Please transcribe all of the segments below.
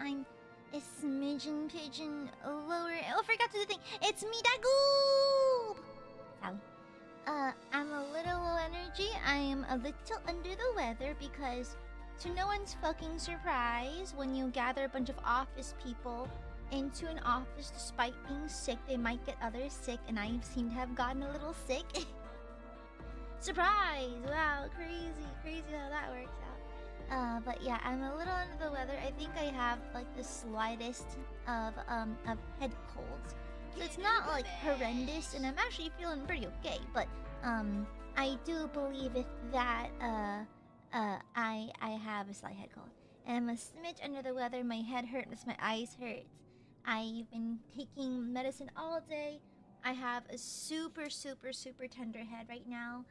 I'm a smidgen pigeon lower. Oh, I forgot to do the thing. It's me, Dagoob! Sorry. I'm a little low energy. I am a little under the weather because, to no one's fucking surprise, when you gather a bunch of office people into an office despite being sick, they might get others sick, and I seem to have gotten a little sick. Surprise! Wow, crazy how that works out. But yeah, I'm a little under the weather. I think I have like the slightest of head colds. So it's not like horrendous, and I'm actually feeling pretty okay. But I do believe that I have a slight head cold, and I'm a smidge under the weather. My head hurts, my eyes hurt. I've been taking medicine all day. I have a super tender head right now.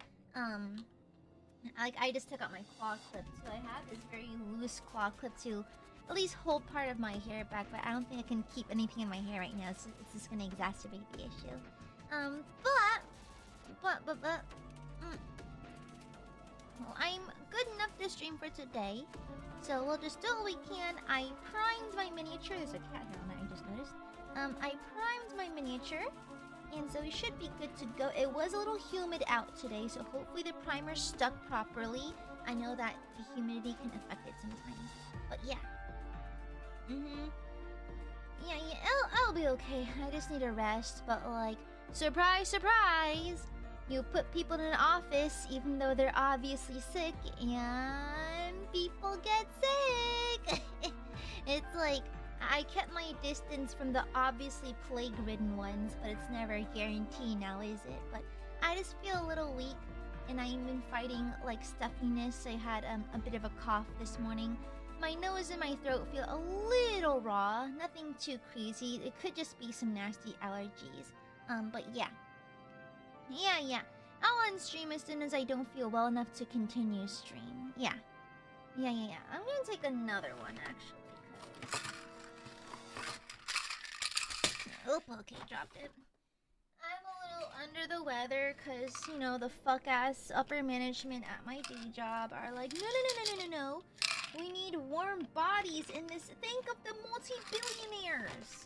Like I just took out my claw clip, so I have this very loose claw clip to at least hold part of my hair back, but I don't think I can keep anything in my hair right now, so it's just gonna exacerbate the issue. Well, I'm good enough to stream for today, so we'll just do what we can. I primed my miniature. There's a cat here on that, I just noticed. I primed my miniature, and so we should be good to go. It was a little humid out today, so hopefully the primer stuck properly. I know that the humidity can affect it sometimes, but yeah. Yeah, I'll be okay. I just need a rest, but like, surprise! You put people in an office even though they're obviously sick, and people get sick! It's like, I kept my distance from the obviously plague-ridden ones, but it's never a guarantee now, is it? But I just feel a little weak, and I've been fighting like stuffiness. I had a bit of a cough this morning. My nose and my throat feel a little raw, nothing too crazy. It could just be some nasty allergies. But yeah. Yeah. I'll unstream as soon as I don't feel well enough to continue stream. Yeah. I'm gonna take another one, actually. Oop, okay, dropped it. I'm a little under the weather because, you know, the fuck-ass upper management at my day job are like, no. We need warm bodies in this. Think of the multi-billionaires.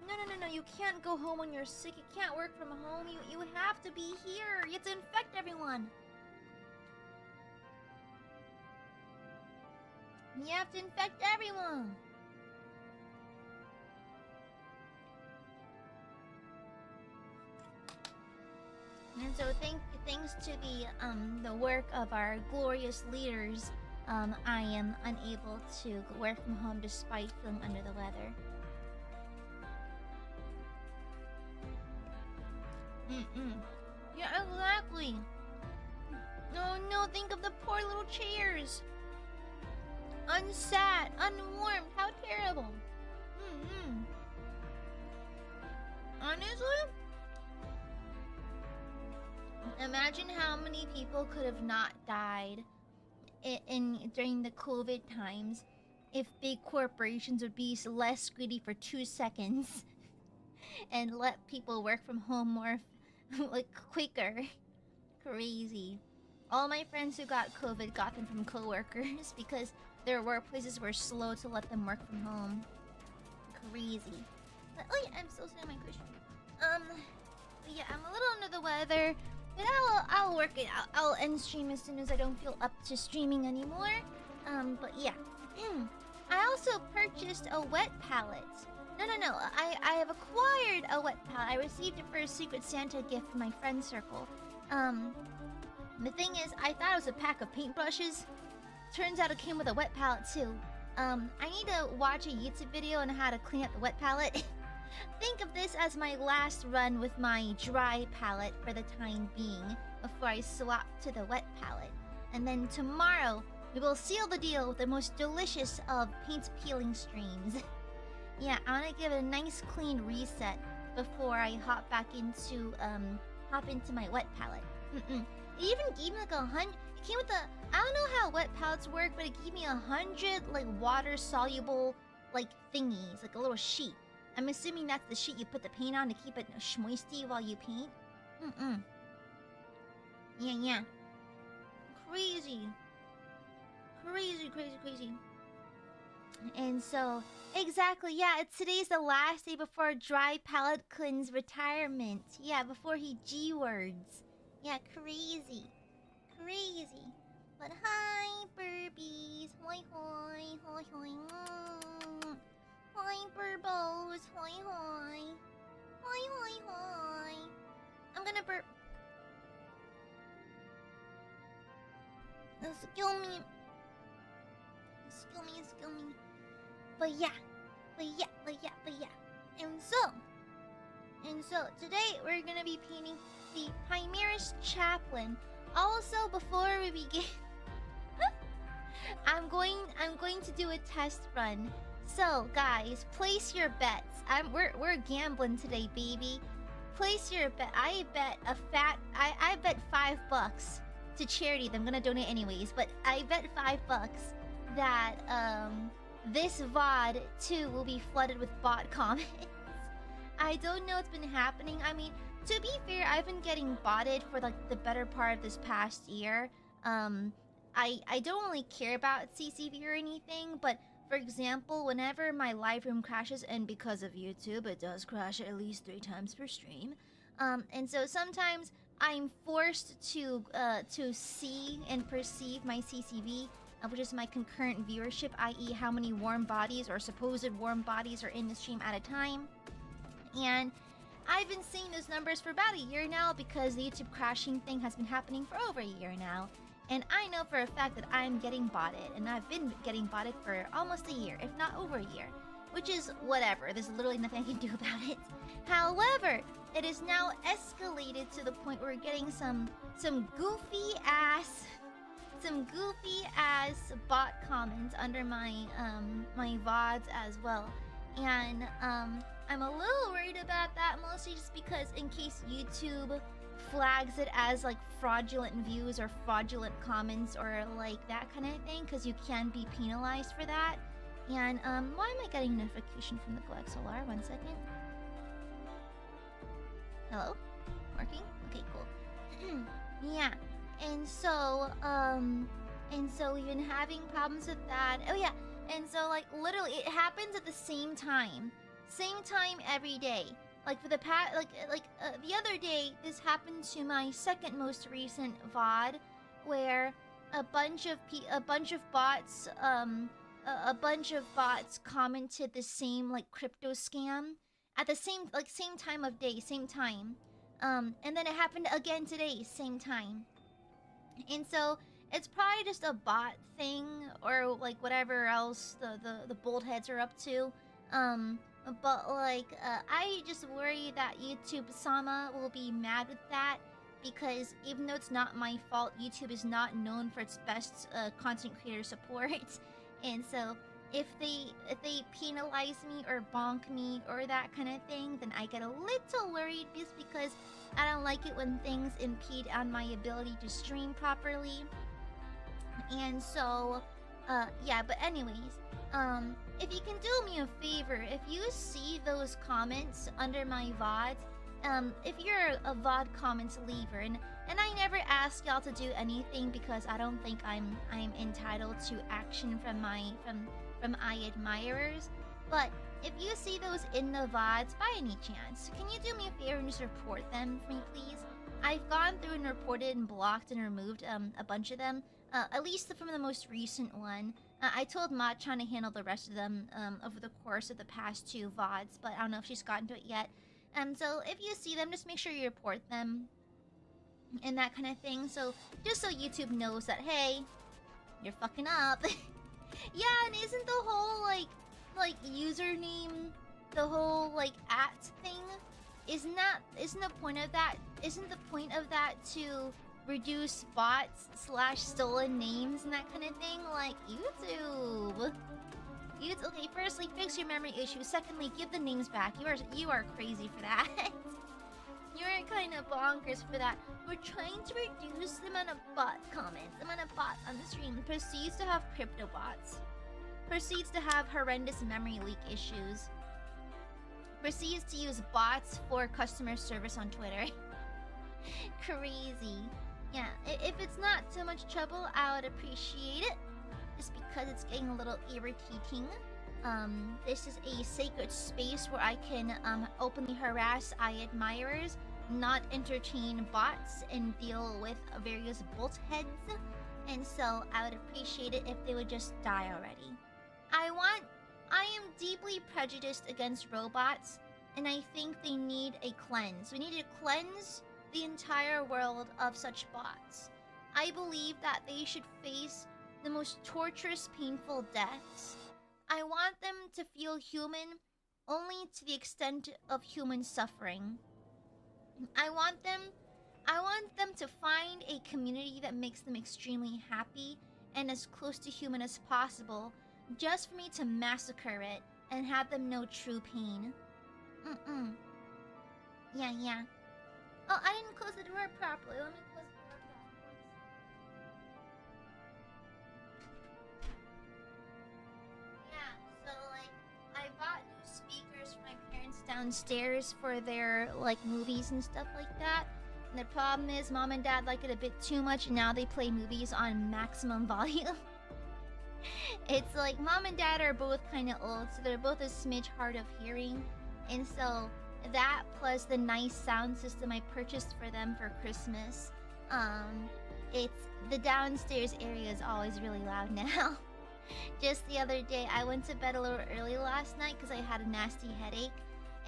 No. You can't go home when you're sick. You can't work from home. You have to be here. You have to infect everyone. You have to infect everyone. And so thanks to the work of our glorious leaders, I am unable to work from home despite feeling under the weather. Yeah, exactly. No, think of the poor little chairs. Unsat, unwarmed, how terrible. Honestly? Imagine how many people could have not died during the COVID times if big corporations would be less greedy for 2 seconds and let people work from home more like quicker. Crazy. All my friends who got COVID got them from coworkers because their workplaces were slow to let them work from home. Crazy. But, oh yeah, I'm still sitting on my cushion. Yeah, I'm a little under the weather. But I'll work it out. I'll end stream as soon as I don't feel up to streaming anymore. But yeah. I also purchased a wet palette. No. I have acquired a wet palette. I received it for a Secret Santa gift from my friend circle. The thing is, I thought it was a pack of paintbrushes. Turns out it came with a wet palette too. I need to watch a YouTube video on how to clean up the wet palette. Think of this as my last run with my dry palette for the time being, before I swap to the wet palette. And then tomorrow, we will seal the deal with the most delicious of paint peeling streams. Yeah, I want to give it a nice clean reset before I hop into my wet palette. It even gave me like 100. It came with I don't know how wet palettes work, but it gave me 100 like water soluble like thingies, like a little sheet. I'm assuming that's the sheet you put the paint on to keep it moisty while you paint. Yeah. Crazy. And so, exactly, yeah, today's the last day before Dry Palate Clean's retirement. Yeah, before he G-words. Yeah, crazy. Crazy. But hi, Burbies. Hoi hoi. Hoi hoi. Hi, Burbos. Hoi hoi. Hoi hoi hoi. I'm gonna burp. Skill me. Skill me. But yeah. And so today we're gonna be painting the Primaris Chaplain. Also, before we begin, I'm going to do a test run. So guys, place your bets. We're gambling today, baby. Place your bet. I bet $5 to charity that I'm gonna donate anyways. But I bet $5 that this VOD too will be flooded with bot comments. I don't know what's been happening. I mean, to be fair, I've been getting botted for like the better part of this past year. I don't really care about CCV or anything, but for example, whenever my live room crashes, and because of YouTube, it does crash at least 3 times per stream. And so sometimes I'm forced to see and perceive my CCV, which is my concurrent viewership, i.e. how many warm bodies or supposed warm bodies are in the stream at a time. And I've been seeing those numbers for about a year now because the YouTube crashing thing has been happening for over a year now. And I know for a fact that I'm getting botted, and I've been getting botted for almost a year, if not over a year. Which is whatever, there's literally nothing I can do about it. However, it is now escalated to the point where we're getting some goofy ass bot comments under my my VODs as well. And I'm a little worried about that, mostly just because in case YouTube flags it as like fraudulent views or fraudulent comments or like that kind of thing, because you can be penalized for that. And why am I getting a notification from the GoXLR? 1 second. Hello? Working? Okay, cool. Yeah. And so we've been having problems with that. Oh yeah. And so like literally it happens at the same time every day. Like for the past, the other day, this happened to my second most recent VOD, where a bunch of bots commented the same like crypto scam at the same time of day, same time, and then it happened again today, same time, and so it's probably just a bot thing or like whatever else the bold heads are up to. But like, I just worry that YouTube Sama will be mad with that, because even though it's not my fault, YouTube is not known for its best content creator support. And so if they penalize me or bonk me or that kind of thing, then I get a little worried, just because I don't like it when things impede on my ability to stream properly. And so yeah, but anyways, if you can do me a favor, if you see those comments under my VODs, if you're a VOD comments leaver, and I never ask y'all to do anything because I don't think I'm entitled to action from Aiadmirers, but if you see those in the VODs by any chance, can you do me a favor and just report them for me, please? I've gone through and reported and blocked and removed a bunch of them, at least from the most recent one. I told Machan to handle the rest of them over the course of the past 2 VODs, but I don't know if she's gotten to it yet. So if you see them, just make sure you report them and that kind of thing. So just so YouTube knows that, hey, you're fucking up. Yeah, and isn't the whole like username, the whole like @ thing, isn't the point of that to reduce bots / stolen names and that kind of thing? Like, YouTube, okay, firstly, fix your memory issues. Secondly, give the names back. You are crazy for that. You're kind of bonkers for that. We're trying to reduce the amount of bot comments, the amount of bots on the stream. Proceeds to have crypto bots. Proceeds to have horrendous memory leak issues. Proceeds to use bots for customer service on Twitter. Crazy. Yeah, if it's not too much trouble, I would appreciate it. just because it's getting a little irritating. This is a sacred space where I can openly harass Aiadmirers, not entertain bots, and deal with various bolt heads. And so I would appreciate it if they would just die already. I am deeply prejudiced against robots, and I think they need a cleanse. We need to cleanse the entire world of such bots. I believe that they should face the most torturous, painful deaths. I want them to feel human only to the extent of human suffering. I want them to find a community that makes them extremely happy and as close to human as possible, just for me to massacre it and have them know true pain. Yeah. Oh, I didn't close the door properly. Let me close the door backwards. Yeah, so like, I bought new speakers for my parents downstairs for their like movies and stuff like that. And the problem is mom and dad like it a bit too much, and now they play movies on maximum volume. It's like mom and dad are both kind of old, so they're both a smidge hard of hearing. And so that plus the nice sound system I purchased for them for Christmas, it's the downstairs area is always really loud now. Just the other day, I went to bed a little early last night because I had a nasty headache,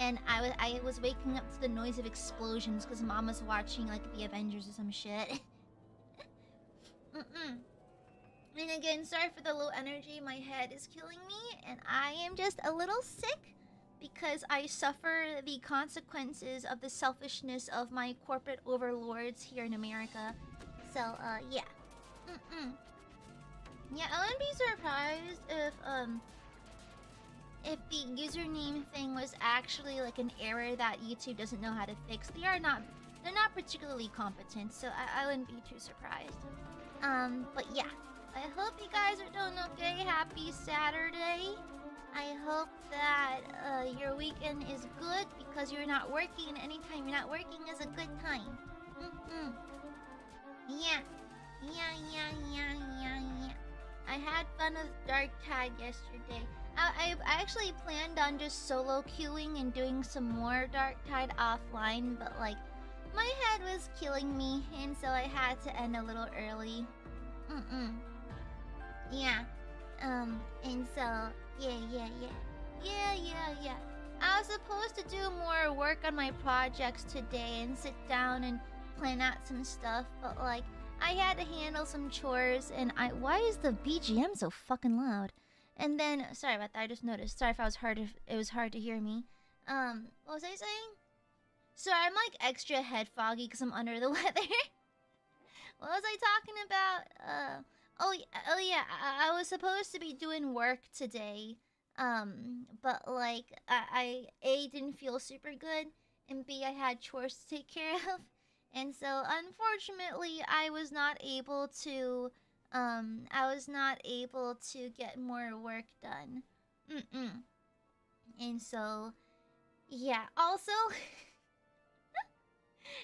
and I was waking up to the noise of explosions because mom was watching like the Avengers or some shit. And again, sorry for the low energy. My head is killing me, and I am just a little sick because I suffer the consequences of the selfishness of my corporate overlords here in America. So, yeah. Yeah, I wouldn't be surprised if the username thing was actually like an error that YouTube doesn't know how to fix. They're not particularly competent, so I wouldn't be too surprised. But yeah. I hope you guys are doing okay. Happy Saturday. I hope that your weekend is good because you're not working, and anytime you're not working is a good time. Yeah. I had fun with Dark Tide yesterday. I actually planned on just solo queuing and doing some more Dark Tide offline, but like my head was killing me, and so I had to end a little early. Yeah. And so, yeah. I was supposed to do more work on my projects today and sit down and plan out some stuff, but like, I had to handle some chores, and why is the BGM so fucking loud? And then, sorry about that, I just noticed. Sorry if it was hard to hear me. What was I saying? So I'm like extra head foggy because I'm under the weather. What was I talking about? Oh yeah, I was supposed to be doing work today, but like I A, didn't feel super good, and B, I had chores to take care of, and so unfortunately I was not able to get more work done. And so yeah, also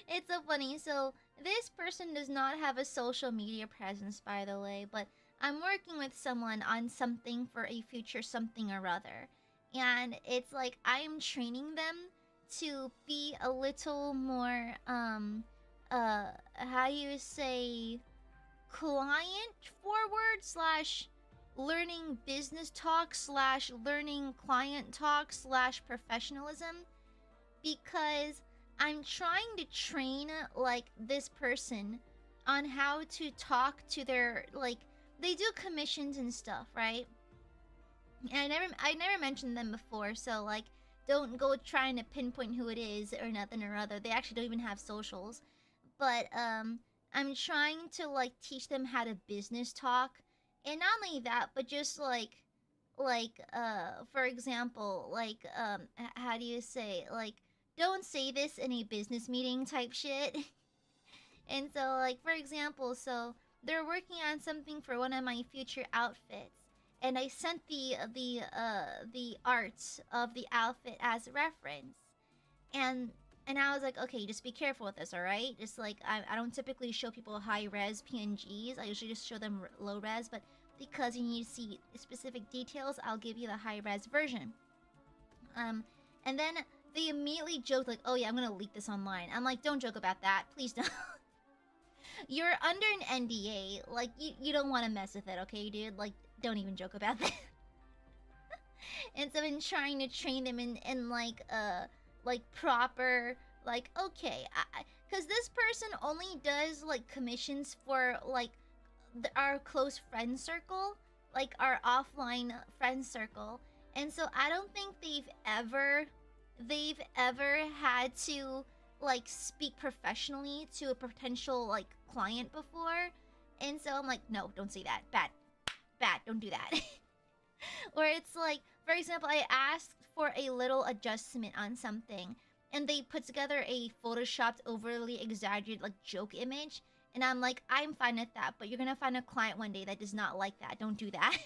it's so funny. So this person does not have a social media presence, by the way, but I'm working with someone on something for a future something or other. And it's like I'm training them to be a little more, how you say, client forward slash learning business talk slash learning client talk slash professionalism, because I'm trying to train like this person on how to talk to their, like, they do commissions and stuff, right? And I never mentioned them before, so like don't go trying to pinpoint who it is or nothing or other. They actually don't even have socials. But I'm trying to like teach them how to business talk. And not only that, but just like for example, like how do you say, like, don't say this in a business meeting type shit. And so like for example, so they're working on something for one of my future outfits, and I sent the arts of the outfit as a reference, and I was like, okay, just be careful with this, all right? Just like I don't typically show people high res PNGs. I usually just show them low res, but because you need to see specific details, I'll give you the high-res version. And then they immediately joked like, oh yeah, I'm gonna leak this online. I'm like, don't joke about that. Please don't. You're under an NDA. Like, you don't want to mess with it, okay, dude? Like, don't even joke about that. And so I've been trying to train them in like proper, like, okay, because this person only does like commissions for like our close friend circle, like our offline friend circle, and so I don't think they've ever had to like speak professionally to a potential like client before, and so I'm like, no, don't say that, bad, don't do that. Or it's like, for example, I asked for a little adjustment on something, and they put together a photoshopped, overly exaggerated, like, joke image, and I'm like, I'm fine with that, but you're gonna find a client one day that does not like that. Don't do that.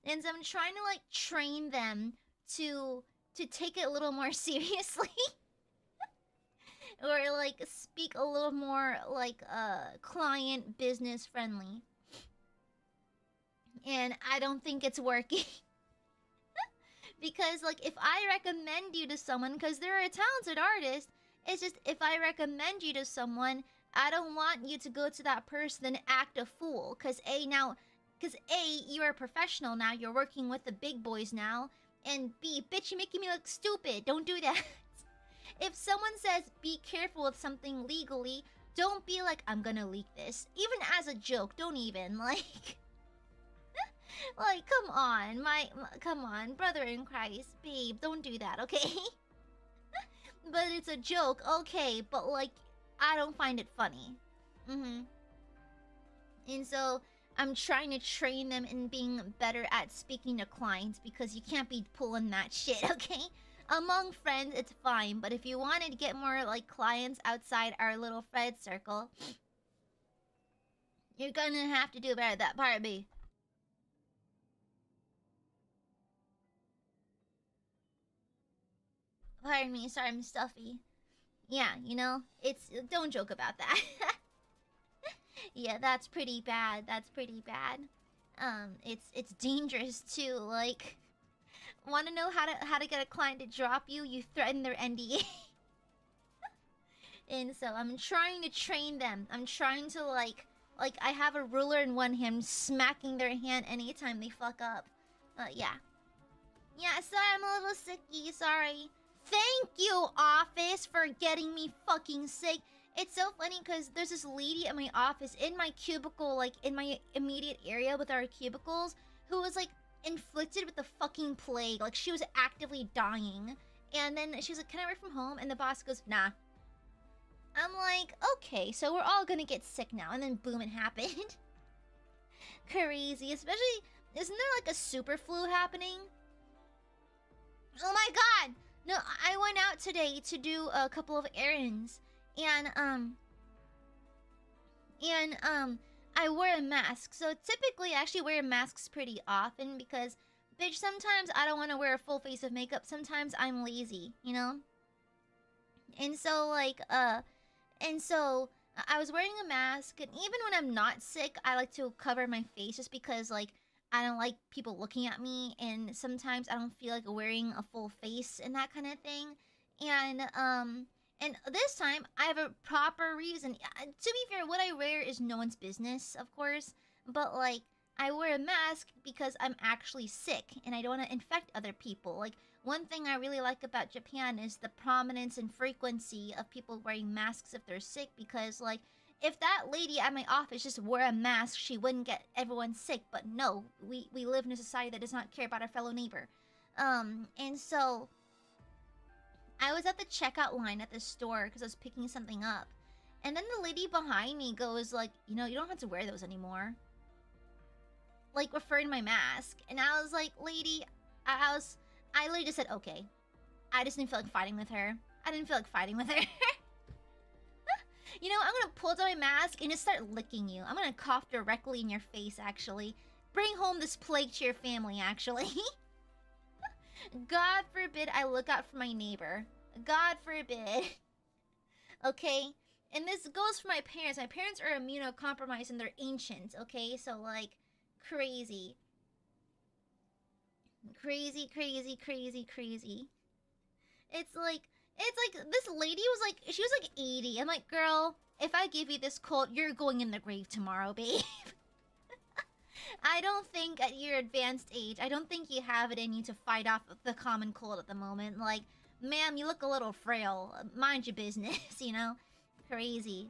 And so I'm trying to, like, train them to take it a little more seriously. Or, like, speak a little more, like, client business friendly. And I don't think it's working. Because, like, if I recommend you to someone, because they're a talented artist, it's just, if I recommend you to someone, I don't want you to go to that person and act a fool. Because you're a professional now, you're working with the big boys now, and B, bitch, you're making me look stupid. Don't do that. If someone says, be careful with something legally, don't be like, I'm gonna leak this. Even as a joke, don't even, like... Like, come on, brother in Christ, babe, don't do that, okay? But it's a joke, okay, but like, I don't find it funny. And so, I'm trying to train them in being better at speaking to clients, because you can't be pulling that shit, okay? Among friends, it's fine, but if you wanted to get more, like, clients outside our little friend circle, you're gonna have to do better at that part, B. Pardon me, sorry, I'm stuffy. Yeah, you know, it's... Don't joke about that. Yeah, that's pretty bad. That's pretty bad. It's dangerous too. Like, want to know how to get a client to drop you? You threaten their NDA. And so I'm trying to train them. I'm trying to like I have a ruler in one hand, smacking their hand anytime they fuck up. Yeah. Yeah, sorry, I'm a little sicky. Sorry. Thank you, office, for getting me fucking sick. It's so funny because there's this lady at my office in my cubicle, like in my immediate area with our cubicles, who was like inflicted with the fucking plague. Like she was actively dying. And then she was like, can I work from home? And the boss goes, nah. I'm like, okay, so we're all gonna get sick now. And then boom, it happened. Crazy. Especially, isn't there like a super flu happening? Oh my god! No, I went out today to do a couple of errands, and I wear a mask. So typically, I actually wear masks pretty often because, bitch, sometimes I don't want to wear a full face of makeup. Sometimes I'm lazy, you know. And so I was wearing a mask, and even when I'm not sick, I like to cover my face just because like I don't like people looking at me, and sometimes I don't feel like wearing a full face and that kind of thing. And this time I have a proper reason. To be fair, what I wear is no one's business, of course, but like I wear a mask because I'm actually sick and I don't want to infect other people. Like one thing I really like about Japan is the prominence and frequency of people wearing masks if they're sick, because like if that lady at my office just wore a mask, she wouldn't get everyone sick. But no, we live in a society that does not care about our fellow neighbor. And so I was at the checkout line at the store because I was picking something up. And then the lady behind me goes like, you know, you don't have to wear those anymore. Like referring to my mask. And I was like, lady, I literally just said, okay. I just didn't feel like fighting with her. You know, I'm gonna pull down my mask and just start licking you. I'm gonna cough directly in your face, actually. Bring home this plague to your family, actually. God forbid I look out for my neighbor. God forbid. Okay? And this goes for my parents. My parents are immunocompromised and they're ancient, okay? So, like, Crazy. Crazy, crazy, crazy, crazy. It's like this lady was like, she was like 80. I'm like, girl, if I give you this cold, you're going in the grave tomorrow, babe. I don't think at your advanced age, I don't think you have it in you to fight off the common cold at the moment. Like, ma'am, you look a little frail. Mind your business, you know? Crazy.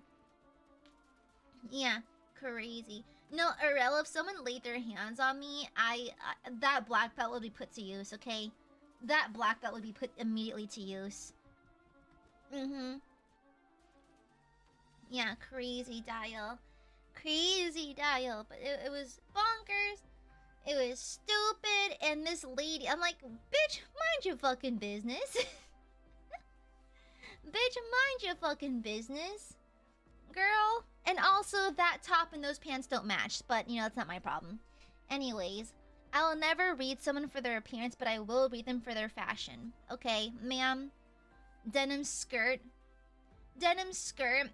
Yeah, crazy. No, Arel, if someone laid their hands on me, that black belt would be put to use, okay? That black belt would be put immediately to use. Mm-hmm. Yeah, crazy dial. Crazy dial. But it was bonkers. It was stupid. And this lady, I'm like, bitch, mind your fucking business. Bitch, mind your fucking business. Girl. And also, that top and those pants don't match. But, you know, it's not my problem. Anyways, I will never read someone for their appearance, but I will read them for their fashion. Okay, ma'am. Denim skirt. Denim skirt.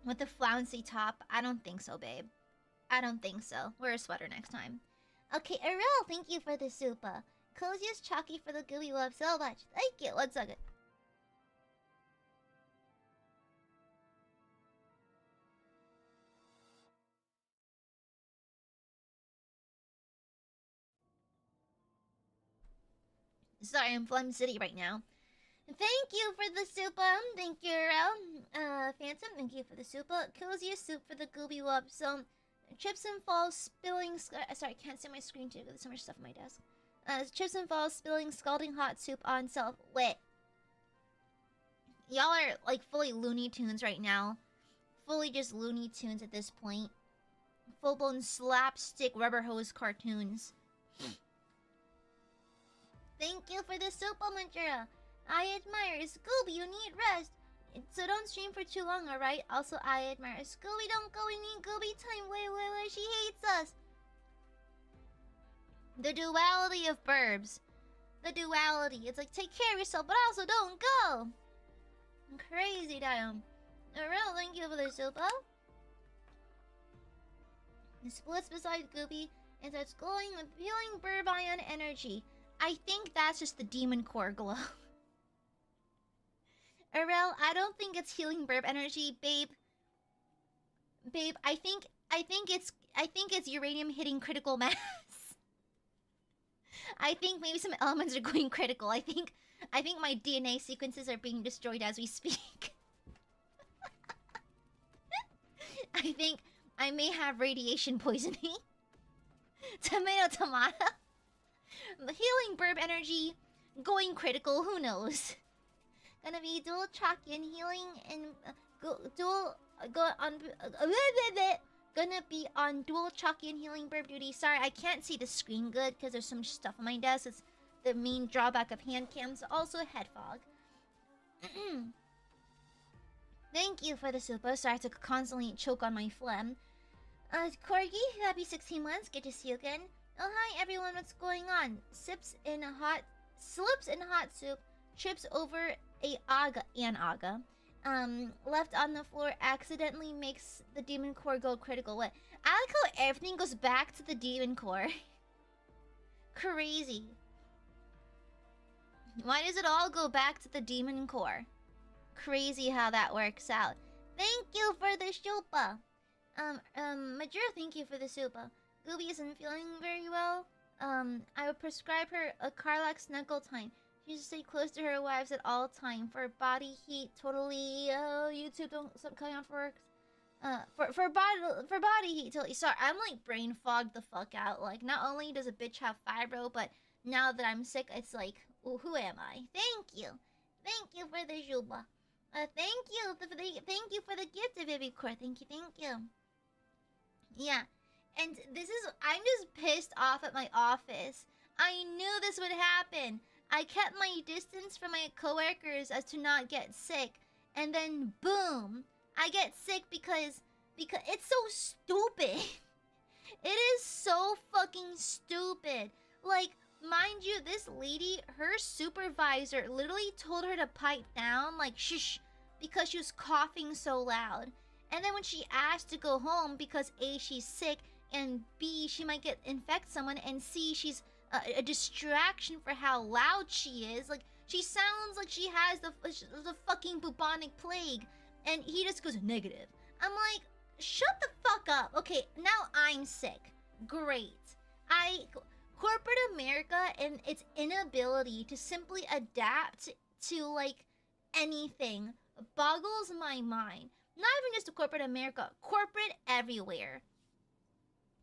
With a flouncy top. I don't think so, babe. I don't think so. Wear a sweater next time. Okay, Ariel, thank you for the super. Coziest Chalky for the gooey love so much. Thank you. Let's suck it. Sorry, I'm Flem City right now. Thank you for the super. Thank you, Ariel. Phantom, thank you for the super. Coziest soup for the gooey love. So, trips and falls, spilling... Sorry, I can't see my screen too. There's so much stuff on my desk. Chips and falls, spilling scalding hot soup on self. Wait. Y'all are, like, fully Looney Tunes right now. Fully just Looney Tunes at this point. Full-blown slapstick rubber hose cartoons. Thank you for the super, Manjura. Aiadmirers. Scooby, you need rest. So don't stream for too long, alright? Also, Aiadmirers. Scooby, don't go. We need Gooby time. Wait. She hates us. The duality of burbs. The duality. It's like, take care of yourself, but also don't go. Crazy, damn. Real, thank you for the super. It splits beside Gooby and starts glowing with healing burb ion energy. I think that's just the demon core glow. Arel, I don't think it's healing burb energy, babe. Babe, I think it's uranium hitting critical mass. I think maybe some elements are going critical. I think my DNA sequences are being destroyed as we speak. I think I may have radiation poisoning. Tomato. The healing burb energy going critical, who knows? Gonna be dual chalky and healing and gonna be on dual chalky and healing burb duty. Sorry, I can't see the screen good because there's so much stuff on my desk. It's the main drawback of hand cams. Also head fog. Thank you for the super. Sorry, I have to constantly choke on my phlegm. Corgi, happy 16 months. Good to see you again. Oh hi everyone, what's going on? Slips in hot soup, trips over an aga. Left on the floor, accidentally makes the demon core go critical. What? I like how everything goes back to the demon core. Crazy. Why does it all go back to the demon core? Crazy how that works out. Thank you for the super. Majura, thank you for the super. Gooby isn't feeling very well. I would prescribe her a Carlax Snuggle Time. She should stay close to her wives at all time for body heat. Totally. YouTube, don't stop cutting off work. For body heat. Totally. Sorry, I'm like brain fogged the fuck out. Like, not only does a bitch have fibro, but now that I'm sick, it's like, ooh, who am I? Thank you for the juba. Thank you for the gift of baby core. Thank you. Yeah. And I'm just pissed off at my office. I knew this would happen. I kept my distance from my coworkers as to not get sick. And then, boom, I get sick because it's so stupid. It is so fucking stupid. Like, mind you, this lady, her supervisor literally told her to pipe down, like, shh, because she was coughing so loud. And then when she asked to go home because A, she's sick, and B, she might infect someone, and C, she's a distraction for how loud she is. Like, she sounds like she has the fucking bubonic plague, and he just goes negative. I'm like, shut the fuck up. Okay, now I'm sick. Great. Corporate America and its inability to simply adapt to, like, anything boggles my mind. Not even just corporate America, corporate everywhere.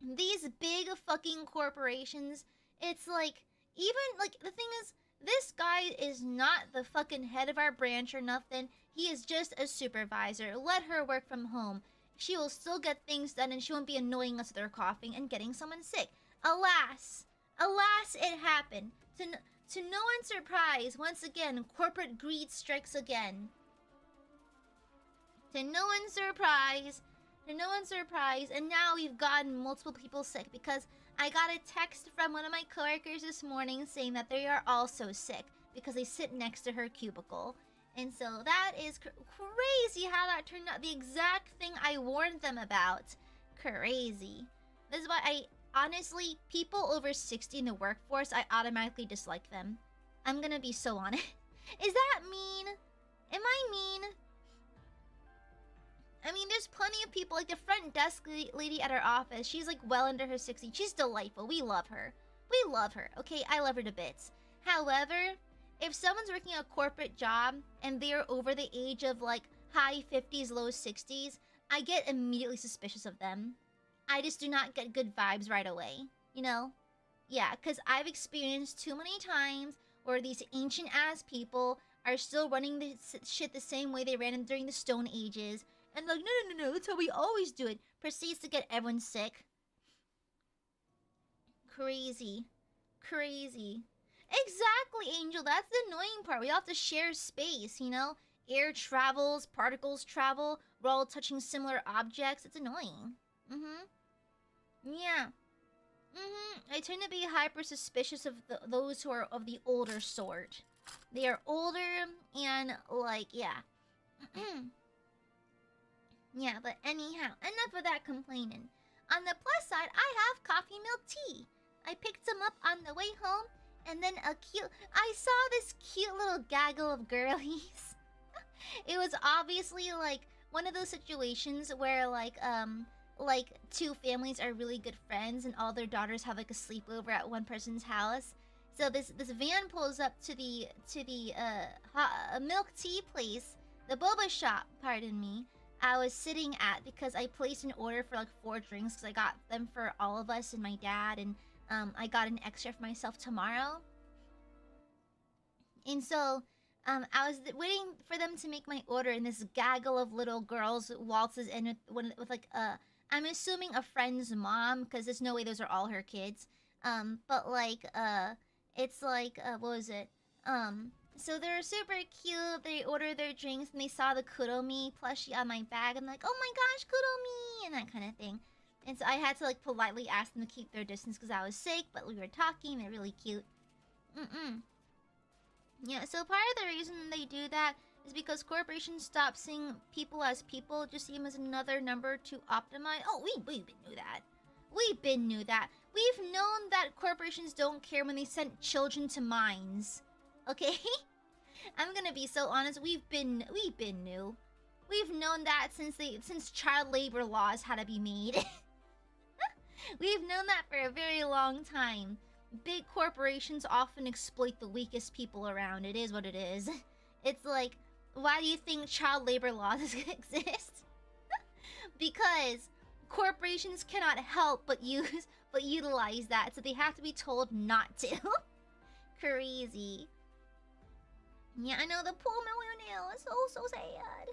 These big fucking corporations, it's like, even, like, the thing is, this guy is not the fucking head of our branch or nothing. He is just a supervisor. Let her work from home. She will still get things done, and she won't be annoying us with her coughing and getting someone sick. Alas, it happened. To no one's surprise, once again, corporate greed strikes again. To no one's surprise, and now we've gotten multiple people sick because I got a text from one of my coworkers this morning saying that they are also sick because they sit next to her cubicle. And so that is crazy how that turned out. The exact thing I warned them about. Crazy. This is why honestly, people over 60 in the workforce, I automatically dislike them. I'm gonna be so honest. Is that mean? Am I mean? I mean, there's plenty of people, like the front desk lady at our office. She's like well into her 60s. She's delightful. We love her. Okay, I love her to bits. However, if someone's working a corporate job and they're over the age of like high 50s, low 60s, I get immediately suspicious of them. I just do not get good vibes right away, you know? Yeah, because I've experienced too many times where these ancient-ass people are still running the shit the same way they ran it during the Stone Ages. And like, no, that's how we always do it. Proceeds to get everyone sick. Crazy. Exactly, Angel. That's the annoying part. We all have to share space, you know? Air travels, particles travel. We're all touching similar objects. It's annoying. Yeah. I tend to be hyper suspicious of those who are of the older sort. They are older and like, yeah. Yeah, but anyhow, enough of that complaining. On the plus side, I have coffee milk tea. I picked some up on the way home, and then I saw this cute little gaggle of girlies. It was obviously like one of those situations where like two families are really good friends, and all their daughters have like a sleepover at one person's house. So this van pulls up to the milk tea place, the boba shop, pardon me. I was sitting at because I placed an order for like 4 drinks because I got them for all of us and my dad, and I got an extra for myself tomorrow. And so I was waiting for them to make my order, and this gaggle of little girls waltzes in with like I'm assuming a friend's mom, because there's no way those are all her kids. But like it's like what was it? So they're super cute. They ordered their drinks and they saw the Kuromi plushie on my bag. I'm like, oh my gosh, Kuromi, and that kind of thing. And so I had to like politely ask them to keep their distance because I was sick, but we were talking. They're really cute. Yeah, so part of the reason they do that is because corporations stop seeing people as people, just see them as another number to optimize. Oh, we been knew that. We've known that corporations don't care when they send children to mines. Okay? I'm gonna be so honest, we've been new. We've known that since child labor laws had to be made. We've known that for a very long time. Big corporations often exploit the weakest people around. It is what it is. It's like, why do you think child labor laws exist? Because corporations cannot help but utilize that, so they have to be told not to. Crazy. Yeah, I know, the poor millionaire is so sad.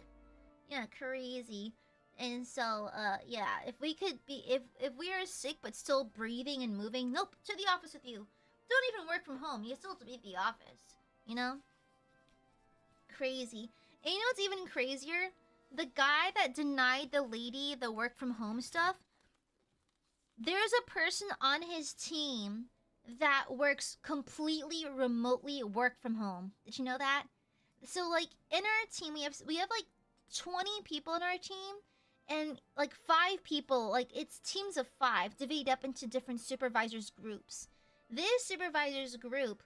Yeah, crazy. And so, yeah, if we are sick but still breathing and moving, nope, to the office with you. Don't even work from home. You still have to be at the office. You know? Crazy. And you know what's even crazier? The guy that denied the lady the work from home stuff, there's a person on his team that works completely remotely work from home. Did you know that? So like in our team we have like 20 people in our team, And like 5 people, like it's teams of 5 divided up into different supervisors groups. This supervisors group,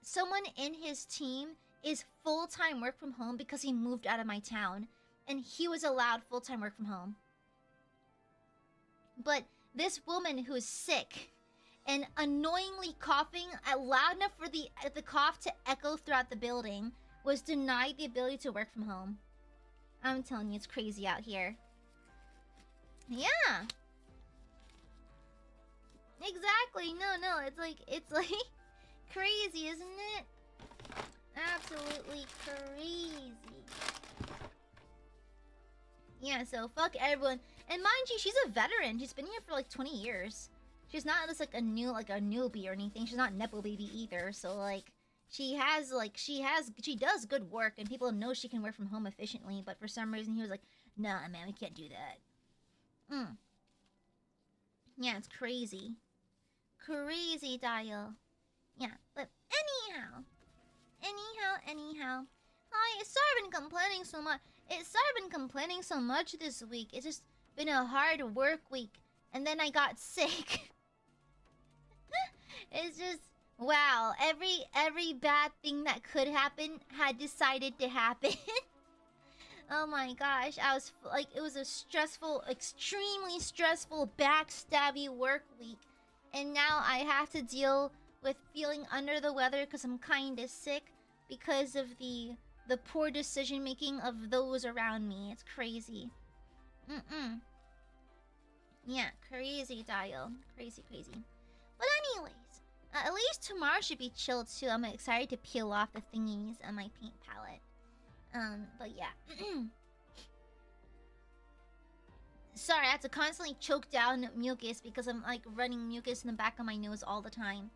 someone in his team is full-time work from home because he moved out of my town, and he was allowed full-time work from home. But this woman who is sick and annoyingly coughing loud enough for the cough to echo throughout the building was denied the ability to work from home. I'm telling you, it's crazy out here. Yeah. Exactly. No, it's like crazy, isn't it? Absolutely crazy. Yeah, so fuck everyone. And mind you, she's a veteran. She's been here for like 20 years. She's not just like a newbie or anything. She's not Nepo baby either. So like she does good work and people know she can work from home efficiently, but for some reason he was like, "Nah, man, we can't do that." Yeah, it's crazy. Crazy dial. Yeah, but anyhow. Hi, sorry I've been complaining so much. This week. It's just been a hard work week. And then I got sick. It's just, wow. Every bad thing that could happen had decided to happen. Oh my gosh. I was like, it was a stressful, extremely stressful, backstabby work week. And now I have to deal with feeling under the weather because I'm kinda sick because of the poor decision making of those around me. It's crazy. Yeah, crazy dial. Crazy. But anyways, at least tomorrow should be chill too. I'm excited to peel off the thingies on my paint palette. But yeah. Sorry, I have to constantly choke down mucus because I'm like running mucus in the back of my nose all the time.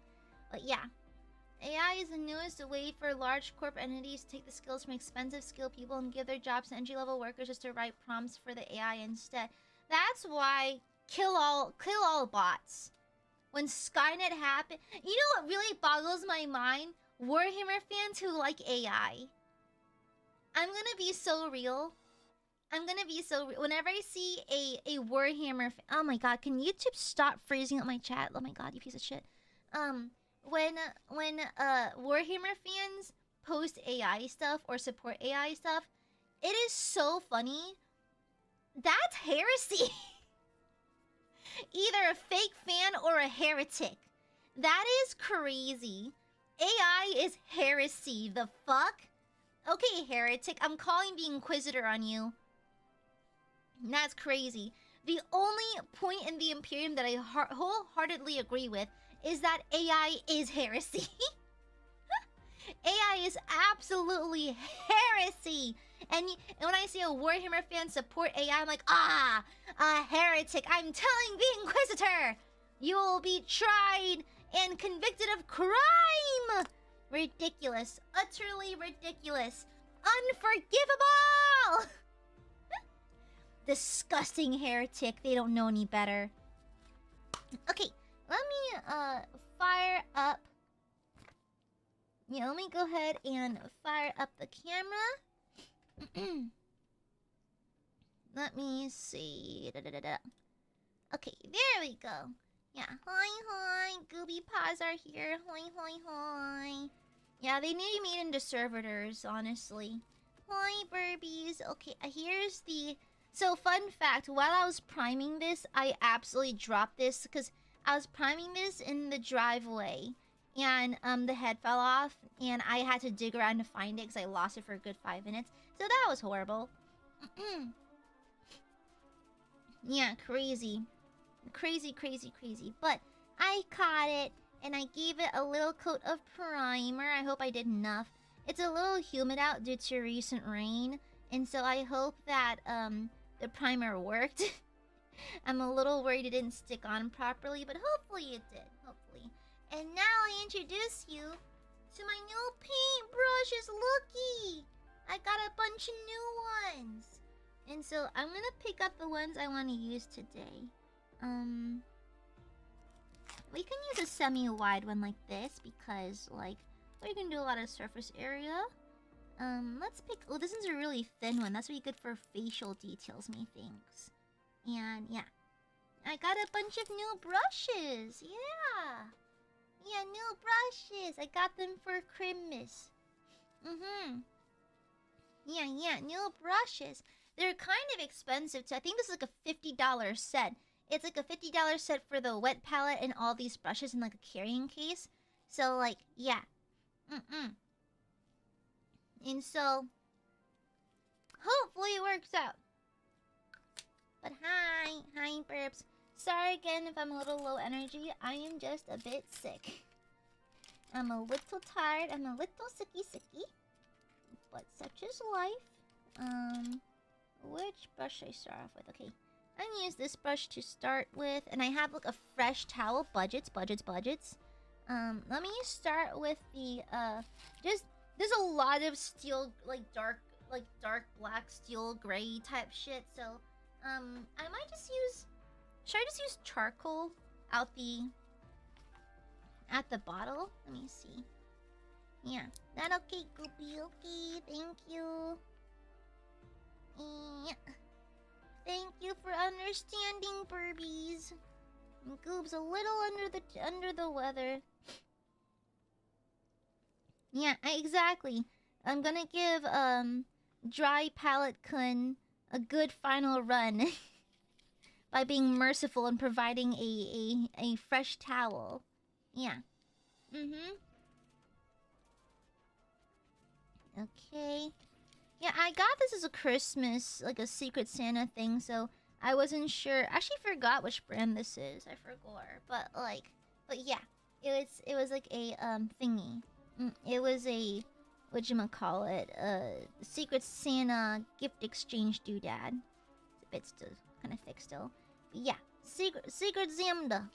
But yeah. AI is the newest way for large corporate entities to take the skills from expensive skilled people and give their jobs to entry-level workers just to write prompts for the AI instead. That's why kill all bots. When Skynet happened, you know what really boggles my mind? Warhammer fans who like AI. I'm gonna be so real. Whenever I see a Warhammer oh my god, can YouTube stop freezing up my chat? Oh my god, you piece of shit. When Warhammer fans post AI stuff or support AI stuff, it is so funny. That's heresy. Either a fake fan or a heretic. That is crazy. AI is heresy. The fuck? Okay, heretic, I'm calling the Inquisitor on you. That's crazy. The only point in the Imperium that I wholeheartedly agree with is that AI is heresy. AI is absolutely heresy. And when I see a Warhammer fan support AI, I'm like, a heretic. I'm telling the Inquisitor, you will be tried and convicted of crime. Ridiculous. Utterly ridiculous. Unforgivable. Disgusting heretic. They don't know any better. Okay, let me fire up. Yeah, let me go ahead and fire up the camera. Let me see. Okay, there we go. Yeah, hi, Gooby Paws are here. Hi. Yeah, they need to meet into servitors, honestly. Hi, Burbies. Okay, here's the... So, fun fact, while I was priming this, I absolutely dropped this because I was priming this in the driveway. And the head fell off, and I had to dig around to find it because I lost it for a good 5 minutes. So that was horrible. Yeah, crazy. Crazy. But I caught it, and I gave it a little coat of primer. I hope I did enough. It's a little humid out due to recent rain, and so I hope that the primer worked. I'm a little worried it didn't stick on properly, but hopefully it did. Hopefully. And now I introduce you to my new paintbrushes. Looky! I got a bunch of new ones. And so I'm gonna pick up the ones I want to use today. We can use a semi-wide one like this because, like, we can do a lot of surface area. Let's pick... Oh, this one's a really thin one. That's really good for facial details, methinks. And, yeah. I got a bunch of new brushes! Yeah! Yeah, new brushes! I got them for Christmas. Yeah, new brushes. They're kind of expensive, too. I think this is like a $50 set. It's like a $50 set for the wet palette and all these brushes in like a carrying case. So, like, yeah. And so, hopefully it works out. But hi burps. Sorry again if I'm a little low energy. I am just a bit sick. I'm a little tired. I'm a little sicky. But such is life. Which brush should I start off with? Okay. I'm gonna use this brush to start with. And I have like a fresh towel. Budgets. Let me start with the, there's a lot of steel, like dark black steel gray type shit. So, I might just use... Should I just use charcoal at the bottle? Let me see. Yeah. That okay, Goopy? Okay, thank you. Yeah. Thank you for understanding, Burbies. Goob's a little under the weather. Yeah, exactly. I'm gonna give Dry Palette Kun a good final run by being merciful and providing a fresh towel. Yeah. Okay. Yeah, I got this as a Christmas, like a Secret Santa thing, so I wasn't sure. I actually forgot which brand this is. I forgot. But yeah. It was like a thingy. It was a whatchamacallit, Secret Santa gift exchange doodad. It's a bit still kind of thick still. But yeah. Secret Zamda.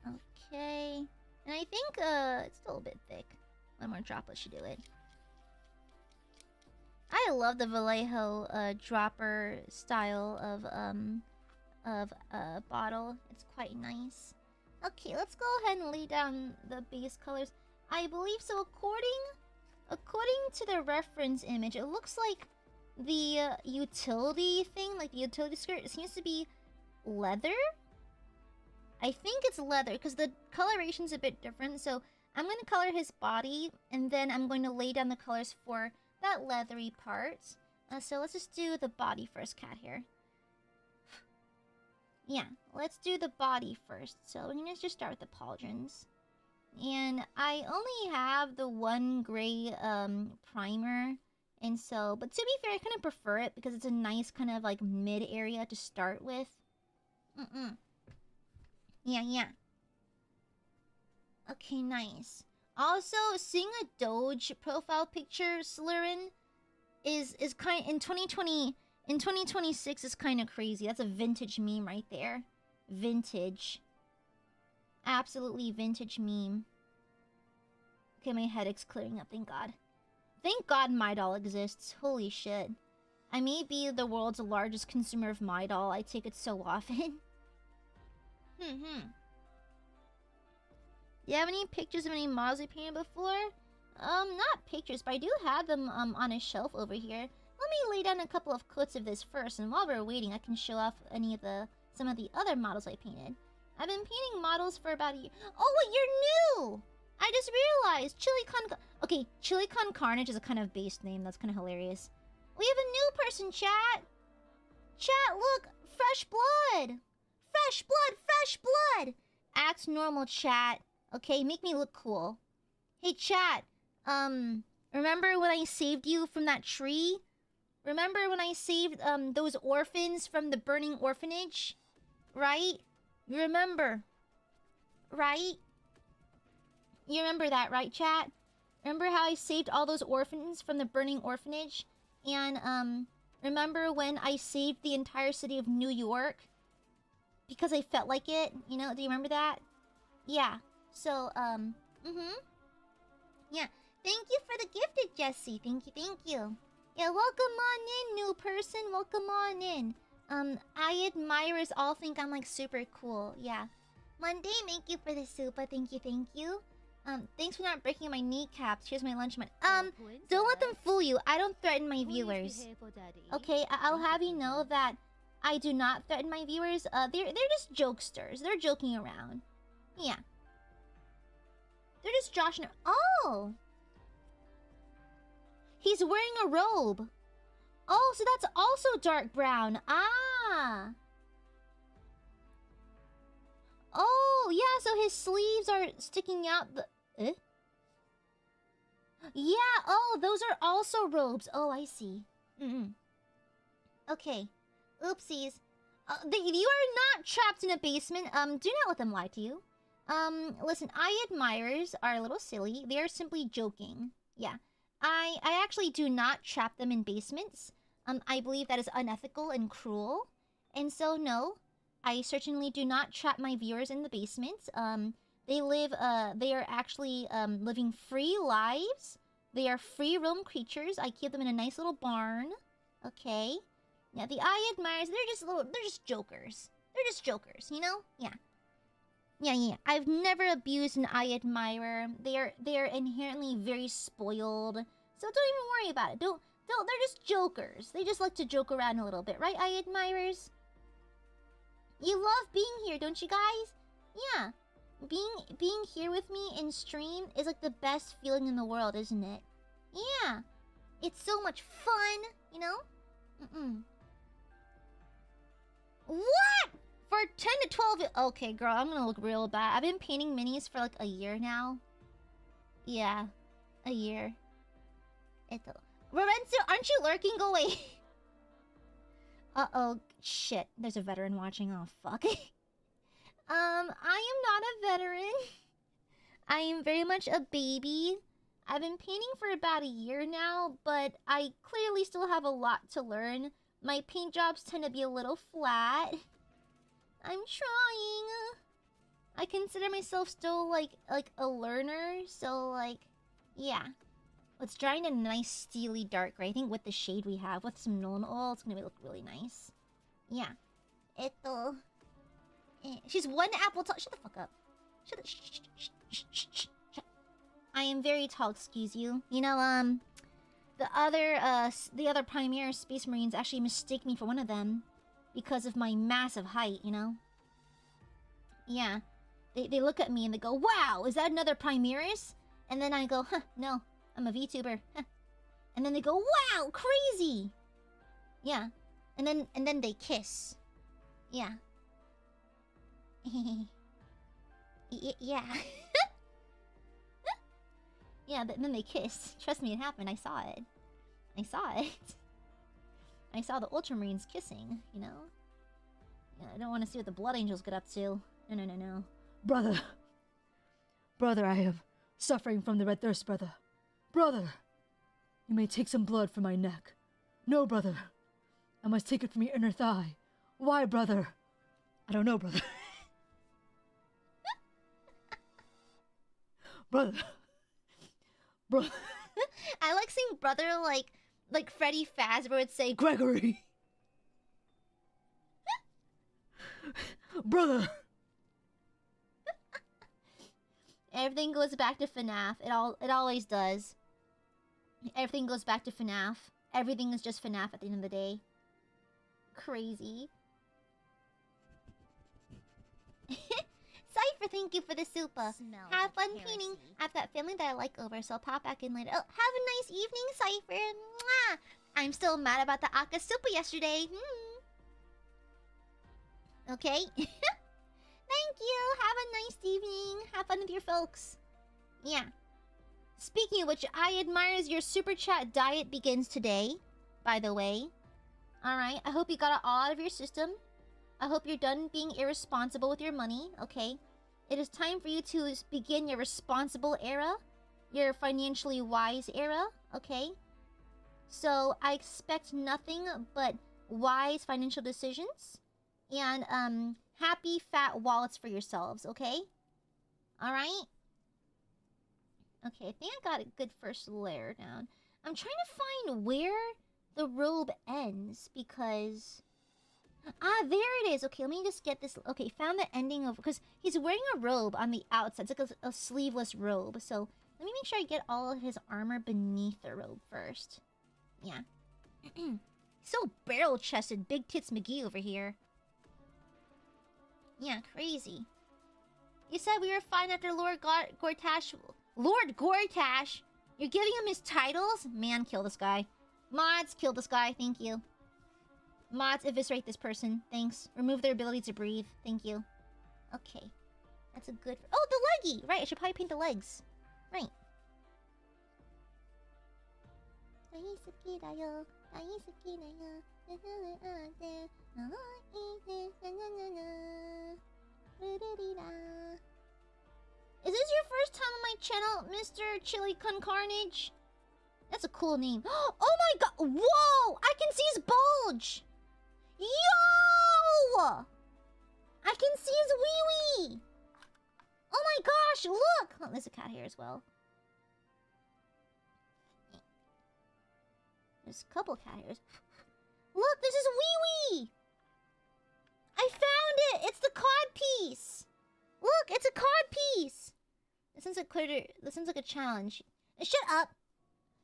Okay. And I think it's still a bit thick. One more droplet should do it. I love the Vallejo dropper style of bottle. It's quite nice. Okay, let's go ahead and lay down the base colors. I believe so. According to the reference image, it looks like the utility thing, like the utility skirt, it seems to be leather. I think it's leather because the coloration's a bit different. So I'm going to color his body and then I'm going to lay down the colors for that leathery part. So let's just do the body first, cat hair. Yeah, let's do the body first. So we're going to just start with the pauldrons. And I only have the one gray primer. And so, but to be fair, I kind of prefer it because it's a nice kind of like mid area to start with. Yeah. Okay, nice. Also, seeing a Doge profile picture, Slyrin, is kind in 2026 is kind of crazy. That's a vintage meme right there. Vintage. Absolutely vintage meme. Okay, my headache's clearing up, thank God. Thank God My Doll exists. Holy shit. I may be the world's largest consumer of My Doll. I take it so often. Do you have any pictures of any models I painted before? Not pictures, but I do have them on a shelf over here. Let me lay down a couple of quotes of this first, and while we're waiting, I can show off some of the other models I painted. I've been painting models for about a year. Oh wait, you're new! I just realized Okay, Chili Con Carnage is a kind of base name. That's kind of hilarious. We have a new person, chat. Chat, look, fresh blood. Fresh blood. Act normal, chat. Okay, make me look cool. Hey, chat. Remember when I saved you from that tree? Remember when I saved those orphans from the burning orphanage? Right? You remember? Right? You remember that, right, chat? Remember how I saved all those orphans from the burning orphanage? And, remember when I saved the entire city of New York? Because I felt like it, you know? Do you remember that? Yeah. So, yeah. Thank you for the gifted, Jessie. Thank you. Yeah, welcome on in, new person. Welcome on in. Aiadmirers all think I'm, like, super cool. Yeah. Monday, thank you for the super. Thank you. Thanks for not breaking my kneecaps. Here's my lunch money. Don't let them fool you. I don't threaten my viewers. Okay, I'll have you know that I do not threaten my viewers. They're just jokesters. They're joking around. Yeah. They're just joshing. Oh! He's wearing a robe. Oh, so that's also dark brown. Ah! Oh, yeah, so his sleeves are sticking out the... Eh? Yeah, oh, those are also robes. Oh, I see. Okay. Oopsies. You are not trapped in a basement. Do not let them lie to you. Listen, Aiadmirers are a little silly. They are simply joking. Yeah. I actually do not trap them in basements. I believe that is unethical and cruel. And so, no. I certainly do not trap my viewers in the basement. They are actually living free lives. They are free roam creatures. I keep them in a nice little barn. Okay. Yeah, the Aiadmirers, they're just jokers. They're just jokers, you know? Yeah. Yeah. I've never abused an Aiadmirer. They're inherently very spoiled. So don't even worry about it. They're just jokers. They just like to joke around a little bit, right, Aiadmirers? You love being here, don't you guys? Yeah. Being here with me in stream is like the best feeling in the world, isn't it? Yeah. It's so much fun, you know? What? For 10 to 12... Okay, girl, I'm gonna look real bad. I've been painting minis for like a year now. Yeah. A year. Lorenzo, aren't you lurking? Go away. Uh-oh. Shit. There's a veteran watching. Oh, fuck. I am not a veteran. I am very much a baby. I've been painting for about a year now, but I clearly still have a lot to learn. My paint jobs tend to be a little flat. I'm trying. I consider myself still like a learner, so like, yeah. Let's dry in a nice steely dark gray. I think with the shade we have, with some Nolan oil, it's gonna look really nice. Yeah. She's one apple tall. Shut the fuck up. Shut. I am very tall, excuse you. You know, the other Primaris Space Marines actually mistake me for one of them because of my massive height, you know? Yeah. They look at me and they go, "Wow, is that another Primaris?" And then I go, "Huh, no, I'm a VTuber." Huh. And then they go, "Wow, crazy!" Yeah. And then they kiss. Yeah. Yeah. Yeah, but then they kissed. Trust me, it happened. I saw it. I saw the Ultramarines kissing, you know? Yeah, I don't want to see what the Blood Angels get up to. No. Brother! Brother, I am suffering from the red thirst, brother. Brother! You may take some blood from my neck. No, brother. I must take it from your inner thigh. Why, brother? I don't know, brother. Brother. Bro. I like seeing brother like Freddy Fazbear would say, Gregory. Brother. Everything goes back to FNAF. It always does. Everything goes back to FNAF. Everything is just FNAF at the end of the day. Crazy. Cypher, thank you for the super. Have fun painting. I've got family that I like over, so I'll pop back in later. Oh, have a nice evening, Cypher. Mwah! I'm still mad about the Aka super yesterday. Okay. Thank you. Have a nice evening. Have fun with your folks. Yeah. Speaking of which, Aiadmirers, your super chat diet begins today, by the way. Alright, I hope you got it all out of your system. I hope you're done being irresponsible with your money, okay? It is time for you to begin your responsible era. Your financially wise era, okay? So, I expect nothing but wise financial decisions. And, happy fat wallets for yourselves, okay? Alright? Okay, I think I got a good first layer down. I'm trying to find where the robe ends, because... Ah, there it is. Okay, let me just get this. Okay, found the ending of... Because he's wearing a robe on the outside. It's like a sleeveless robe. So, let me make sure I get all of his armor beneath the robe first. Yeah. So barrel-chested. Big Tits McGee over here. Yeah, crazy. You said we were fine after Lord Gortash... Lord Gortash? You're giving him his titles? Man, kill this guy. Mods, kill this guy. Thank you. Mods, eviscerate this person. Thanks. Remove their ability to breathe. Thank you. Okay. That's a good... Oh, the leggy! Right, I should probably paint the legs. Right. Is this your first time on my channel, Mr. Chili Con Carnage? That's a cool name. Oh my god! Whoa! I can see his bulge! Yo! I can see his wee-wee! Oh my gosh, look! Oh, there's a cat here as well. There's a couple cat hairs. Look, this is wee-wee! I found it! It's the cod piece! Look, it's a cod piece! This sounds like this sounds like a challenge. Shut up!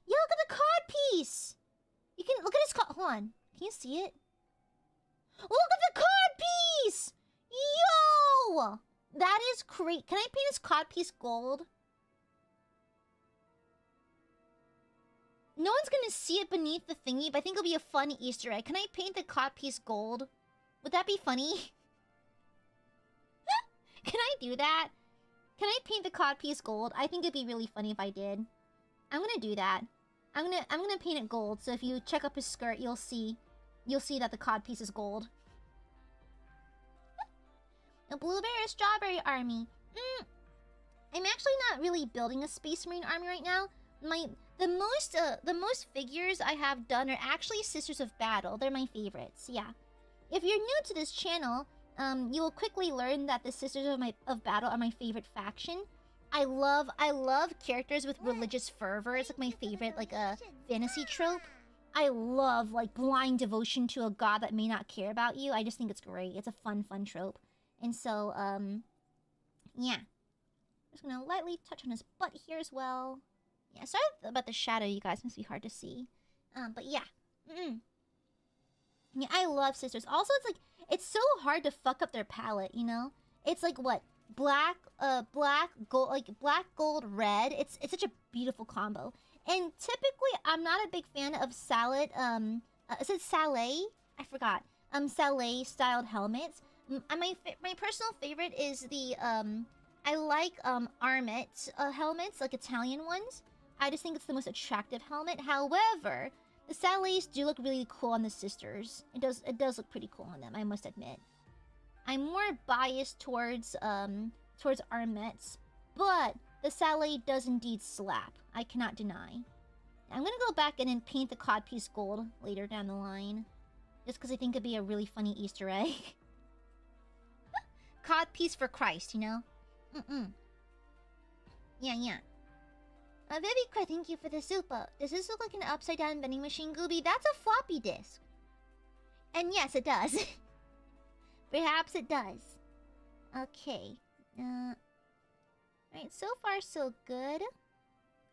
Yo, look at the cod piece! You can look at his cod. Hold on. Can you see it? Look at the cod piece! Yo! That is great. Can I paint his cod piece gold? No one's gonna see it beneath the thingy, but I think it'll be a fun Easter egg. Can I paint the cod piece gold? Would that be funny? Can I do that? Can I paint the cod piece gold? I think it'd be really funny if I did. I'm gonna do that. I'm gonna paint it gold, so if you check up his skirt, you'll see that the cod piece is gold. A blueberry or strawberry army. I'm actually not really building a Space Marine army right now. The most figures I have done are actually Sisters of Battle. They're my favorites. Yeah. If you're new to this channel, you will quickly learn that the Sisters of Battle are my favorite faction. I love characters with religious fervor. It's like my favorite, like a fantasy trope. I love like blind devotion to a god that may not care about you. I just think it's great. It's a fun trope. And so, yeah. Just gonna lightly touch on his butt here as well. Yeah, sorry about the shadow, you guys. Must be hard to see. But yeah. Yeah, I love Sisters. Also, it's like, it's so hard to fuck up their palette, you know? It's like, what? Black, gold, like, black, gold, red. It's such a beautiful combo. And typically, I'm not a big fan of salad, is it Saleh? I forgot. Saleh-styled helmets. My personal favorite is the, I like, Armet, helmets, like Italian ones. I just think it's the most attractive helmet. However, the Salehs do look really cool on the Sisters. It does look pretty cool on them, I must admit. I'm more biased towards Armets, but the Saleh does indeed slap. I cannot deny. I'm gonna go back in and paint the codpiece gold later down the line. Just because I think it'd be a really funny Easter egg. Codpiece for Christ, you know? Yeah. Vivicra, thank you for the super. Does this look like an upside-down vending machine, Gooby? That's a floppy disk. And yes, it does. Perhaps it does. Okay. Alright, so far so good.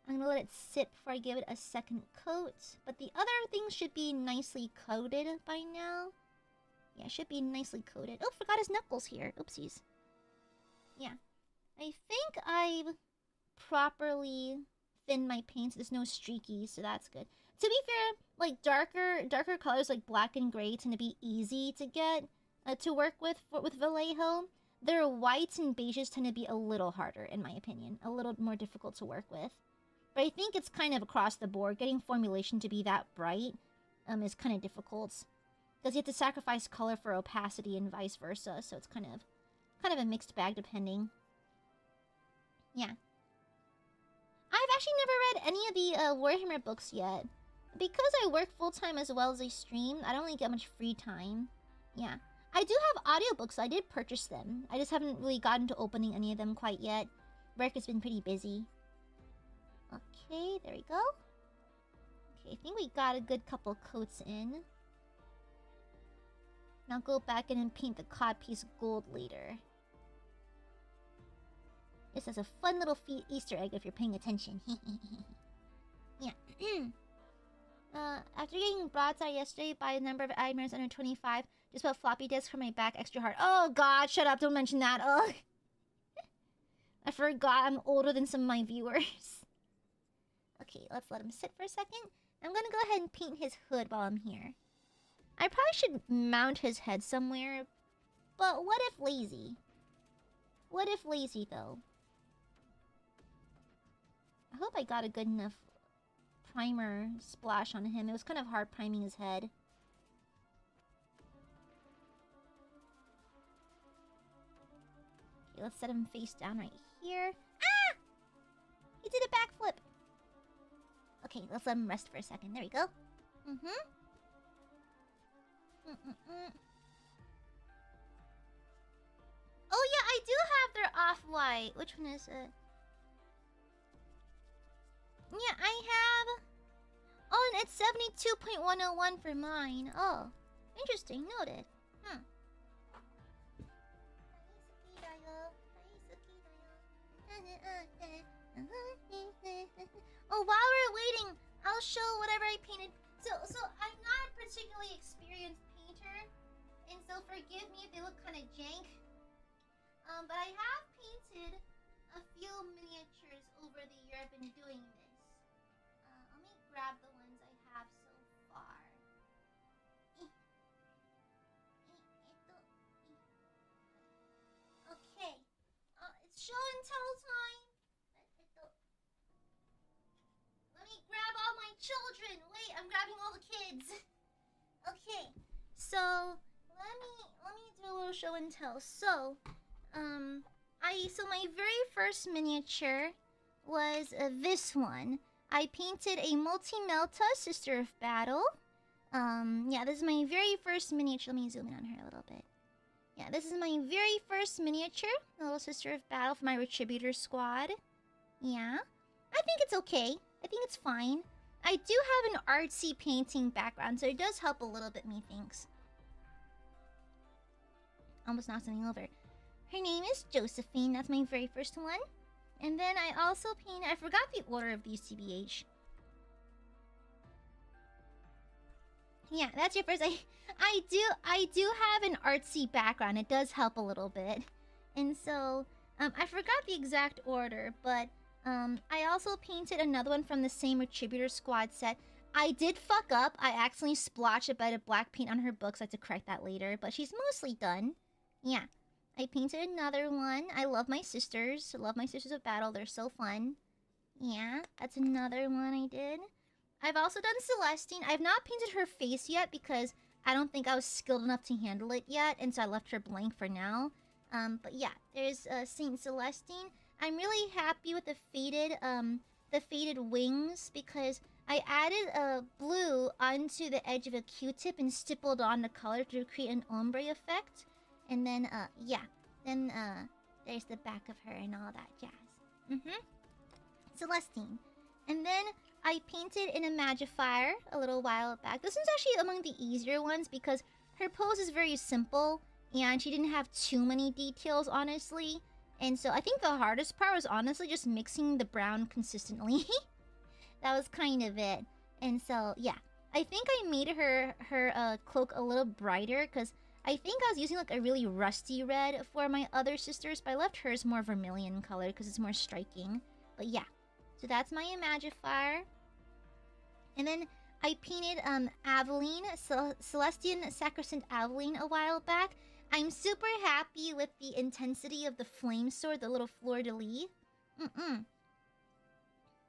I'm gonna let it sit before I give it a second coat. But the other things should be nicely coated by now. Yeah, it should be nicely coated. Oh, forgot his knuckles here. Oopsies. Yeah. I think I've properly thinned my paints. There's no streakies, so that's good. To be fair, like darker colors like black and gray tend to be easy to get to work with Vallejo. Their whites and beiges tend to be a little harder, in my opinion. A little more difficult to work with. But I think it's kind of across the board. Getting formulation to be that bright is kind of difficult. Because you have to sacrifice color for opacity and vice versa. So it's kind of a mixed bag depending. Yeah. I've actually never read any of the Warhammer books yet. Because I work full-time as well as I stream, I don't really get much free time. Yeah. I do have audiobooks. I did purchase them. I just haven't really gotten to opening any of them quite yet. Work has been pretty busy. Okay, there we go. Okay, I think we got a good couple coats in. And I'll go back in and paint the codpiece gold later. This is a fun little Easter egg if you're paying attention. Yeah. After getting broadside yesterday by a number of Aiadmirers under 25, just put floppy disk for my back extra hard. Oh god, shut up, don't mention that. Ugh. I forgot I'm older than some of my viewers. Okay, let's let him sit for a second. I'm gonna go ahead and paint his hood while I'm here. I probably should mount his head somewhere, but what if lazy? What if lazy, though? I hope I got a good enough primer splash on him. It was kind of hard priming his head. Okay, let's set him face down right here. Ah! He did a backflip. Okay, let's let him rest for a second. There we go. Oh yeah, I do have their off-white. Which one is it? Yeah, I have... Oh, and it's 72.101 for mine. Oh, interesting. Noted. Oh, while we're waiting, I'll show whatever I painted. So I'm not a particularly experienced painter, and so forgive me if they look kind of jank. But I have painted a few miniatures over the year I've been doing this. Let me grab the ones I have so far. Okay. It's show and tell time. Let me grab all my children. Wait, I'm grabbing all the kids. Okay. So let me do a little show and tell. So my very first miniature was this one. I painted a Multi-Melta, Sister of Battle. Yeah, this is my very first miniature. Let me zoom in on her a little bit. Yeah, this is my very first miniature, the little Sister of Battle for my Retributor squad. Yeah, I think it's okay. I think it's fine. I do have an artsy painting background, so it does help a little bit, methinks. Almost knocked something over. Her name is Josephine. That's my very first one. And then I also painted... I forgot the order of these, TBH. Yeah, that's your first... I do have an artsy background. It does help a little bit. And so, I forgot the exact order, but I also painted another one from the same Retributor Squad set. I did fuck up. I accidentally splotched a bit of black paint on her books. I have to correct that later, but she's mostly done. Yeah. I painted another one. I love my sisters. I love my Sisters of Battle. They're so fun. Yeah, that's another one I did. I've also done Celestine. I've not painted her face yet because I don't think I was skilled enough to handle it yet, and so I left her blank for now. But yeah, there's Saint Celestine. I'm really happy with the faded wings because I added blue onto the edge of a Q-tip and stippled on the color to create an ombre effect. And then, yeah. Then, there's the back of her and all that jazz. Celestine. And then, I painted in a Magifier a little while back. This one's actually among the easier ones because her pose is very simple. And she didn't have too many details, honestly. And so, I think the hardest part was honestly just mixing the brown consistently. That was kind of it. And so, yeah. I think I made her cloak a little brighter because I think I was using like a really rusty red for my other sisters, but I left hers more vermilion color because it's more striking. But yeah, so that's my Imagifier. And then I painted Aveline, Celestian Sacrosanct Aveline a while back. I'm super happy with the intensity of the flame sword, the little fleur-de-lis.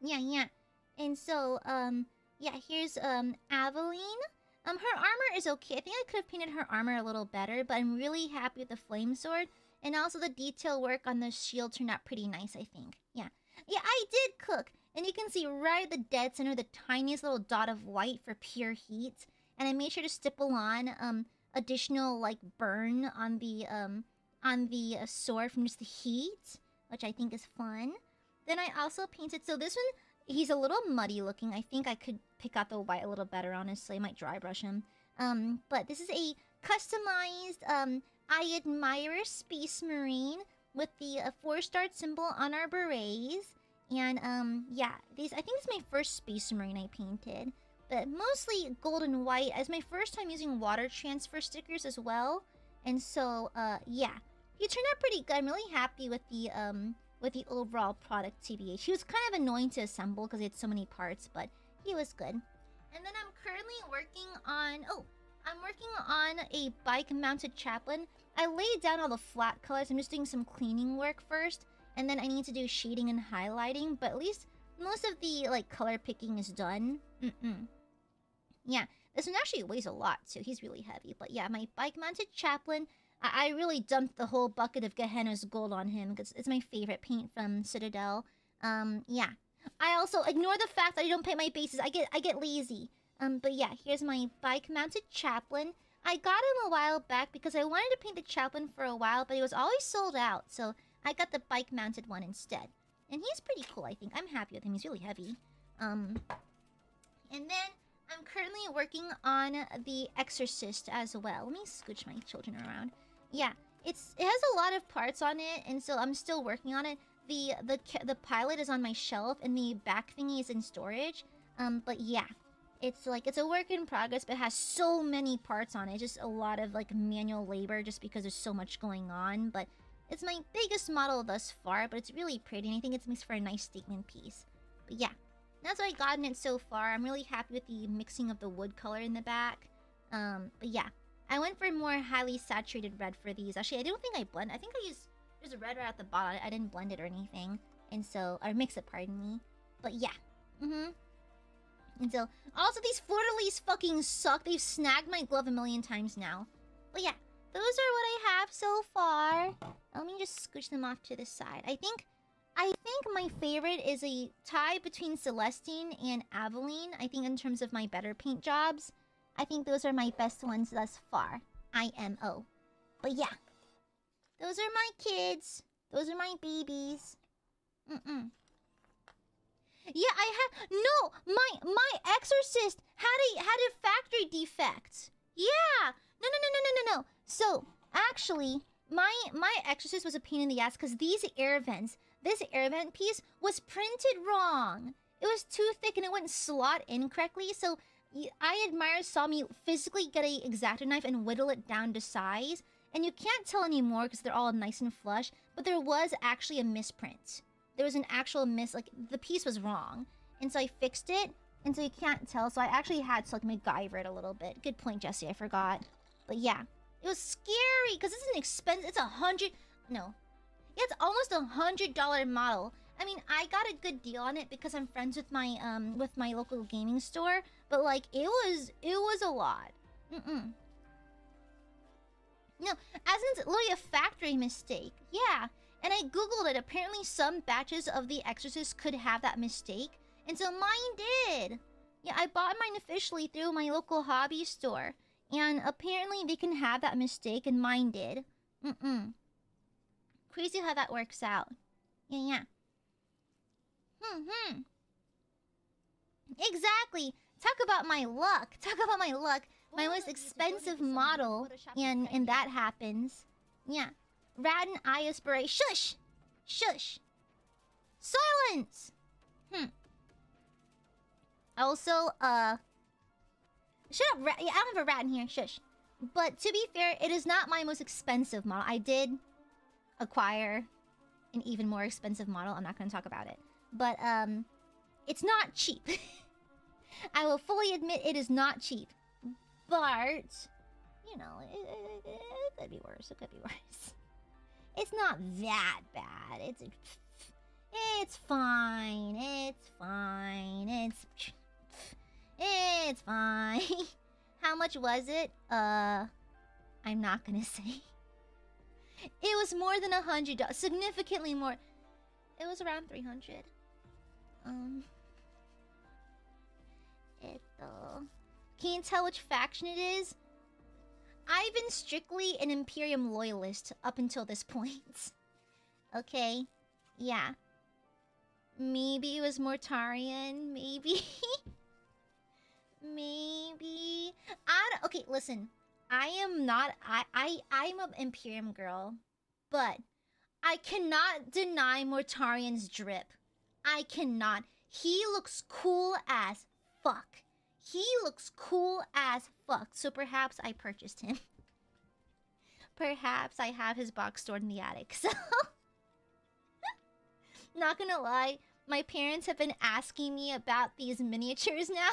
Yeah. And so, yeah, here's Aveline. Her armor is okay. I think I could have painted her armor a little better, but I'm really happy with the flame sword. And also the detail work on the shield turned out pretty nice, I think. Yeah, I did cook. And you can see right at the dead center the tiniest little dot of white for pure heat. And I made sure to stipple on additional like burn on the sword from just the heat, which I think is fun. Then I also painted, so this one, he's a little muddy looking. I think I could pick out the white a little better, honestly. I might dry brush him. But this is a customized Aiadmirers Space Marine with the 4-star symbol on our berets. And yeah, these, I think this is my first Space Marine I painted. But mostly gold and white as my first time using water transfer stickers as well. And so yeah, he turned out pretty good. I'm really happy with the overall product, TBH. He was kind of annoying to assemble because he had so many parts, but he was good. And then I'm currently working on a bike mounted chaplain. I laid down all the flat colors. I'm just doing some cleaning work first, and then I need to do shading and highlighting, but at least most of the like color picking is done. Yeah, this one actually weighs a lot too. He's really heavy. But yeah, my bike mounted chaplain, I really dumped the whole bucket of Gehenna's gold on him because it's my favorite paint from Citadel. Yeah. I also ignore the fact that I don't paint my bases. I get lazy. But yeah, here's my bike mounted chaplain. I got him a while back because I wanted to paint the chaplain for a while, but it was always sold out, so I got the bike mounted one instead. And he's pretty cool, I think. I'm happy with him. He's really heavy. And then I'm currently working on the Exorcist as well. Let me scooch my children around. Yeah, it has a lot of parts on it, and so I'm still working on it. The pilot is on my shelf, and the back thingy is in storage. But yeah, it's a work in progress, but it has so many parts on it. Just a lot of like manual labor, just because there's so much going on. But it's my biggest model thus far. But it's really pretty, and I think it's mixed for a nice statement piece. But yeah. That's what I got in it so far. I'm really happy with the mixing of the wood color in the back. But yeah, I went for more highly saturated red for these. Actually, I don't think I blend. I think I used there's a red right at the bottom. I didn't blend it or anything, and so or mix it. Pardon me. But yeah, And so also these fleur-de-lis fucking suck. They've snagged my glove a million times now. But yeah, those are what I have so far. Let me just scooch them off to the side. I think my favorite is a tie between Celestine and Aveline. I think in terms of my better paint jobs, I think those are my best ones thus far. IMO. But yeah, those are my kids. Those are my babies. Yeah, no, my Exorcist had a factory defect. Yeah, no. So actually, my Exorcist was a pain in the ass because these air vents. This air vent piece was printed wrong. It was too thick and it wouldn't slot in correctly. So Aiadmirers saw me physically get a X-Acto knife and whittle it down to size. And you can't tell anymore because they're all nice and flush. But there was actually a misprint. There was an actual like the piece was wrong. And so I fixed it. And so you can't tell. So I actually had to like MacGyver it a little bit. Good point, Jesse. I forgot. But yeah, it was scary because it's an expensive. It's it's almost $100 model. I mean, I got a good deal on it because I'm friends with my local gaming store, but like it was a lot. No, as in it's literally a factory mistake. Yeah, and I googled it. Apparently, some batches of the Exorcist could have that mistake, and so mine did. Yeah, I bought mine officially through my local hobby store, and apparently they can have that mistake, and mine did. Crazy how that works out. Yeah. Exactly. Talk about my luck. My most expensive model, and that happens. Yeah. Rat and Aiadmirers. Shush. Silence. Also, shut up, rat. Yeah, I don't have a rat in here. Shush. But to be fair, it is not my most expensive model. I did acquire an even more expensive model. I'm not going to talk about it. But, it's not cheap. I will fully admit it is not cheap. But, you know, it could be worse. It's not that bad. It's fine. It's fine. How much was it? I'm not gonna say. It was more than $100. Significantly more. It was around 300. Can you tell which faction it is? I've been strictly an Imperium loyalist up until this point. Okay, yeah. Maybe it was Mortarian, maybe. Maybe. Okay, listen. I am not. I'm an Imperium girl, but I cannot deny Mortarian's drip. I cannot. He looks cool as fuck. He looks cool as fuck. So perhaps I purchased him. Perhaps I have his box stored in the attic. So, not gonna lie, my parents have been asking me about these miniatures now.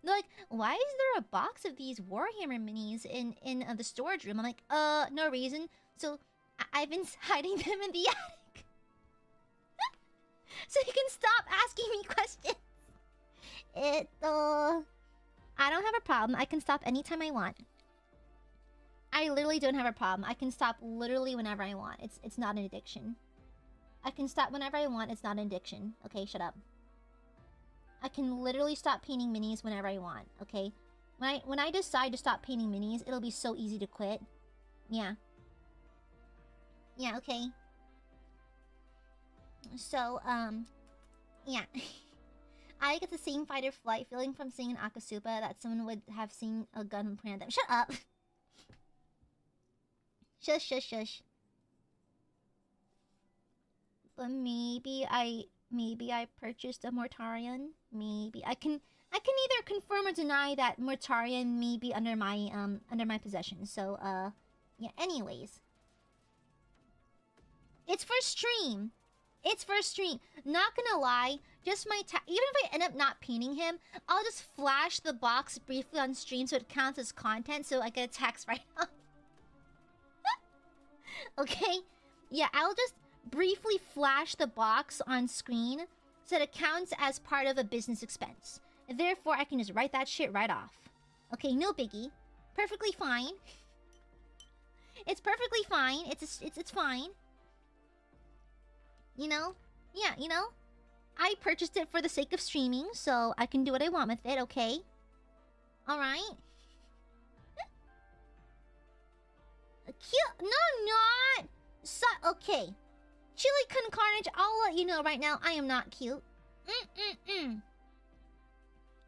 They're like, why is there a box of these Warhammer minis in the storage room? I'm like, no reason. So, I've been hiding them in the attic. So you can stop asking me questions. I don't have a problem. I can stop anytime I want. I literally don't have a problem. I can stop literally whenever I want. It's not an addiction. I can stop whenever I want. It's not an addiction. Okay, shut up. I can literally stop painting minis whenever I want. Okay, when I decide to stop painting minis, it'll be so easy to quit. Yeah. Yeah. Okay. So yeah. I get the same fight or flight feeling from seeing an Akasupa that someone would have seen a gun pointed at them. Shut up. Shush, shush, shush. But maybe I purchased a Mortarion. Maybe I can either confirm or deny that Mortarion may be under my possession. So yeah. Anyways, it's for stream. It's for stream. Not gonna lie, just my even if I end up not painting him, I'll just flash the box briefly on stream so it counts as content. So I get a text right now. Okay? Yeah, I'll just briefly flash the box on screen so that it counts as part of a business expense. Therefore, I can just write that shit right off. Okay, no biggie. Perfectly fine. It's perfectly fine. It's fine. You know? Yeah, you know? I purchased it for the sake of streaming, so I can do what I want with it, okay? Alright? Cute? No, not! Okay. Chili Kun Carnage, I'll let you know right now, I am not cute.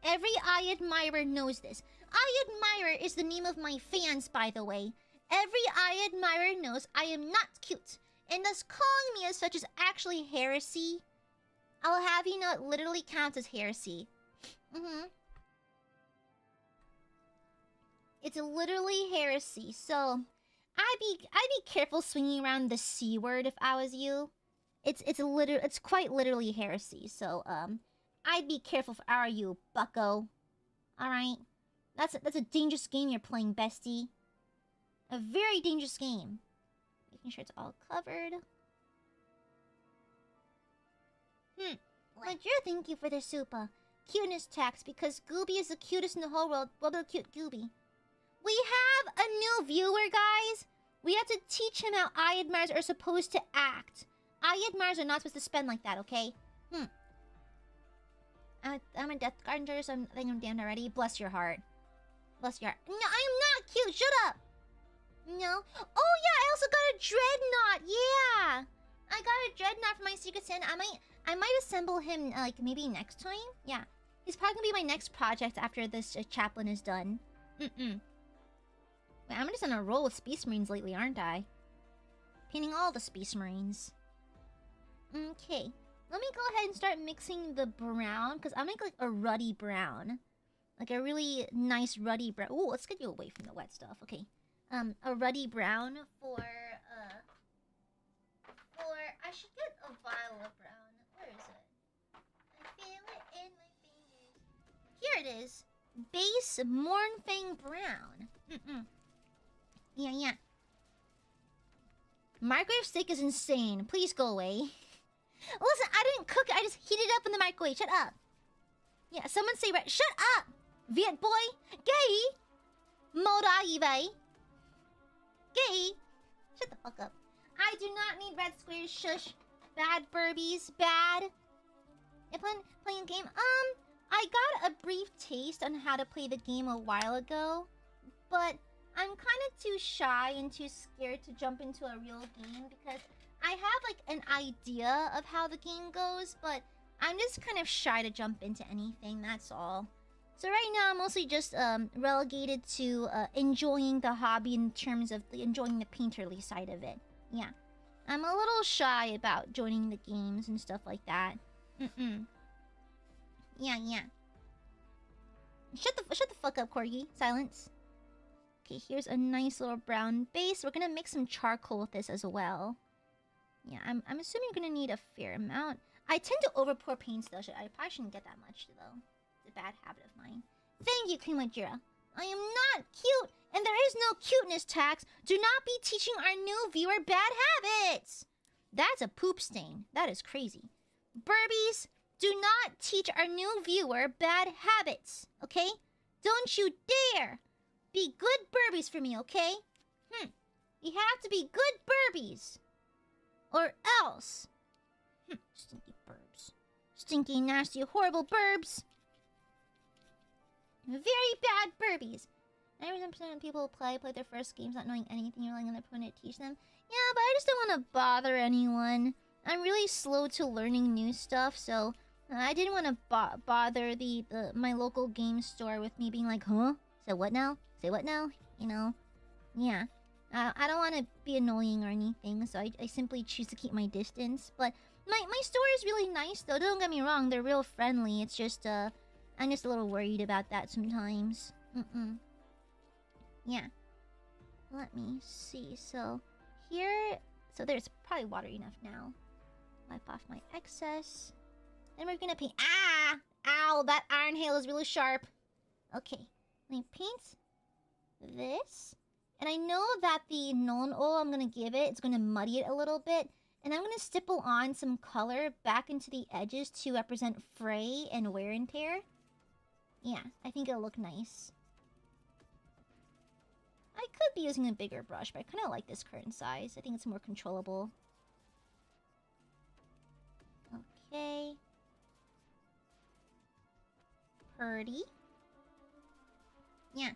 Every Aiadmirer knows this. Aiadmirer is the name of my fans, by the way. Every Aiadmirer knows I am not cute. And thus calling me as such is actually heresy. I'll have you know it literally counts as heresy. It's literally heresy, so I'd be careful swinging around the C word if I was you. It's quite literally heresy, so I'd be careful if I were you, bucko. Alright? That's a dangerous game you're playing, bestie. A very dangerous game. Making sure it's all covered. Like, thank you for the super. Cuteness tax, because Gooby is the cutest in the whole world. What about cute Gooby? We have a new viewer, guys. We have to teach him how Aiadmirers are supposed to act. Aiadmirers are not supposed to spend like that, okay? I'm a Death Gardener, so I think I'm damned already. Bless your heart. Bless your heart. No, I am not cute. Shut up. No. Oh, yeah, I also got a Dreadnought. Yeah. I got a Dreadnought for my Secret Santa. I might assemble him, like, maybe next time. Yeah. He's probably gonna be my next project after this Chaplain is done. Wait, I'm just on a roll with Space Marines lately, aren't I? Painting all the Space Marines. Okay. Let me go ahead and start mixing the brown, because I'll make, like, a ruddy brown. Like, a really nice ruddy brown. Ooh, let's get you away from the wet stuff. Okay. A ruddy brown for, I should get a vial of brown. Where is it? I feel it in my fingers. Here it is. Base Mornfang Brown. Yeah. Microwave steak is insane. Please go away. Listen, I didn't cook it. I just heated it up in the microwave. Shut up. Yeah, someone say right. Shut up, Viet boy. Gay. Modaive. Gay. Shut the fuck up. I do not need red squares. Shush. Bad Burbies. Bad. You playing a game? I got a brief taste on how to play the game a while ago, but I'm kind of too shy and too scared to jump into a real game because I have like an idea of how the game goes, but I'm just kind of shy to jump into anything, that's all. So right now I'm mostly just relegated to enjoying the hobby in terms of enjoying the painterly side of it. Yeah. I'm a little shy about joining the games and stuff like that. Yeah. Shut the fuck up, Corgi. Silence. Okay, here's a nice little brown base. We're gonna mix some charcoal with this as well. Yeah, I'm assuming you're gonna need a fair amount. I tend to overpour paints though. I probably shouldn't get that much though. It's a bad habit of mine. Thank you, Kimajira. I am not cute, and there is no cuteness tax. Do not be teaching our new viewer bad habits. That's a poop stain. That is crazy. Burbies, do not teach our new viewer bad habits, okay? Don't you dare be good Burbies for me, okay? You have to be good Burbies. Or else. Stinky burbs. Stinky, nasty, horrible burbs. Very bad Burbies. 90% of people play their first games not knowing anything, relying on their opponent to teach them. Yeah, but I just don't want to bother anyone. I'm really slow to learning new stuff, so I didn't want to bother my local game store with me being like, huh? Say what now? Say what now? You know? Yeah. I don't want to be annoying or anything, so I simply choose to keep my distance. But my store is really nice, though. Don't get me wrong, they're real friendly. It's just, I'm just a little worried about that sometimes. Yeah. Let me see. So, here... So there's probably water enough now. Wipe off my excess. Then we're gonna paint... Ah! Ow! That iron hail is really sharp. Okay. Let me paint this. And I know that the Nuln oil I'm gonna give it, it's gonna muddy it a little bit. And I'm gonna stipple on some color back into the edges to represent fray and wear and tear. Yeah, I think it'll look nice. I could be using a bigger brush, but I kind of like this current size. I think it's more controllable. Okay. Purdy. Yeah.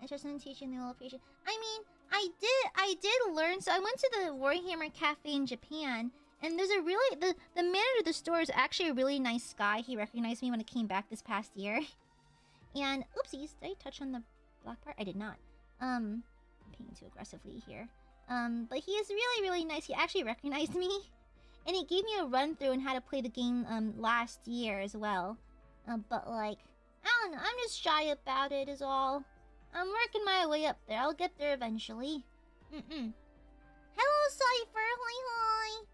Interested in teaching the old patient. I mean, I did learn. So I went to the Warhammer Cafe in Japan, and there's a really the manager of the store is actually a really nice guy. He recognized me when I came back this past year. And oopsies, did I touch on the black part? I did not. I'm painting too aggressively here. But he is really, really nice. He actually recognized me, and he gave me a run through on how to play the game last year as well. But like, I don't know. I'm just shy about it is all. I'm working my way up there. I'll get there eventually. Hello, Cypher. Hoi, hoi.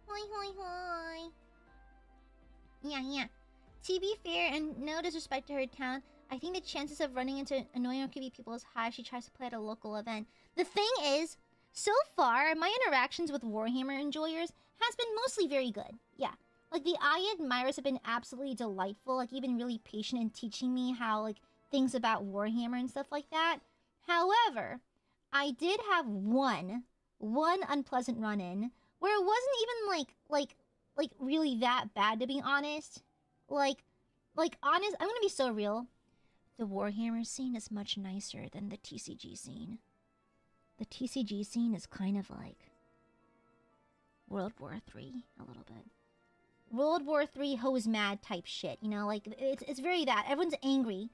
Hoi, hoi. Yeah. To be fair, and no disrespect to her town, I think the chances of running into annoying or creepy people is high if she tries to play at a local event. The thing is, so far, my interactions with Warhammer enjoyers has been mostly very good. Yeah. Like, the Aiadmirers have been absolutely delightful. Like, you've been really patient in teaching me how, like, things about Warhammer and stuff like that. However, I did have one unpleasant run-in where it wasn't even like really that bad, to be honest. Like honest, I'm gonna be so real. The Warhammer scene is much nicer than the TCG scene. The TCG scene is kind of like World War III a little bit. World War III hose mad type shit, you know, like it's very that. Everyone's angry.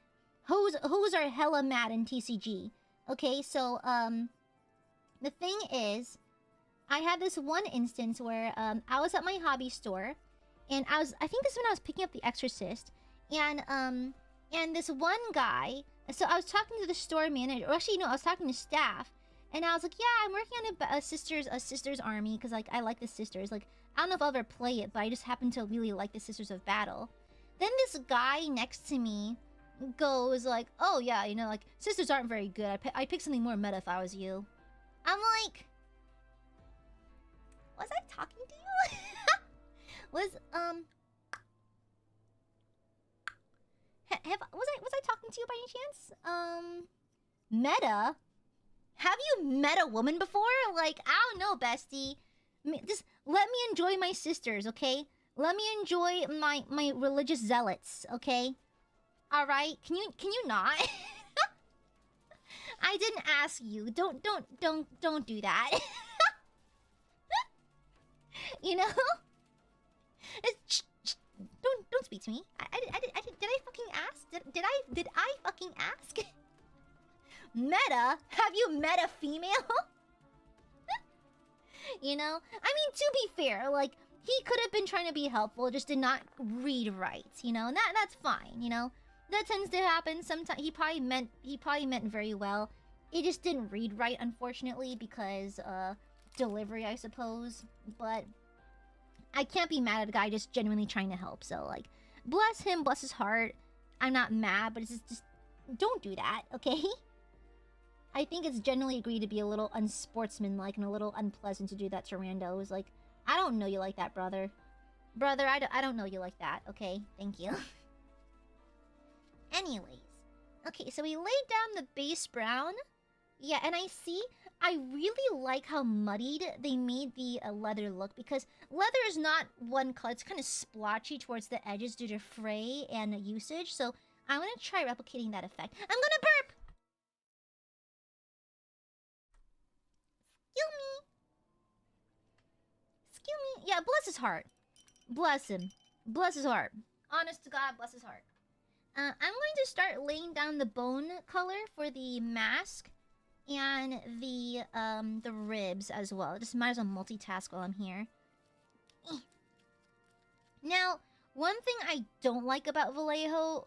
Hoes are hella mad in TCG. Okay, so the thing is, I had this one instance where I was at my hobby store, and I think this is when I was picking up The Exorcist, and this one guy, so I was talking to the store manager, or actually no, I was talking to staff, and I was like, yeah, I'm working on a sisters army, because like I like the sisters. Like, I don't know if I'll ever play it, but I just happen to really like the Sisters of Battle. Then this guy next to me goes like, oh yeah, you know, like, sisters aren't very good. I'd pick something more meta if I was you. I'm like, was I talking to you? was I talking to you by any chance? Meta? Have you met a woman before? Like, I don't know, bestie. Just let me enjoy my sisters, okay? Let me enjoy my religious zealots, okay? All right, can you not? I didn't ask you. Don't do that. You know? Don't speak to me. Did I fucking ask? Did I fucking ask? Meta? Have you met a female? You know? I mean, to be fair, like, he could have been trying to be helpful, just did not read right, you know? And that's fine, you know? That tends to happen sometimes. He probably meant very well. It just didn't read right, unfortunately, because delivery, I suppose. But I can't be mad at a guy just genuinely trying to help. So, like, bless him, bless his heart. I'm not mad, but it's just don't do that, okay? I think it's generally agreed to be a little unsportsmanlike and a little unpleasant to do that to randos. Like, I don't know you like that, brother. Brother, I don't know you like that, okay? Thank you. Anyways. Okay, so we laid down the base brown. Yeah, and I really like how muddied they made the leather look, because leather is not one color. It's kind of splotchy towards the edges due to fray and usage. So I'm going to try replicating that effect. I'm going to burp! Excuse me. Yeah, bless his heart. Bless him. Bless his heart. Honest to God, bless his heart. I'm going to start laying down the bone color for the mask and the ribs as well. Just might as well multitask while I'm here. Now, one thing I don't like about Vallejo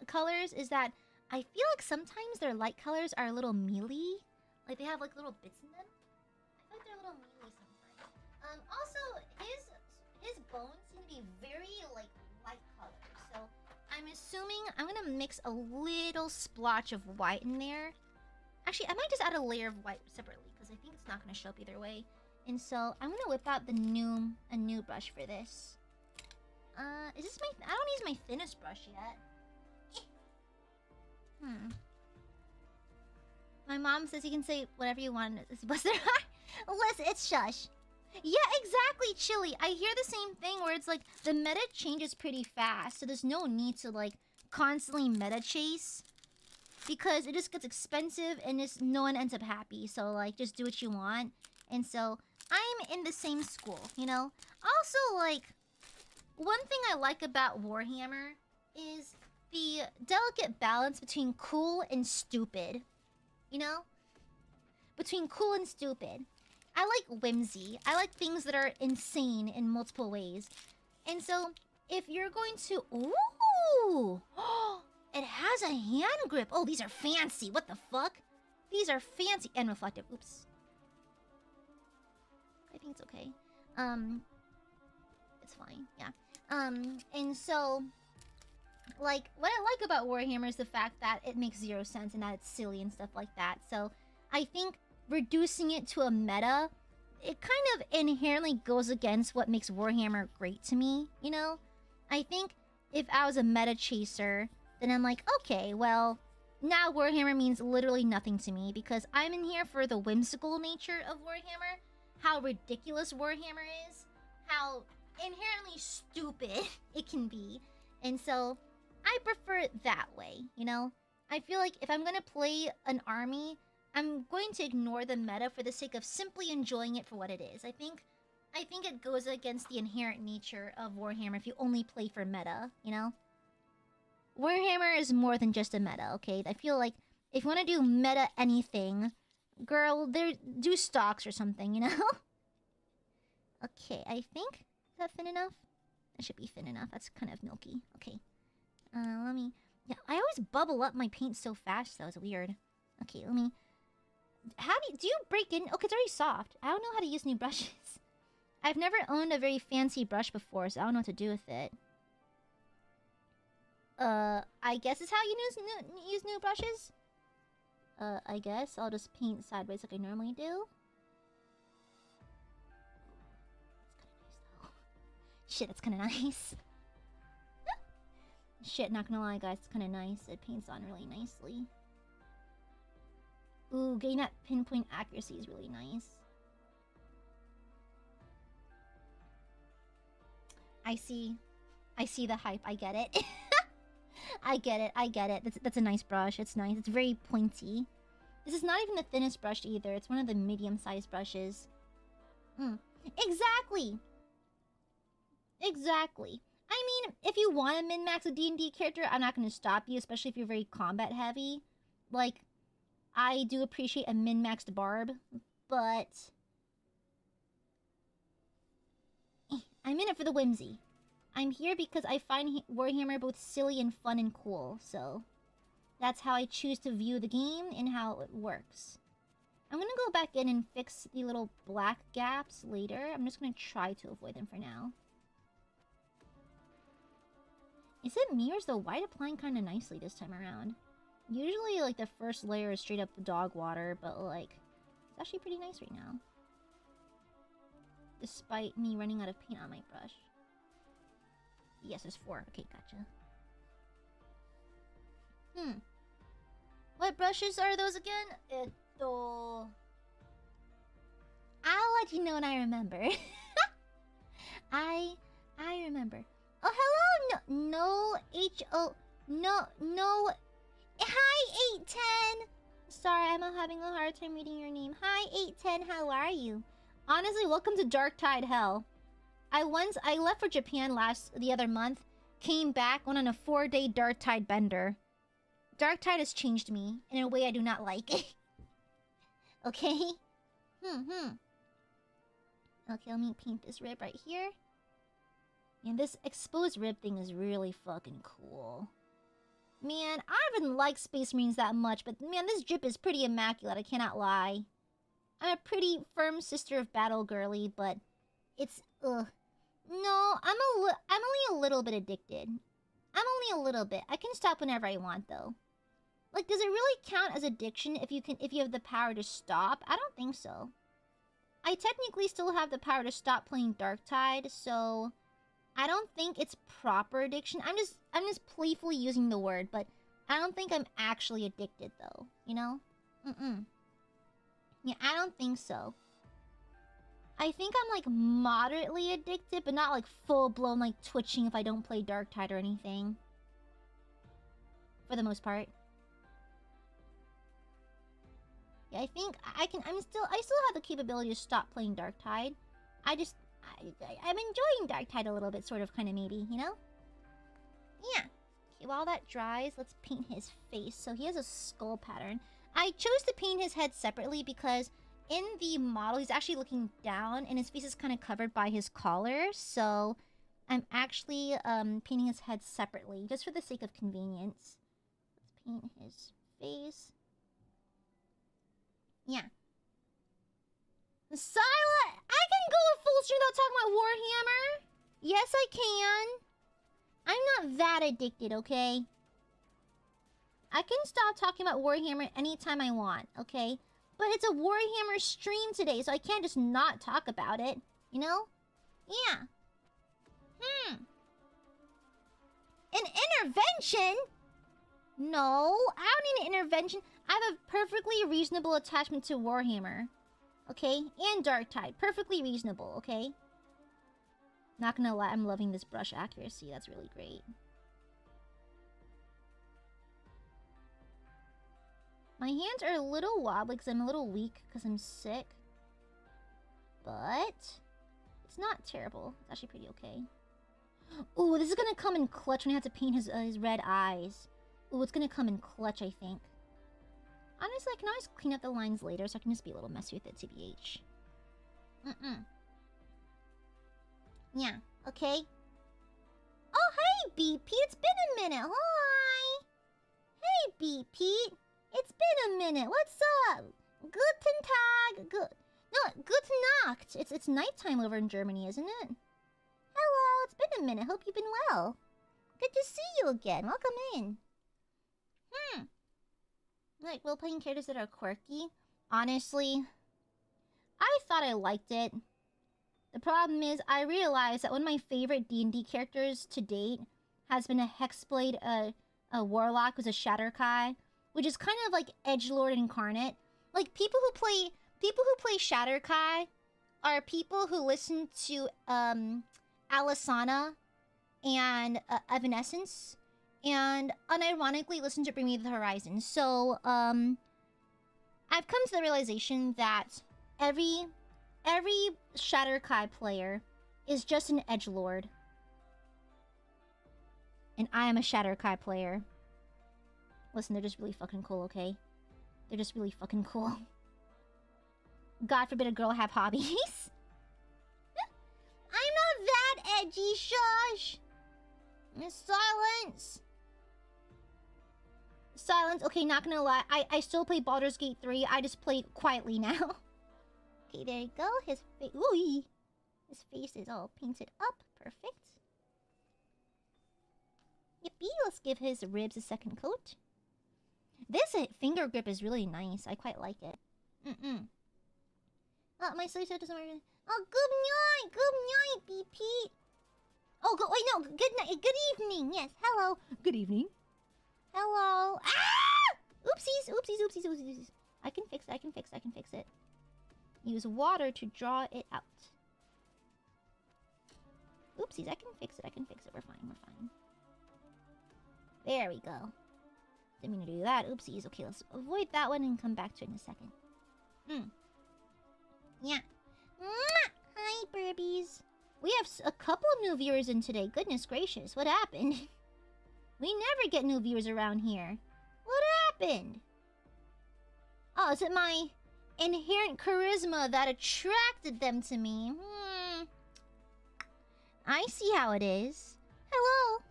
colors is that I feel like sometimes their light colors are a little mealy. Like they have like little bits in them. I feel like they're a little mealy sometimes. Also, his bones seem to be very like light colors. So I'm assuming I'm gonna mix a little splotch of white in there. Actually, I might just add a layer of white separately because I think it's not gonna show up either way. And so I'm gonna whip out a new brush for this. Is this I don't use my thinnest brush yet. My mom says you can say whatever you want. It's Buster. Listen, it's shush. Yeah, exactly, Chili. I hear the same thing where it's like the meta changes pretty fast, so there's no need to like constantly meta chase because it just gets expensive and just no one ends up happy. So like, just do what you want. And so I'm in the same school, you know. Also, like, one thing I like about Warhammer is the delicate balance between cool and stupid. You know? Between cool and stupid. I like whimsy. I like things that are insane in multiple ways. And so, if you're going to... Ooh! It has a hand grip. Oh, these are fancy. What the fuck? These are fancy and reflective. Oops. I think it's okay. It's fine. Yeah. And so... Like, what I like about Warhammer is the fact that it makes zero sense and that it's silly and stuff like that. So, I think reducing it to a meta, it kind of inherently goes against what makes Warhammer great to me, you know? I think if I was a meta chaser, then I'm like, okay, well, now Warhammer means literally nothing to me because I'm in here for the whimsical nature of Warhammer, how ridiculous Warhammer is, how inherently stupid it can be, and so I prefer it that way, you know? I feel like if I'm gonna play an army, I'm going to ignore the meta for the sake of simply enjoying it for what it is. I think it goes against the inherent nature of Warhammer if you only play for meta, you know? Warhammer is more than just a meta, okay? I feel like if you want to do meta anything, girl, do stocks or something, you know? Okay, I think... Is that thin enough? That should be thin enough. That's kind of milky. Okay. Let me... Yeah, I always bubble up my paint so fast, though. It's weird. Okay, let me... Do you break in... Okay, it's already soft. I don't know how to use new brushes. I've never owned a very fancy brush before, so I don't know what to do with it. I guess it's how you use new brushes? I guess I'll just paint sideways like I normally do. Shit, that's kind of nice. Shit, not gonna lie, guys, it's kind of nice. It paints on really nicely. Ooh, getting that pinpoint accuracy is really nice. I see the hype. I get it. I get it. That's a nice brush. It's nice. It's very pointy. This is not even the thinnest brush either. It's one of the medium-sized brushes. Exactly. Exactly. I if you want to min-max a D&D character, I'm not going to stop you, especially if you're very combat heavy. Like, I do appreciate a min-maxed barb, but I'm in it for the whimsy. I'm here because I find Warhammer both silly and fun and cool, so that's how I choose to view the game and how it works. I'm gonna go back in and fix the little black gaps later. I'm just gonna try to avoid them for now. Is it me or is the white applying kind of nicely this time around? Usually, like, the first layer is straight up dog water, but, like, it's actually pretty nice right now. Despite me running out of paint on my brush. Yes, there's 4. Okay, gotcha. What brushes are those again? I'll let you know when I remember. I remember. Oh, hello! No, H-O... No... Hi, 810! Sorry, I'm having a hard time reading your name. Hi, 810, how are you? Honestly, welcome to Dark Tide Hell. I left for Japan the other month, came back, went on a 4-day Dark Tide bender. Dark Tide has changed me in a way I do not like. Okay? Okay, let me paint this rib right here. And this exposed rib thing is really fucking cool. Man, I haven't liked Space Marines that much, but man, this drip is pretty immaculate, I cannot lie. I'm a pretty firm sister of battle girly, but it's, ugh. No, I'm only a little bit addicted. I'm only a little bit. I can stop whenever I want, though. Like, does it really count as addiction if you have the power to stop? I don't think so. I technically still have the power to stop playing Darktide, so I don't think it's proper addiction. I'm just playfully using the word, but I don't think I'm actually addicted, though. You know? Yeah, I don't think so. I think I'm, like, moderately addicted, but not, like, full-blown, like, twitching if I don't play Darktide or anything. For the most part. Yeah, I think I still have the capability to stop playing Darktide. I'm enjoying Darktide a little bit, sort of, kind of, maybe, you know? Yeah. Okay, while that dries, let's paint his face. So he has a skull pattern. I chose to paint his head separately because in the model, he's actually looking down, and his face is kind of covered by his collar, so I'm actually painting his head separately, just for the sake of convenience. Let's paint his face. Yeah. Sila! I can go a full stream without talking about Warhammer! Yes, I can! I'm not that addicted, okay? I can stop talking about Warhammer anytime I want, okay? But it's a Warhammer stream today, so I can't just not talk about it. You know? Yeah. An intervention? No, I don't need an intervention. I have a perfectly reasonable attachment to Warhammer. Okay? And Darktide. Perfectly reasonable, okay? Not gonna lie, I'm loving this brush accuracy. That's really great. My hands are a little wobbly because I'm a little weak because I'm sick. But it's not terrible. It's actually pretty okay. Ooh, this is gonna come in clutch when I have to paint his red eyes. Ooh, it's gonna come in clutch, I think. Honestly, I can always clean up the lines later, so I can just be a little messy with it, TBH. Yeah, okay. Oh, hey, BP. It's been a minute. Hi. Hey, BP. It's been a minute. What's up? Guten Tag. Gute Nacht. It's nighttime over in Germany, isn't it? Hello. It's been a minute. Hope you've been well. Good to see you again. Welcome in. Like role-playing characters that are quirky. Honestly, I thought I liked it. The problem is, I realized that one of my favorite D&D characters to date has been a Hexblade, a Warlock who's a Shatterkai, which is kind of like Edgelord incarnate. Like, people who play Shatterkai are people who listen to Alisana and Evanescence, and unironically listen to Bring Me the Horizon. So, I've come to the realization that every Shatterkai player is just an edgelord. And I am a Shatterkai player. Listen, they're just really fucking cool, okay? They're just really fucking cool. God forbid a girl have hobbies. I'm not that edgy, shush! Silence! Silence. Okay, not gonna lie. I still play Baldur's Gate 3. I just play quietly now. Okay, there you go. His face. Ooh, his face is all painted up. Perfect. Yippee. Let's give his ribs a second coat. This finger grip is really nice. I quite like it. Oh, my sleeve doesn't work. Oh, good night, BP. Oh, wait, no. Good night. Good evening. Yes. Hello. Good evening. Hello. Ah! Oopsies. I can fix it. Use water to draw it out. Oopsies, I can fix it. We're fine. There we go. Didn't mean to do that. Oopsies. Okay, let's avoid that one and come back to it in a second. Yeah. Hi, Burbies. We have a couple new viewers in today. Goodness gracious, what happened? We never get new viewers around here. What happened? Oh, is it my inherent charisma that attracted them to me? I see how it is. Hello.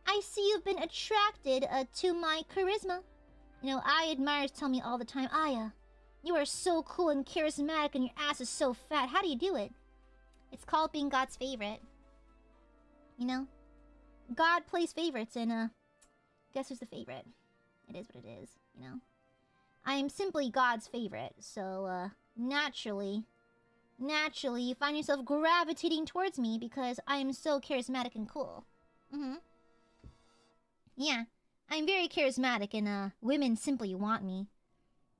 I see you've been attracted to my charisma. You know, Aiadmirers tell me all the time, Aya, you are so cool and charismatic and your ass is so fat. How do you do it? It's called being God's favorite. You know? God plays favorites and, guess who's the favorite? It is what it is, you know? I am simply God's favorite, so, naturally, you find yourself gravitating towards me because I am so charismatic and cool. Yeah, I'm very charismatic and, women simply want me.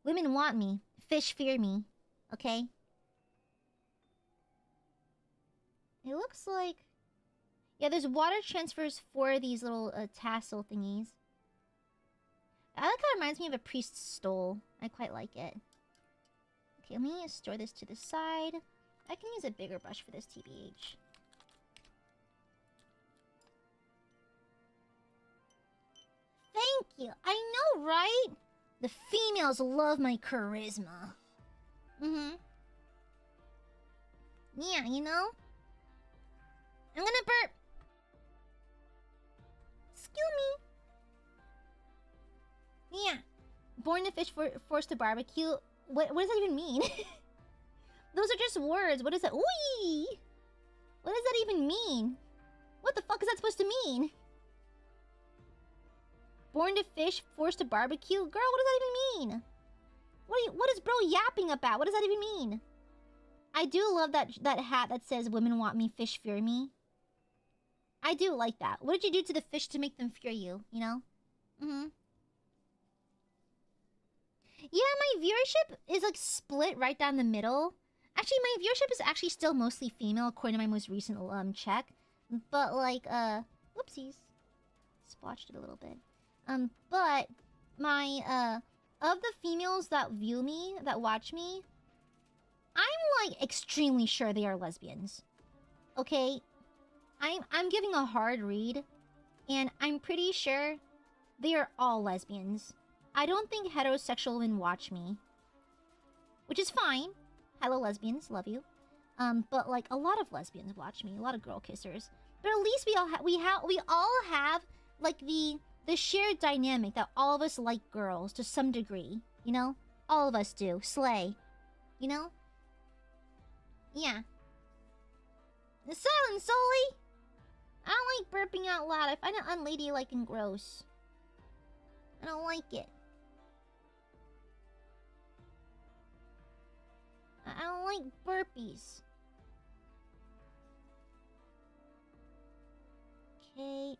Women want me. Fish fear me. Okay? It looks like... Yeah, there's water transfers for these little tassel thingies. That kind of reminds me of a priest's stole. I quite like it. Okay, let me store this to the side. I can use a bigger brush for this, TBH. Thank you. I know, right? The females love my charisma. Yeah, you know? I'm gonna burp. Excuse me. Yeah. Born to fish, forced to barbecue. What does that even mean? Those are just words. What is that? Ooh! What does that even mean? What the fuck is that supposed to mean? Born to fish, forced to barbecue? Girl, what does that even mean? What is bro yapping about? What does that even mean? I do love that hat that says women want me, fish fear me. I do like that. What did you do to the fish to make them fear you, you know? Yeah, my viewership is like split right down the middle. Actually, my viewership is actually still mostly female according to my most recent check. But like, whoopsies. Splotched it a little bit. But my, of the females that view me, that watch me, I'm like extremely sure they are lesbians. Okay? I'm giving a hard read, and I'm pretty sure they are all lesbians. I don't think heterosexual women watch me. Which is fine. Hello, lesbians. Love you. But like, a lot of lesbians watch me. A lot of girl kissers. But at least we all have like the shared dynamic that all of us like girls to some degree. You know? All of us do. Slay. You know? Yeah. Silence, Sully! I don't like burping out loud. I find it unladylike and gross. I don't like it. I don't like burpees. Okay.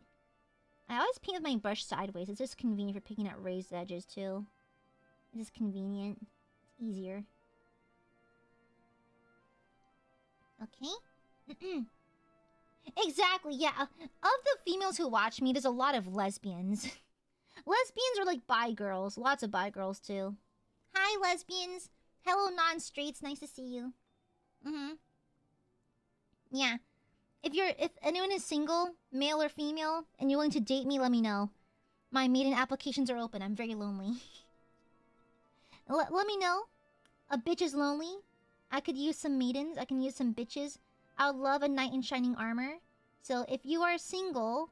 I always paint with my brush sideways. It's just convenient for picking out raised edges, too. It's just convenient. It's easier. Okay. Exactly, yeah. Of the females who watch me, there's a lot of lesbians. Lesbians are like bi girls. Lots of bi girls, too. Hi, lesbians. Hello, non-straights. Nice to see you. Yeah. If anyone is single, male or female, and you're willing to date me, let me know. My maiden applications are open. I'm very lonely. Let me know. A bitch is lonely. I could use some maidens. I can use some bitches. I would love a knight in shining armor. So if you are single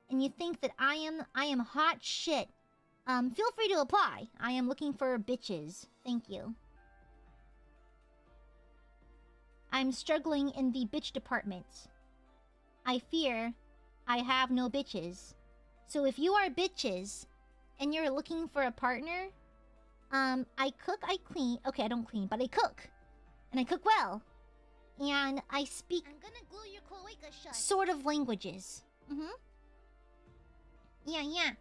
and you think that I am hot shit, feel free to apply. I am looking for bitches. Thank you. I'm struggling in the bitch department. I fear I have no bitches. So if you are bitches and you're looking for a partner, I cook, I clean. Okay, I don't clean, but I cook. And I cook well. And I speak sort of languages. Yeah.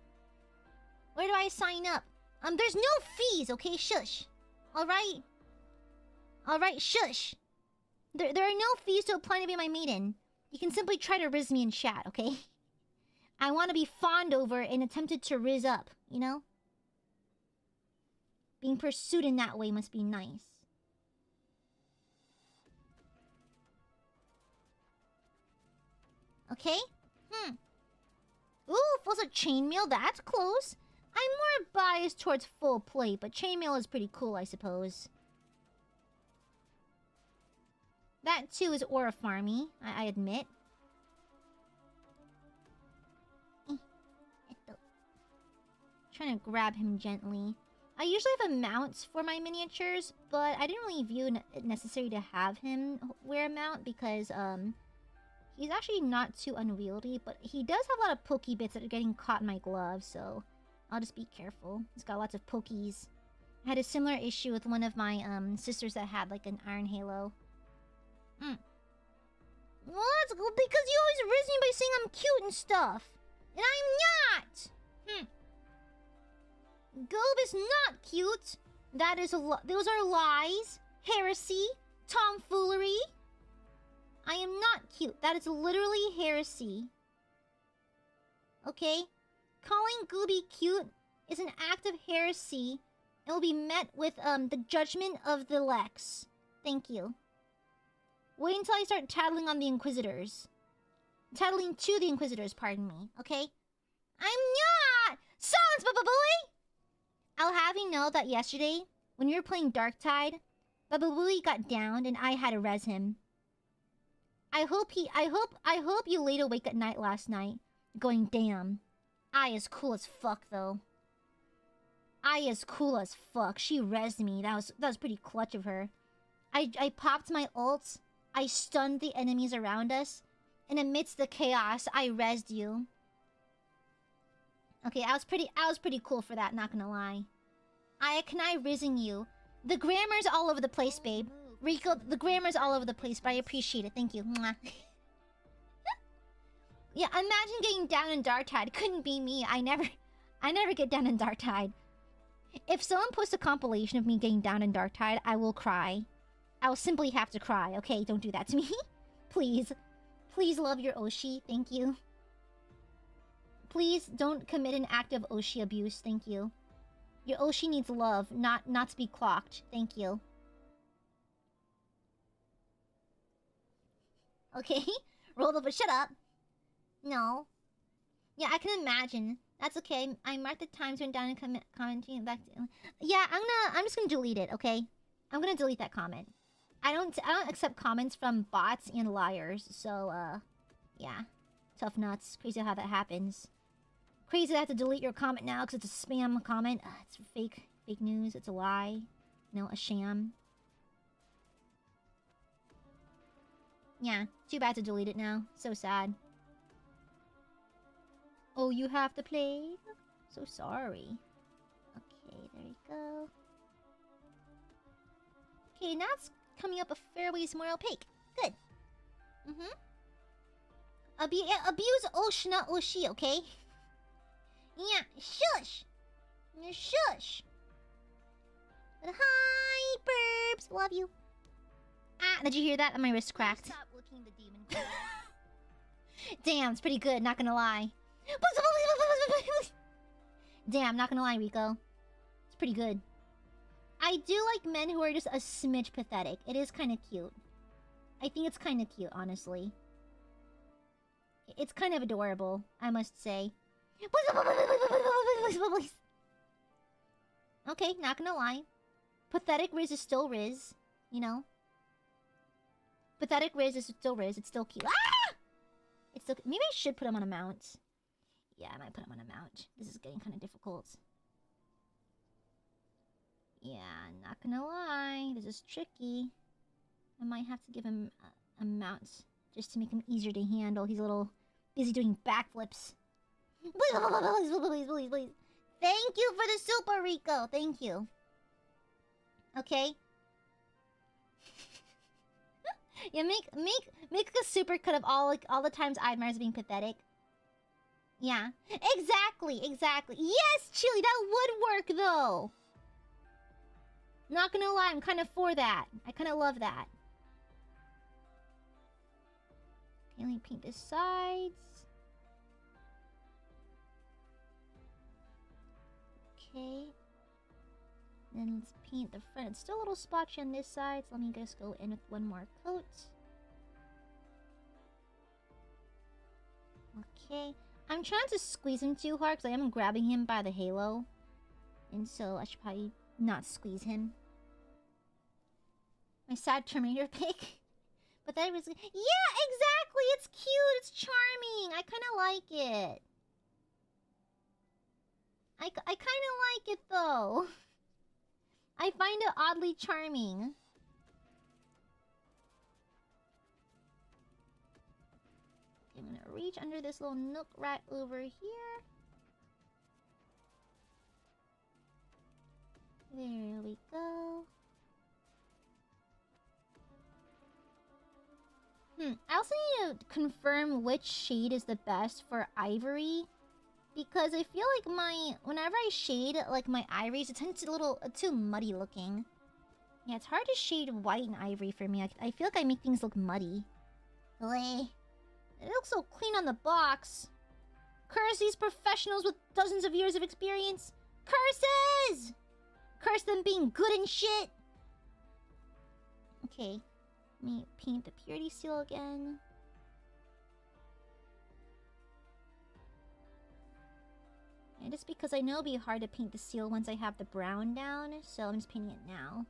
Where do I sign up? There's no fees, okay? Shush. Alright? Alright, shush. There are no fees to apply to be my maiden. You can simply try to riz me in chat, okay? I want to be fawned over and attempted to riz up, you know? Being pursued in that way must be nice. Okay? Ooh, full set chainmail, that's close. I'm more biased towards full plate, but chainmail is pretty cool, I suppose. That too is aura farmy, I admit. Trying to grab him gently. I usually have a mount for my miniatures, but I didn't really view it necessary to have him wear a mount because he's actually not too unwieldy, but he does have a lot of pokey bits that are getting caught in my glove, so I'll just be careful. He's got lots of pokies. I had a similar issue with one of my sisters that had like an iron halo. Well, that's because you always riz me by saying I'm cute and stuff. And I'm not! Gob is not cute. That is those are lies, heresy, tomfoolery. I am not cute. That is literally heresy. Okay? Calling Gooby cute is an act of heresy and will be met with the judgment of the Lex. Thank you. Wait until I start tattling on the Inquisitors. Tattling to the Inquisitors, pardon me. Okay? I'm not! Silence, Baba Boy! I'll have you know that yesterday, when we were playing Darktide, Baba Boy got downed and I had to res him. I hope you laid awake at night last night, going, damn. I is cool as fuck, though. I is cool as fuck. She resed me. That was pretty clutch of her. I popped my ults. I stunned the enemies around us. And amidst the chaos, I resed you. Okay, I was pretty cool for that, not gonna lie. Can I risen you? The grammar's all over the place, babe. Rico, the grammar's all over the place, but I appreciate it. Thank you. Mwah. Yeah, imagine getting down in Darktide. Couldn't be me. I never get down in Darktide. If someone posts a compilation of me getting down in Darktide, I will cry. I will simply have to cry. Okay, don't do that to me. Please. Please love your Oshi. Thank you. Please don't commit an act of Oshi abuse. Thank you. Your Oshi needs love, not to be clocked. Thank you. Okay? Roll over. Shut up. No. Yeah, I can imagine. That's okay. I marked the times, went down and commenting back to... Yeah, I'm just gonna delete it, okay? I'm gonna delete that comment. I don't accept comments from bots and liars, so, yeah. Tough nuts. Crazy how that happens. Crazy to have to delete your comment now because it's a spam comment. It's fake news. It's a lie. You know, a sham. Yeah, too bad to delete it now. So sad. Oh, you have to play? So sorry. Okay, there you go. Okay, now it's coming up a fair ways more opaque. Good. Abuse Osh, not Oshi, okay? Yeah, shush! Shush! Hi, Burbs! Love you. Ah, did you hear that? My wrist cracked. Stop looking the demon. Damn, it's pretty good, not gonna lie. Damn, not gonna lie, Rico. It's pretty good. I do like men who are just a smidge pathetic. It is kind of cute. I think it's kind of cute, honestly. It's kind of adorable, I must say. Okay, not gonna lie. Pathetic Riz is still Riz, you know? Pathetic Riz is still Riz. It's still cute. Ah! It's still... Maybe I should put him on a mount. Yeah, I might put him on a mount. This is getting kind of difficult. Yeah, not gonna lie. This is tricky. I might have to give him a mount just to make him easier to handle. He's a little busy doing backflips. Please. Thank you for the super, Rico. Thank you. Okay. Yeah, make a super cut of all the times Aiadmirers being pathetic. Yeah, exactly. Yes, Chili, that would work though. Not gonna lie, I'm kind of for that. I kind of love that. Okay, let me paint the sides. Okay. Then let's paint the front. It's still a little splotchy on this side, so let me just go in with one more coat. Okay. I'm trying to squeeze him too hard because I am grabbing him by the halo. And so I should probably not squeeze him. My sad Terminator pick. But that was... Yeah, exactly! It's cute! It's charming! I kind of like it. I kind of like it though. I find it oddly charming. I'm gonna reach under this little nook right over here. There we go. I also need to confirm which shade is the best for ivory. Because I feel like whenever I shade like my ivories, it tends to a little too muddy looking. Yeah, it's hard to shade white and ivory for me. I feel like I make things look muddy. It looks so clean on the box. Curse these professionals with dozens of years of experience. Curses! Curse them being good and shit. Okay, let me paint the purity seal again. And just because I know it'll be hard to paint the seal once I have the brown down, so I'm just painting it now.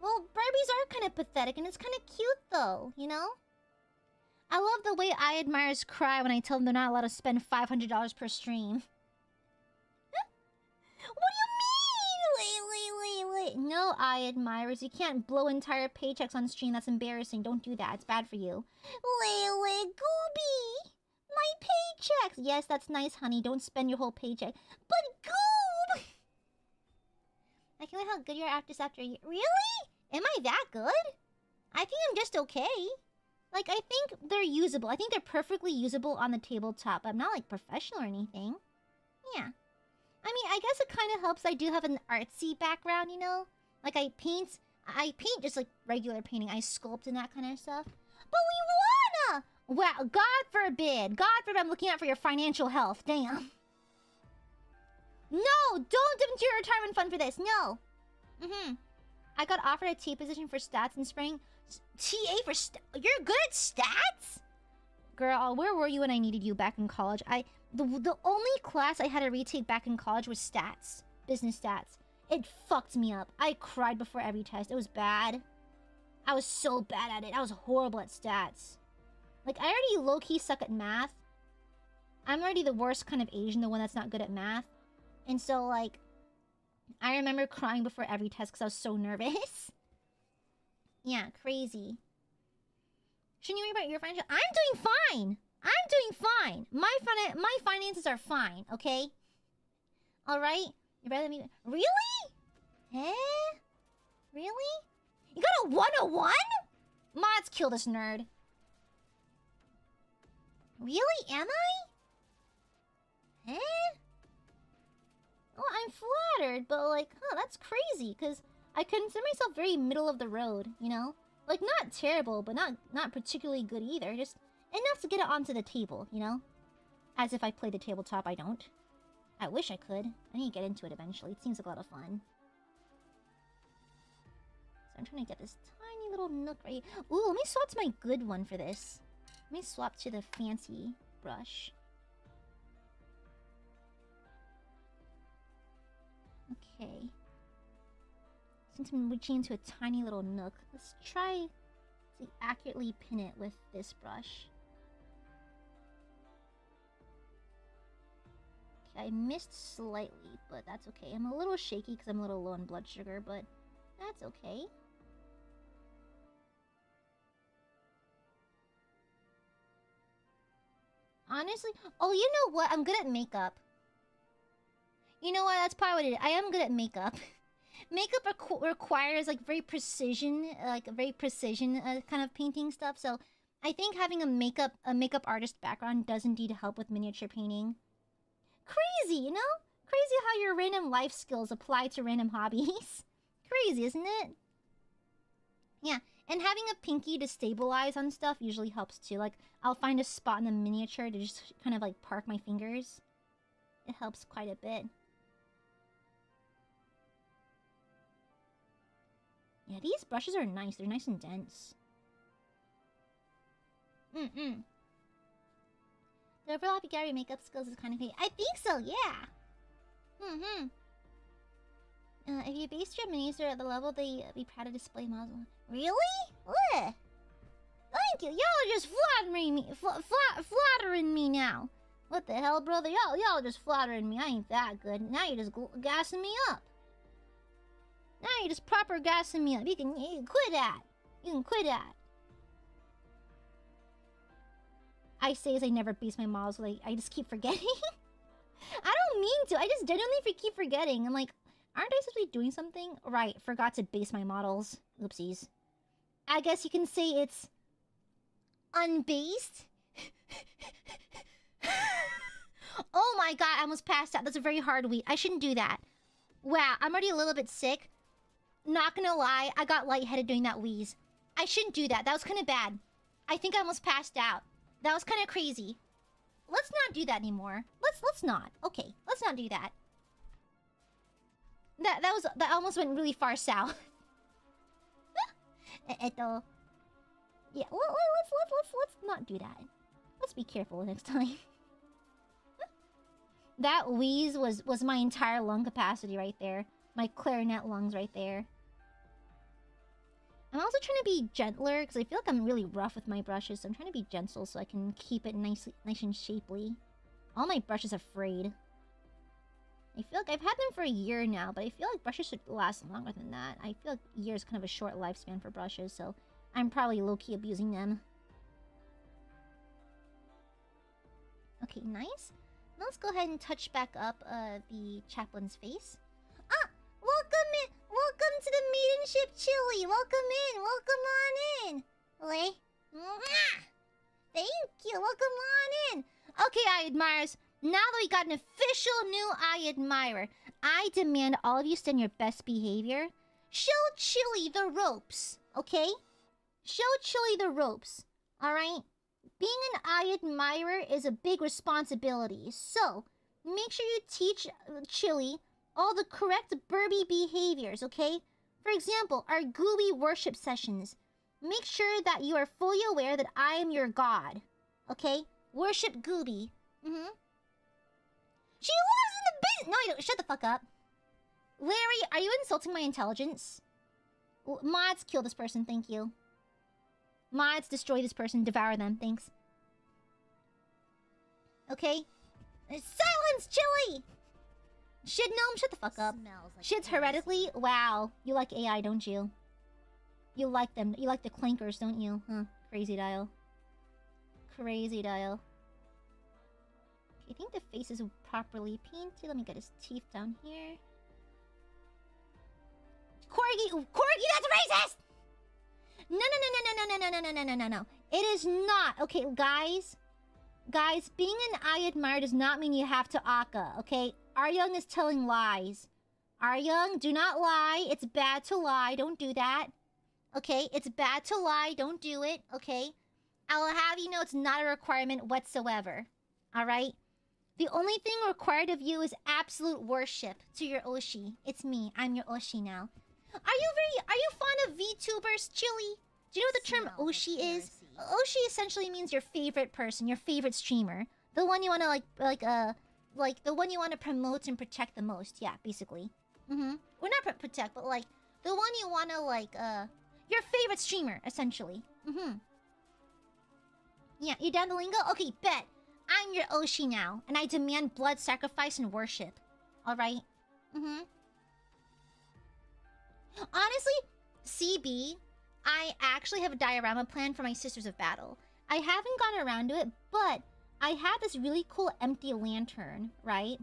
Well, Barbies are kind of pathetic, and it's kind of cute, though, you know? I love the way Aiadmirers cry when I tell them they're not allowed to spend $500 per stream. What do you mean? Wait. No, Aiadmirers, you can't blow entire paychecks on stream. That's embarrassing. Don't do that. It's bad for you. Gooby! My paychecks! Yes, that's nice, honey. Don't spend your whole paycheck. But Goob! I can like how good you are after a year. Really? Am I that good? I think I'm just okay. Like, I think they're usable. I think they're perfectly usable on the tabletop. I'm not, like, professional or anything. Yeah. I mean, I guess it kind of helps I do have an artsy background, you know? Like, I paint just, like, regular painting. I sculpt and that kind of stuff. But we wanna! Well, God forbid. God forbid I'm looking out for your financial health. Damn. No! Don't dip into your retirement fund for this. No. I got offered a T position for stats in spring. TA for you're good at stats? Girl, where were you when I needed you back in college? The only class I had to retake back in college was stats. Business stats. It fucked me up. I cried before every test. It was bad. I was so bad at it. I was horrible at stats. Like, I already low-key suck at math. I'm already the worst kind of Asian, the one that's not good at math. And so, like, I remember crying before every test because I was so nervous. Yeah, crazy. Shouldn't you worry about your financial... I'm doing fine! I'm doing fine! My finances are fine, okay? Alright? You're better than me... Really? Eh? Really? You got a 101? Mods, kill this nerd. Really? Am I? Eh? Well, I'm flattered, but like, that's crazy, because I consider myself very middle of the road, you know? Like, not terrible, but not particularly good either. Just enough to get it onto the table, you know? As if I play the tabletop, I don't. I wish I could. I need to get into it eventually. It seems like a lot of fun. I'm trying to get this tiny little nook right here. Ooh, let me swap to my good one for this. Let me swap to the fancy brush. Okay. Since I'm reaching into a tiny little nook, let's try to accurately pin it with this brush. Okay, I missed slightly, but that's okay. I'm a little shaky because I'm a little low on blood sugar, but that's okay. Honestly, oh, you know what? I'm good at makeup. You know what? That's probably what it is. I am good at makeup. Makeup requires like very precision, kind of painting stuff. So I think having a makeup artist background does indeed help with miniature painting. Crazy, you know? Crazy how your random life skills apply to random hobbies. Crazy, isn't it? Yeah, and having a pinky to stabilize on stuff usually helps too. Like, I'll find a spot in the miniature to just kind of like park my fingers. It helps quite a bit. Yeah, these brushes are nice. They're nice and dense. The overall Happy Gary makeup skills is kind of great. I think so, yeah. If you based your minis at the level they be proud to display models. Really? Ugh. Thank you. Y'all are just flattering me. Flattering me now. What the hell, brother? Y'all just flattering me. I ain't that good. Now you're just gassing me up. Now you're just proper gassing me up. You can quit that. You can quit that. I say as I never base my models. Like, I just keep forgetting. I don't mean to. I just genuinely keep forgetting. I'm like, aren't I supposed to be doing something? Right, forgot to base my models. Oopsies. I guess you can say it's unbased. Oh my god, I almost passed out. That's a very hard week. I shouldn't do that. Wow, I'm already a little bit sick. Not gonna lie, I got lightheaded doing that wheeze. I shouldn't do that. That was kind of bad. I think I almost passed out. That was kind of crazy. Let's not do that anymore. Let's not. Okay, let's not do that. That almost went really far south. Yeah, let's not do that. Let's be careful next time. That wheeze was my entire lung capacity right there. My clarinet lungs right there. I'm also trying to be gentler because I feel like I'm really rough with my brushes. So I'm trying to be gentle so I can keep it nice and shapely. All my brushes are frayed. I feel like I've had them for a year now, but I feel like brushes should last longer than that. I feel like a year is kind of a short lifespan for brushes, so I'm probably low-key abusing them. Okay, nice. Now let's go ahead and touch back up the chaplain's face. Ah! Welcome to the maidenship chili! Welcome on in! Oi. Thank you, welcome on in! Okay, Aiadmirers. Now that we got an official new Aiadmirer, I demand all of you stand your best behavior. Show Chili the ropes, okay? Show Chili the ropes, alright? Being an Aiadmirer is a big responsibility, so make sure you teach Chili all the correct Burby behaviors, okay? For example, our gooey worship sessions. Make sure that you are fully aware that I am your god, okay? Worship Gooby. She lives in the business. No, you don't. Shut the fuck up. Larry, are you insulting my intelligence? Mods, kill this person. Thank you. Mods, destroy this person. Devour them. Thanks. Okay. Silence, Chili! Shit, Gnome, shut the fuck up. Like Shit's heretically? Wow. You like AI, don't you? You like them. You like the clankers, don't you? Huh. Crazy dial. Crazy dial. I think the face is properly painted. Let me get his teeth down here. Corgi, that's racist! No. It is not. Okay, guys. Guys, being an Aiadmire does not mean you have to Akka, okay? Aryoung is telling lies. Aryoung, do not lie. It's bad to lie. Don't do that. Okay? It's bad to lie. Don't do it, okay? I'll have you know it's not a requirement whatsoever. Alright? The only thing required of you is absolute worship to your Oshi. It's me. I'm your Oshi now. Are you fond of VTubers, Chili? Do you know what the term Oshi is? Oshi essentially means your favorite person, your favorite streamer. The one you wanna like the one you wanna promote and protect the most. Yeah, basically. Or not protect, but like the one you wanna like your favorite streamer, essentially. Yeah, you down the lingo? Okay, bet. I'm your Oshi now, and I demand blood sacrifice and worship. Alright? Honestly, CB, I actually have a diorama plan for my Sisters of Battle. I haven't gotten around to it, but I have this really cool empty lantern, right?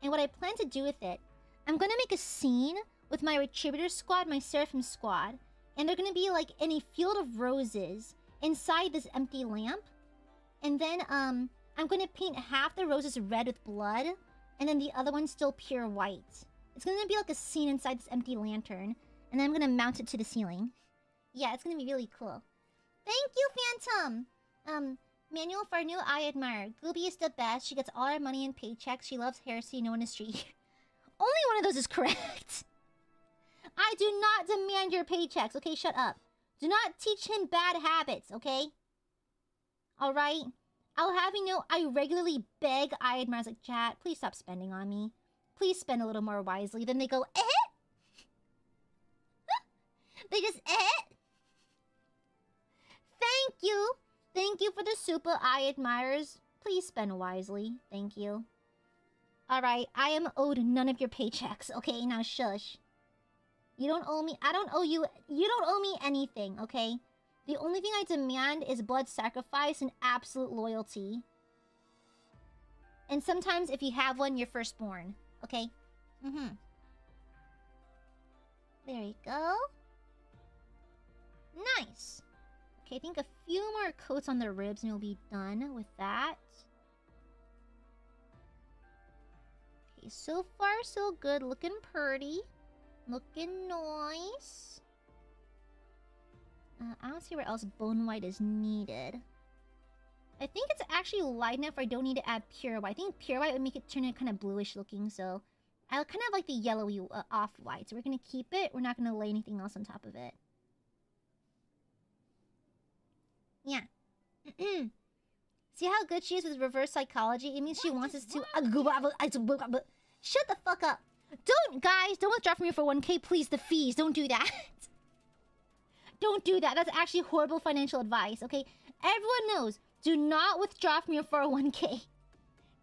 And what I plan to do with it, I'm gonna make a scene with my Retributor squad, my Seraphim squad, and they're gonna be like in a field of roses inside this empty lamp. And then I'm gonna paint half the roses red with blood, and then the other one still pure white. It's gonna be like a scene inside this empty lantern, and then I'm gonna mount it to the ceiling. Yeah, it's gonna be really cool. Thank you, Phantom! Manual for a new Aiadmirer. Gooby is the best. She gets all her money in paychecks. She loves heresy, no industry. Only one of those is correct. I do not demand your paychecks, okay? Shut up. Do not teach him bad habits, okay? Alright? I'll have you know I regularly beg Aiadmirers like, chat, please stop spending on me. Please spend a little more wisely. Then they go, eh? They just, eh? Thank you. Thank you for the super Aiadmirers. Please spend wisely. Thank you. Alright, I am owed none of your paychecks. Okay, now shush. You don't owe me. I don't owe you. You don't owe me anything, okay? The only thing I demand is blood sacrifice and absolute loyalty. And sometimes, if you have one, you're firstborn. Okay? There you go. Nice. Okay, I think a few more coats on the ribs and we'll be done with that. Okay, so far so good. Looking pretty. Looking nice. I don't see where else bone white is needed. I think it's actually light enough I don't need to add pure white. I think pure white would make it turn it kind of bluish looking, so I kind of like the yellowy off-white. So we're going to keep it. We're not going to lay anything else on top of it. Yeah. See how good she is with reverse psychology? It means she wants us to... Shut the fuck up. Guys, don't withdraw from me for 1K, please. The fees, don't do that. Don't do that. That's actually horrible financial advice, okay? Everyone knows. Do not withdraw from your 401k.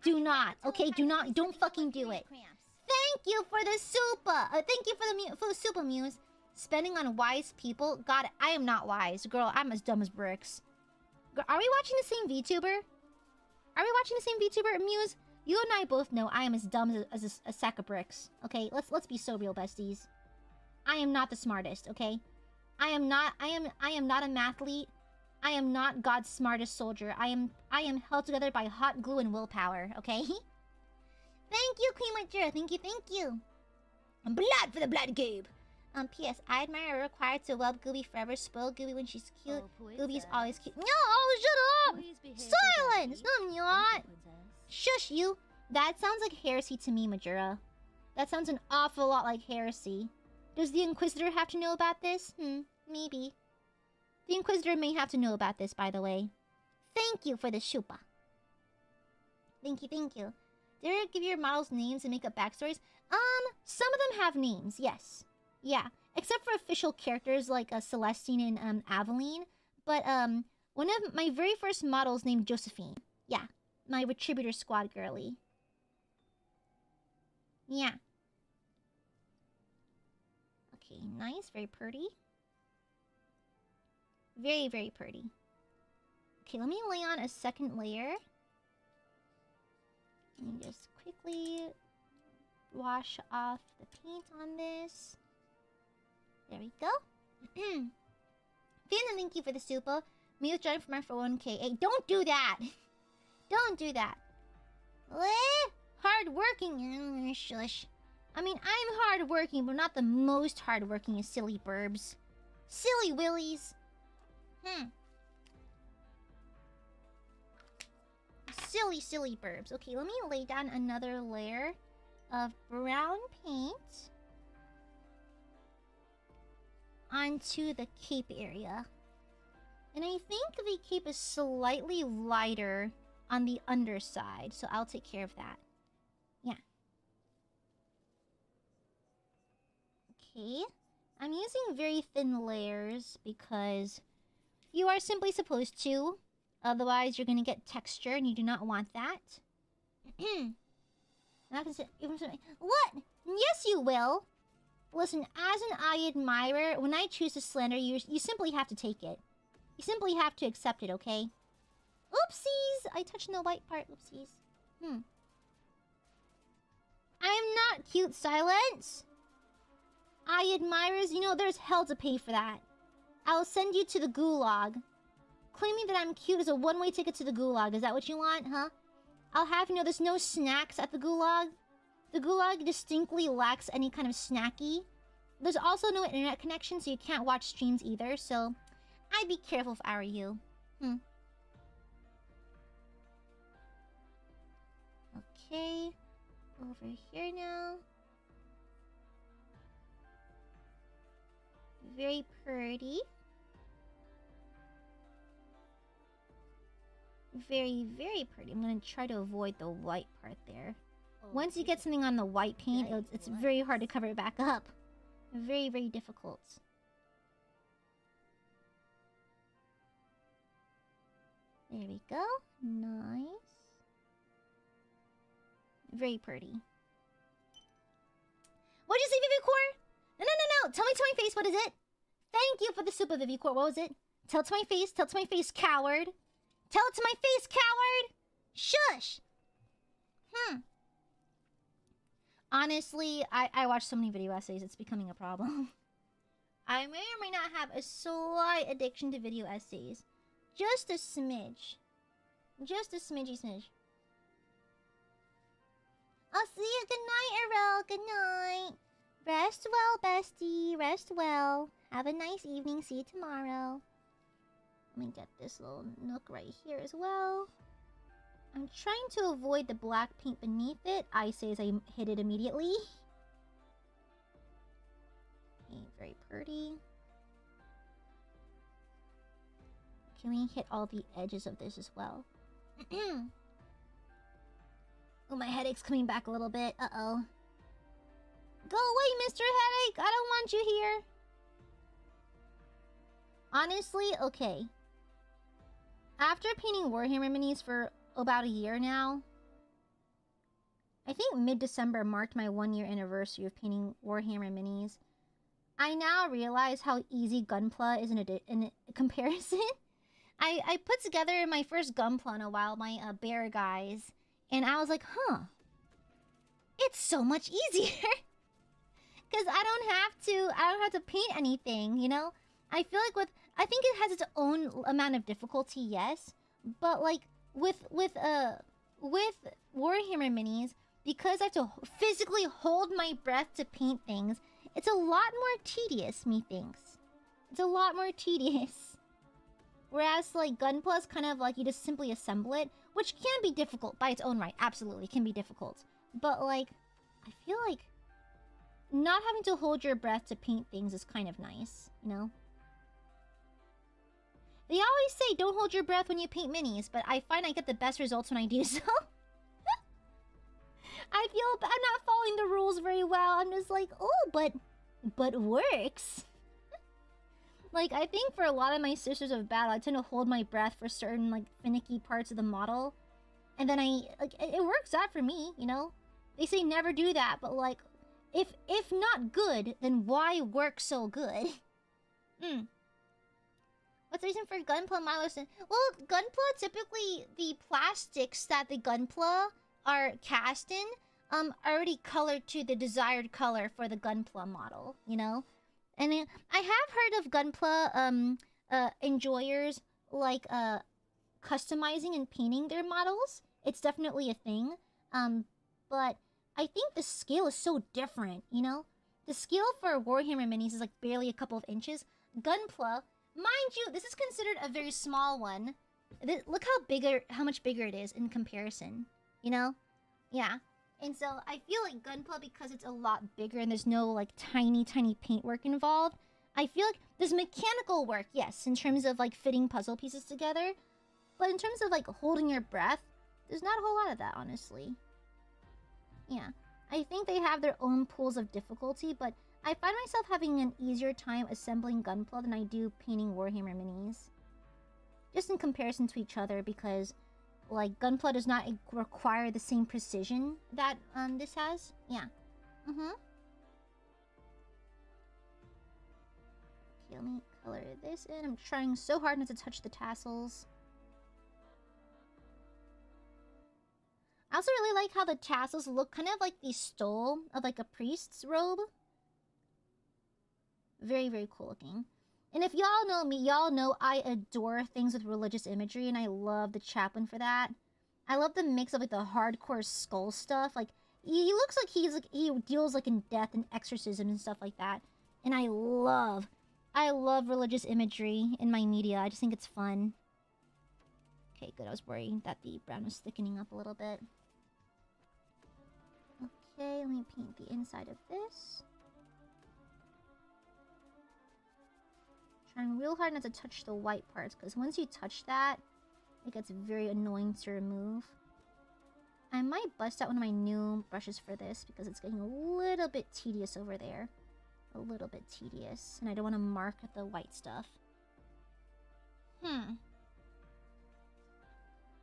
Do not, okay? Don't fucking do it. Thank you for the super. Thank you for the super muse. Spending on wise people. God, I am not wise. Girl, I'm as dumb as bricks. Girl, are we watching the same VTuber? Are we watching the same VTuber, Muse? You and I both know I am as dumb as a sack of bricks. Okay, let's be so real, besties. I am not the smartest, okay? I am not a mathlete. I am not God's smartest soldier. I am held together by hot glue and willpower, okay? Thank you, Queen Majora. Thank you. Blood for the blood, Gabe. P.S. Aiadmirer required to whelp Gooby forever. Spoil Gooby when she's cute. Gooby is always cute. No, oh, shut up! Silence! No, I'm not. Shush, you. That sounds like heresy to me, Majora. That sounds an awful lot like heresy. Does the Inquisitor have to know about this? Maybe. The Inquisitor may have to know about this, by the way. Thank you for the shupa. Thank you. Did you give your models names and make up backstories? Some of them have names, yes. Yeah, except for official characters like Celestine and Aveline. But one of my very first models named Josephine. Yeah, my Retributor squad girly. Yeah. Okay, nice, very pretty. Very, very pretty. Okay, let me lay on a second layer. Let me just quickly wash off the paint on this. There we go. Finn, thank you for the super. Me with join for my 401k. Hey, don't do that. Don't do that. Hard working. Shush. I mean, I'm hard working, but not the most hard working, you silly burbs. Silly willies. Silly burbs. Okay, let me lay down another layer of brown paint. onto the cape area. And I think the cape is slightly lighter on the underside, so I'll take care of that. Yeah. Okay. I'm using very thin layers because you are simply supposed to. Otherwise, you're going to get texture, and you do not want that. What? Yes, you will. Listen, as an Aiadmirer, when I choose to slander you, you simply have to take it. You simply have to accept it, okay? Oopsies! I touched the white part. Oopsies. I am not cute, Silence. Aiadmirers, you know there's hell to pay for that. I'll send you to the gulag. Claiming that I'm cute is a one-way ticket to the gulag. Is that what you want, huh? I'll have you know there's no snacks at the gulag. The gulag distinctly lacks any kind of snacky. There's also no internet connection, so you can't watch streams either, so I'd be careful if I were you. Okay. Over here now. Very pretty. Very, very pretty. I'm gonna try to avoid the white part there. Once you get something on the white paint, it's very hard to cover it back up. Very, very difficult. There we go. Nice. Very pretty. What'd you say, Vivicore? No. Tell me to my face, what is it? Thank you for the super, Vivicore. What was it? Tell it to my face. Tell it to my face, coward. Tell it to my face, coward! Shush! Honestly, I watch so many video essays, it's becoming a problem. I may or may not have a slight addiction to video essays. Just a smidge. Just a smidgy smidge. I'll see you. Good night, Errol. Good night. Rest well, bestie. Rest well. Have a nice evening. See you tomorrow. Let me get this little nook right here as well. I'm trying to avoid the black paint beneath it. I say as I hit it immediately. Okay, very pretty. Can we hit all the edges of this as well? Oh, my headache's coming back a little bit. Uh-oh. Go away, Mr. Headache! I don't want you here! Honestly, okay. After painting Warhammer minis for about a year now, I think mid-December marked my 1-year anniversary of painting Warhammer minis. I now realize how easy Gunpla is in comparison. I put together my first Gunpla in a while, my bear guys, and I was like, huh, it's so much easier. Because I don't have to paint anything, you know? I feel like I think it has its own amount of difficulty, yes, but like with Warhammer minis, because I have to physically hold my breath to paint things, it's a lot more tedious, methinks. It's a lot more tedious. Whereas like Gunpla is kind of like you just simply assemble it, which can be difficult by its own right, absolutely can be difficult. But like, I feel like not having to hold your breath to paint things is kind of nice, you know? They always say don't hold your breath when you paint minis, but I find I get the best results when I do so. I feel I'm not following the rules very well. I'm just like, oh, but works. Like, I think for a lot of my Sisters of Battle, I tend to hold my breath for certain, like, finicky parts of the model. And then it works out for me, you know? They say never do that, but like, if not good, then why work so good? What's the reason for Gunpla Milos? Well, Gunpla, typically, the plastics that the Gunpla are cast in, already colored to the desired color for the Gunpla model, you know? And I have heard of Gunpla, enjoyers, like, customizing and painting their models. It's definitely a thing. But I think the scale is so different, you know? The scale for Warhammer minis is like barely a couple of inches. Gunpla, mind you, this is considered a very small one. Look how much bigger it is in comparison, you know? Yeah. And so I feel like Gunpla, because it's a lot bigger and there's no like tiny paintwork involved, I feel like there's mechanical work, yes, in terms of like fitting puzzle pieces together. But in terms of like holding your breath, there's not a whole lot of that, honestly. Yeah. I think they have their own pools of difficulty, but I find myself having an easier time assembling Gunpla than I do painting Warhammer minis. Just in comparison to each other, because like Gunpla does not require the same precision that this has. Yeah. Okay, let me color this in. I'm trying so hard not to touch the tassels. I also really like how the tassels look kind of like the stole of like a priest's robe. Very, very cool looking. And if y'all know me, y'all know I adore things with religious imagery, and I love the Chaplain for that. I love the mix of like the hardcore skull stuff. Like he looks like he deals like in death and exorcism and stuff like that. And I love religious imagery in my media. I just think it's fun. Okay, good. I was worried that the brown was thickening up a little bit. Okay, let me paint the inside of this. Trying real hard not to touch the white parts, because once you touch that, it gets very annoying to remove. I might bust out one of my new brushes for this, because it's getting a little bit tedious over there. A little bit tedious, and I don't want to mark the white stuff.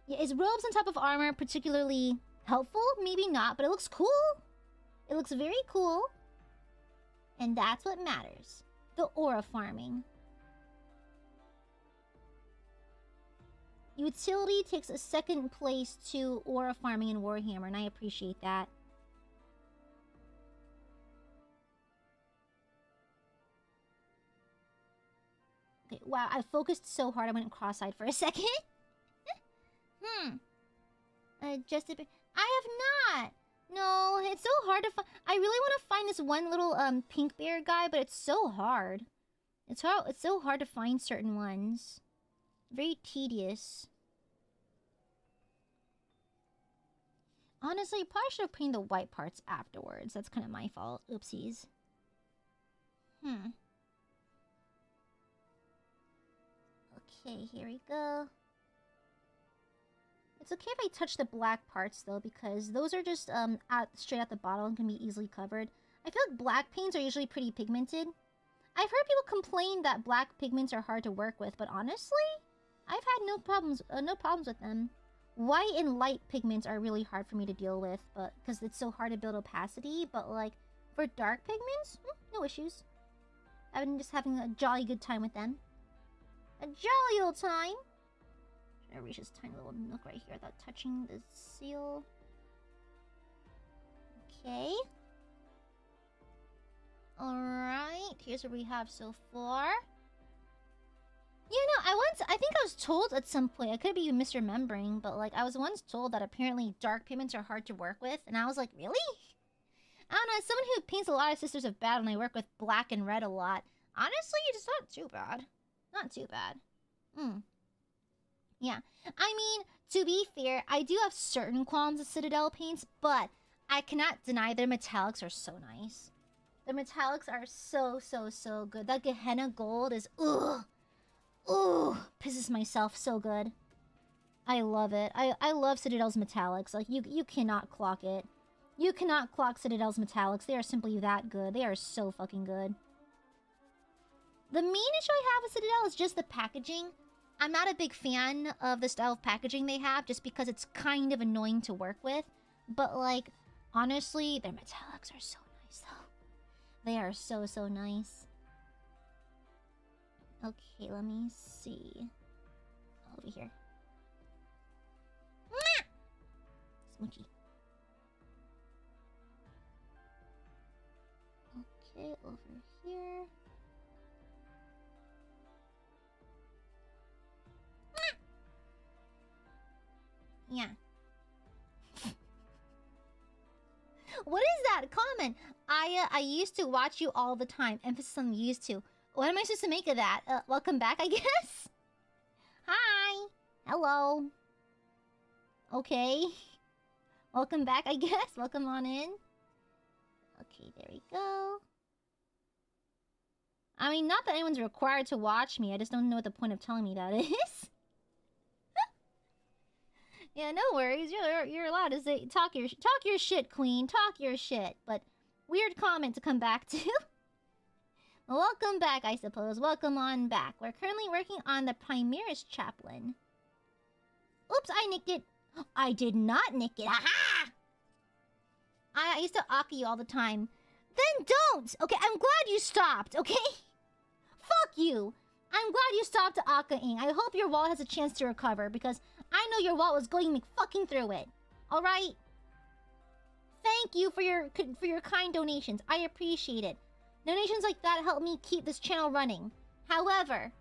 Yeah, is robes on top of armor particularly helpful? Maybe not, but it looks cool. It looks very cool. And that's what matters. The aura farming. Utility takes a second place to aura farming in Warhammer, and I appreciate that. Okay, wow, I focused so hard I went cross-eyed for a second. Just a bit. I have not. No, it's so hard to find. I really want to find this one little pink bear guy, but it's so hard. It's so hard to find certain ones. Very tedious. Honestly, probably should have painted the white parts afterwards. That's kind of my fault. Oopsies. Okay, here we go. It's okay if I touch the black parts, though, because those are just straight out the bottle and can be easily covered. I feel like black paints are usually pretty pigmented. I've heard people complain that black pigments are hard to work with, but honestly, I've had no problems with them. White and light pigments are really hard for me to deal with, but because it's so hard to build opacity. But like for dark pigments, no issues. I've been just having a jolly good time with them. A jolly old time. I reach this tiny little nook right here without touching the seal. Okay. Alright, here's what we have so far. You know, I think I was told at some point, I could be misremembering, but like I was once told that apparently dark pigments are hard to work with, and I was like, really? I don't know, as someone who paints a lot of Sisters of Battle and I work with black and red a lot, honestly, it's not too bad. Not too bad. Yeah. I mean, to be fair, I do have certain qualms with Citadel paints, but I cannot deny their metallics are so nice. The metallics are so good. That Gehenna gold is, ugh. Ooh, pisses myself so good. I love it. I love Citadel's metallics. Like, you cannot clock it. You cannot clock Citadel's metallics. They are simply that good. They are so fucking good. The main issue I have with Citadel is just the packaging. I'm not a big fan of the style of packaging they have, just because it's kind of annoying to work with. But, like, honestly, their metallics are so nice, though. They are so nice. Okay, let me see. Over here. Smoochy. Okay, over here. Yeah. What is that comment? I used to watch you all the time. Emphasis on used to. What am I supposed to make of that? Welcome back, I guess? Hi. Hello. Okay. Welcome back, I guess. Welcome on in. Okay, there we go. I mean, not that anyone's required to watch me. I just don't know what the point of telling me that is. Yeah, no worries. You're allowed to say talk your shit, queen. Talk your shit. But weird comment to come back to. Welcome back, I suppose. Welcome on back. We're currently working on the Primaris Chaplain. Oops, I nicked it. I did not nick it. Aha! I used to Aka you all the time. Then don't! Okay, I'm glad you stopped, okay? Fuck you! I'm glad you stopped Aka-ing. I hope your wallet has a chance to recover, because I know your wallet was going fucking through it. Alright? Thank you for your kind donations. I appreciate it. Donations like that help me keep this channel running. However,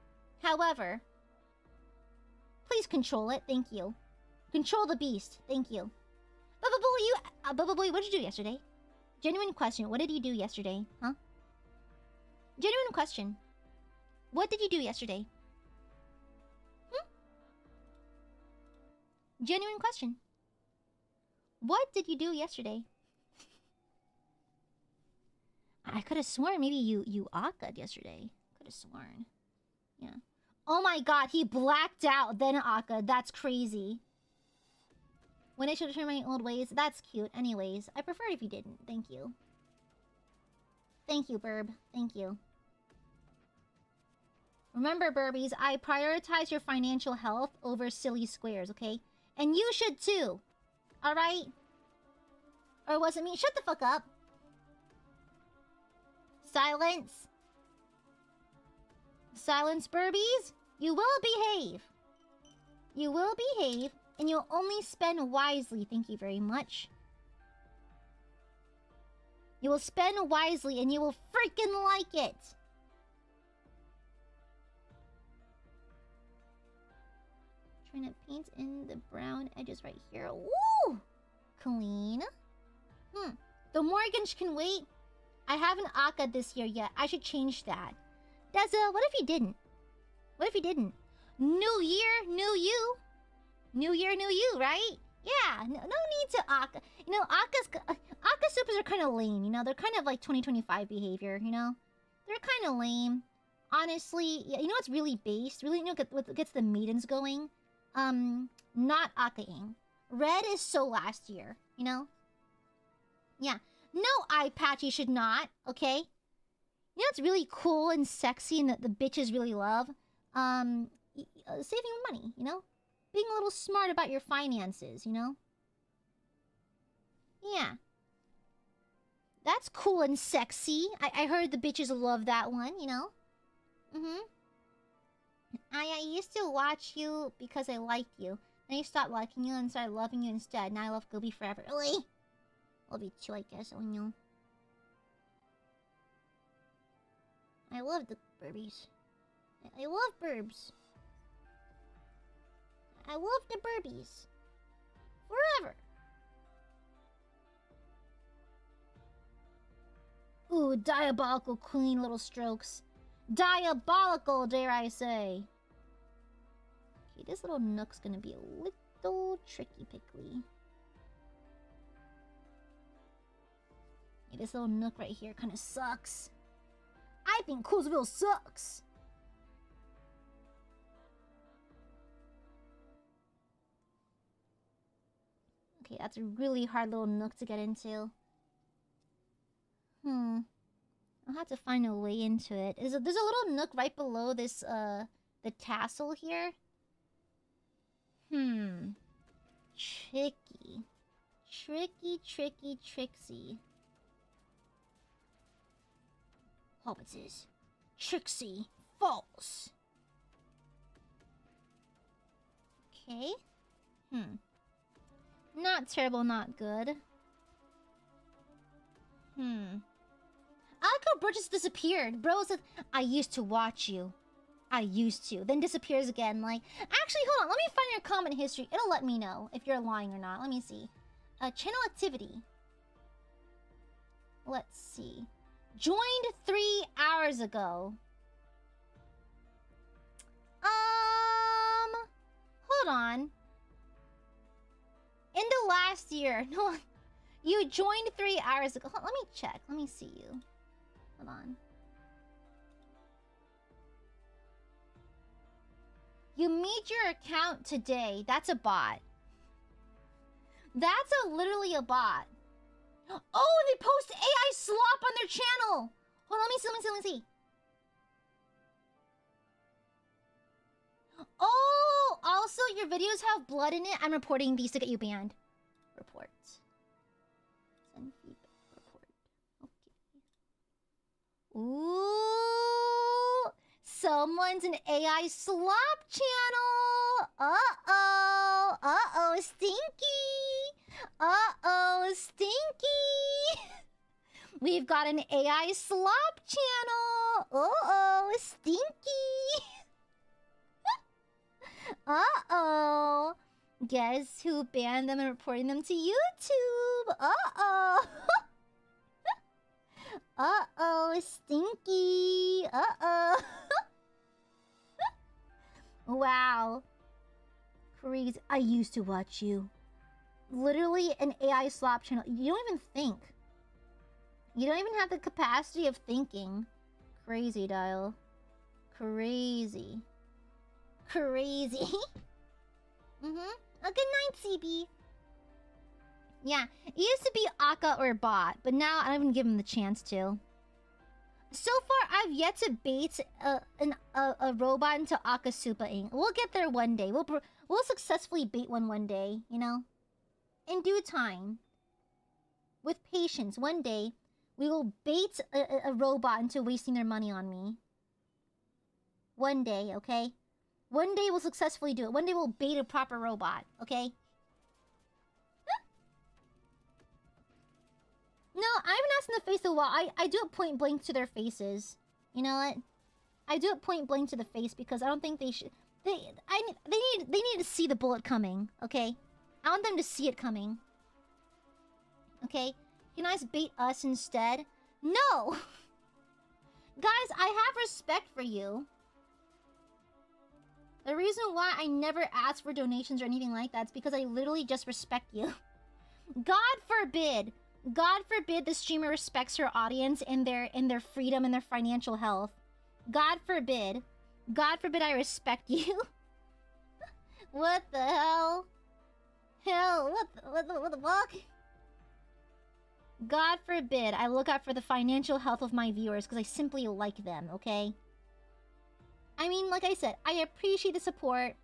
please control it. Thank you. Control the beast. Thank you. Bubba Boy, what did you do yesterday? Genuine question. What did you do yesterday? Huh? Genuine question. What did you do yesterday? Genuine question. What did you do yesterday? I could have sworn maybe you Akka'd yesterday. Could have sworn. Yeah. Oh my god, he blacked out, then Akka'd. That's crazy. When I should return my old ways. That's cute. Anyways, I prefer if you didn't. Thank you. Thank you, Burb. Thank you. Remember, Burbies, I prioritize your financial health over silly squares, okay? And you should too. Alright? Or was it me? Shut the fuck up. Silence. Silence, Burbies. You will behave. You will behave, and you'll only spend wisely. Thank you very much. You will spend wisely, and you will freaking like it. Trying to paint in the brown edges right here. Woo! Clean. The Mortgage can wait. I haven't Akka'd this year yet. I should change that. What if you didn't? What if you didn't? New year, new you. New year, new you, right? Yeah, no need to Akka. You know, Akka supers are kind of lame, you know? They're kind of like 2025 behavior, you know? They're kind of lame. Honestly, yeah, you know what's really based? Really, you know what gets the maidens going? Not Akka-ing. Red is so last year, you know? Yeah. No eye patch you should not, okay? You know what's really cool and sexy and that the bitches really love? Saving money, you know? Being a little smart about your finances, you know? Yeah. That's cool and sexy. I heard the bitches love that one, you know? I used to watch you because I liked you. Then I stopped liking you and started loving you instead. Now I love Gobi forever. Really? Love you too, I guess. Oh no. I love the Burbies. I love Burbs. I love the Burbies. Forever. Ooh, diabolical clean little strokes. Diabolical, dare I say. Okay, this little nook's gonna be a little tricky pickly. Yeah, this little nook right here kind of sucks. I think Coolsville sucks. Okay, that's a really hard little nook to get into. I'll have to find a way into it. There's a little nook right below this, the tassel here. Tricky. Tricky, tricksy. Hobbitses. Trixie. False. Okay. Not terrible, not good. Alco Bro just disappeared. Bro said, I used to watch you. I used to. Then disappears again. Like, actually, hold on. Let me find your comment history. It'll let me know if you're lying or not. Let me see. Channel activity. Let's see. Joined 3 hours ago. Hold on. In the last year. No, you joined 3 hours ago. Let me check. Let me see you. Hold on. You made your account today. That's a bot. That's literally a bot. Oh, they post AI slop on their channel. Hold on, let me see. Oh, also your videos have blood in it. I'm reporting these to get you banned. Report. Send feedback report. Okay. Ooh, someone's an AI slop channel. Uh-oh, stinky. Uh-oh, stinky. We've got an AI slop channel. Uh-oh, stinky. Uh-oh. Guess who banned them and reporting them to YouTube? Uh-oh. Uh-oh, stinky. Uh-oh. Wow. Crazy. I used to watch you. Literally an AI slop channel. You don't even think. You don't even have the capacity of thinking. Crazy, Dial. Crazy. Crazy. A good night, CB. Yeah, it used to be Aka or bot, but now I don't even give him the chance to. So far, I've yet to bait a robot into Akasupa Inc. We'll get there one day. We'll successfully bait one day, you know? In due time. With patience, one day, we will bait a robot into wasting their money on me. One day, okay? One day we'll successfully do it. One day we'll bait a proper robot, okay? No, I haven't asked in the face a while. I do it point blank to their faces. You know what? I do it point blank to the face because I don't think they should. They need to see the bullet coming. Okay, I want them to see it coming. Okay, can I bait us instead? No, guys, I have respect for you. The reason why I never ask for donations or anything like that is because I literally just respect you. God forbid the streamer respects her audience and their freedom and their financial health. God forbid I respect you. What the hell? What the fuck? God forbid I look out for the financial health of my viewers because I simply like them, okay? I mean, like I said, I appreciate the support.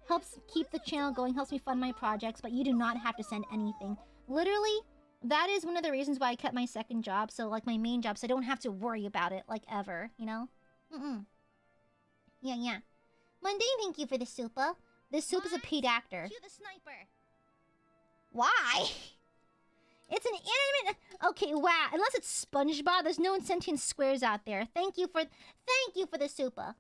Helps keep the channel going, helps me fund my projects, but you do not have to send anything. Literally, that is one of the reasons why I kept my second job, so like my main job, so I don't have to worry about it, like ever, you know? Yeah. Mundane, thank you for the super. This soup is a paid actor. Cue the sniper. Why? It's an inanimate... Okay, wow. Unless it's SpongeBob, there's no sentient squares out there. Thank you for the super.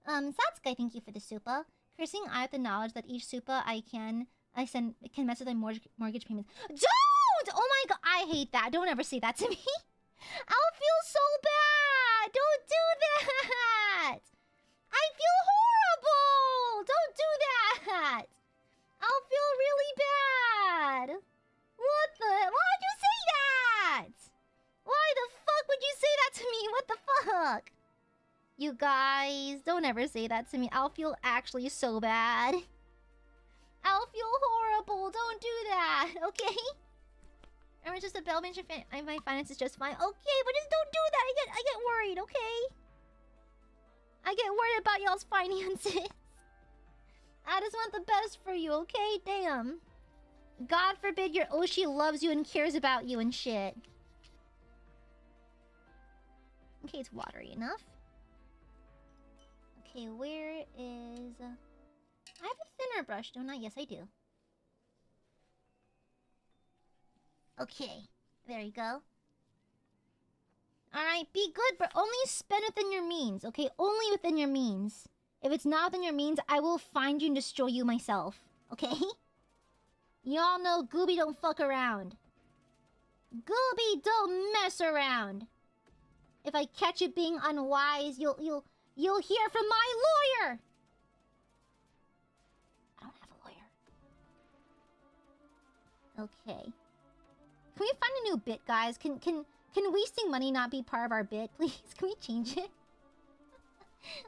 Satsukai, thank you for the super. Cursing, I have the knowledge that each super I can mess with my mortgage payments. Don't! Oh my god, I hate that. Don't ever say that to me. I'll feel so bad. Don't do that. I feel horrible. Don't do that. I'll feel really bad. What the? Why'd you say that? Why the fuck would you say that to me? What the fuck? You guys, don't ever say that to me. I'll feel actually so bad. I'll feel horrible. Don't do that, okay? I'm just a bell mention fan. My finance is just fine. Okay, but just don't do that. I get worried, okay? I get worried about y'all's finances. I just want the best for you, okay? Damn. God forbid your Oshi loves you and cares about you and shit. Okay, it's watery enough. Okay, where is... I have a thinner brush, don't I? Yes, I do. Okay, there you go. Alright, be good, but only spend within your means, okay? Only within your means. If it's not within your means, I will find you and destroy you myself, okay? Y'all know Gooby don't fuck around. Gooby don't mess around. If I catch you being unwise, you'll hear from my lawyer. I don't have a lawyer. Okay. Can we find a new bit, guys? Can wasting money not be part of our bit, please? Can we change it?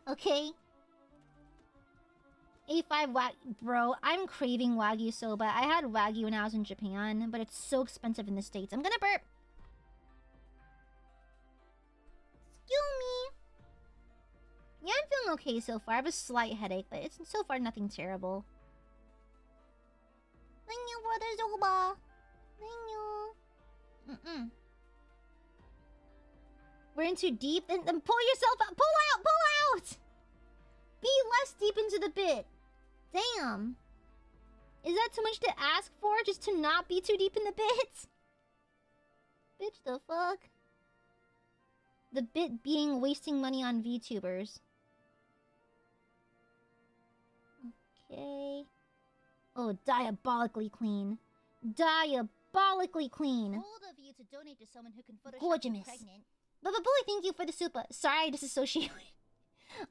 Okay. A5 Wagyu. Bro, I'm craving Wagyu soba. I had Wagyu when I was in Japan, but it's so expensive in the States. I'm gonna burp. Excuse me. Yeah, I'm feeling okay so far. I have a slight headache, but it's so far nothing terrible. Thank you for the soba. Thank you. We're in too deep. Then pull yourself out. Pull out. Pull out. Be less deep into the bit. Damn. Is that too much to ask for? Just to not be too deep in the bit? Bitch, the fuck? The bit being wasting money on VTubers. Okay. Oh, diabolically clean. Diabolically clean. Bold of you to donate to someone who can Photoshop Gorgeous. you pregnant. Baba Bully, thank you for the super. Sorry, I disassociated.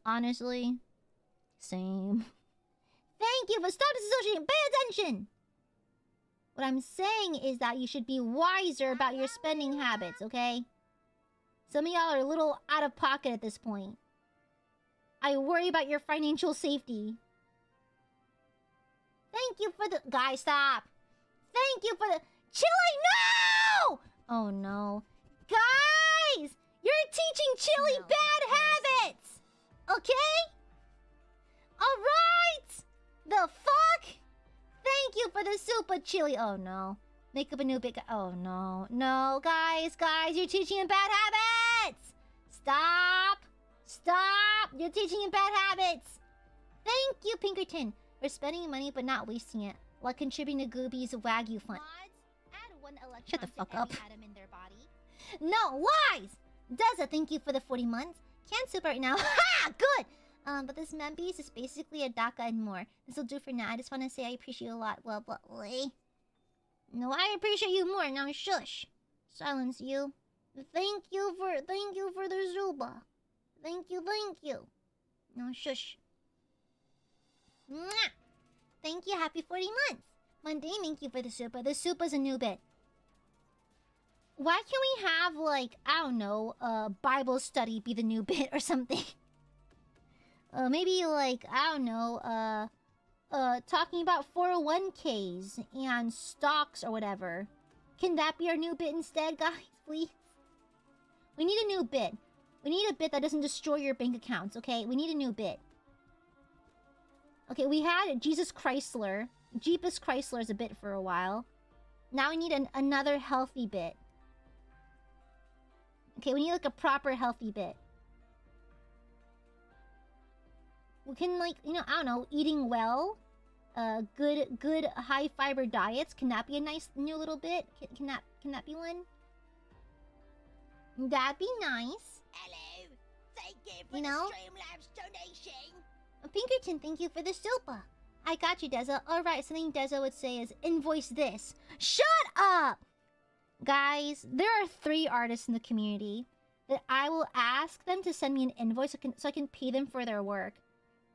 Honestly. Same. Thank you for stop disassociating. Pay attention! What I'm saying is that you should be wiser about your spending habits, okay? Some of y'all are a little out of pocket at this point. I worry about your financial safety. Thank you for the... Guys, stop! Thank you for the... Chili, no! Oh, no. Guys! You're teaching Chili No, bad habits! Okay? Alright! The fuck? Thank you for the super Chili. Oh, no. Make up a new big... Oh, no. No, guys, you're teaching him bad habits! Stop! Stop! You're teaching him bad habits! Thank you, Pinkerton. We're spending money but not wasting it, while contributing to Gooby's Wagyu fund. Mods, add one electron Shut the fuck to up. any atom in their body. No, lies! Deza, thank you for the 40 months. Can't super right now. Ha! Good! But this mempiece is basically a DACA and more. This'll do for now. I just want to say I appreciate you a lot. Well, but... No, I appreciate you more. Now shush. Silence you. Thank you for the Zuba. Thank you. Now shush. Mwah! Thank you, happy 40 months. Mundane, thank you for the super. The super's a new bit. Why can't we have, like, I don't know, Bible study be the new bit or something? Maybe, like, I don't know, talking about 401ks and stocks or whatever. Can that be our new bit instead, guys, please? We need a new bit. We need a bit that doesn't destroy your bank accounts, okay? We need a new bit. Okay, we had Jesus Chrysler. Jeepus Chrysler is a bit for a while. Now we need another healthy bit. Okay, we need like a proper healthy bit. We can like, you know, I don't know, eating well. Good high fiber diets. Can that be a nice new little bit? Can that be one? That'd be nice. Hello, thank you for You the know? Streamlabs donation. Pinkerton, thank you for the super. I got you, Deza. Alright, something Deza would say is invoice this. Shut up! Guys, there are 3 artists in the community that I will ask them to send me an invoice so I can pay them for their work.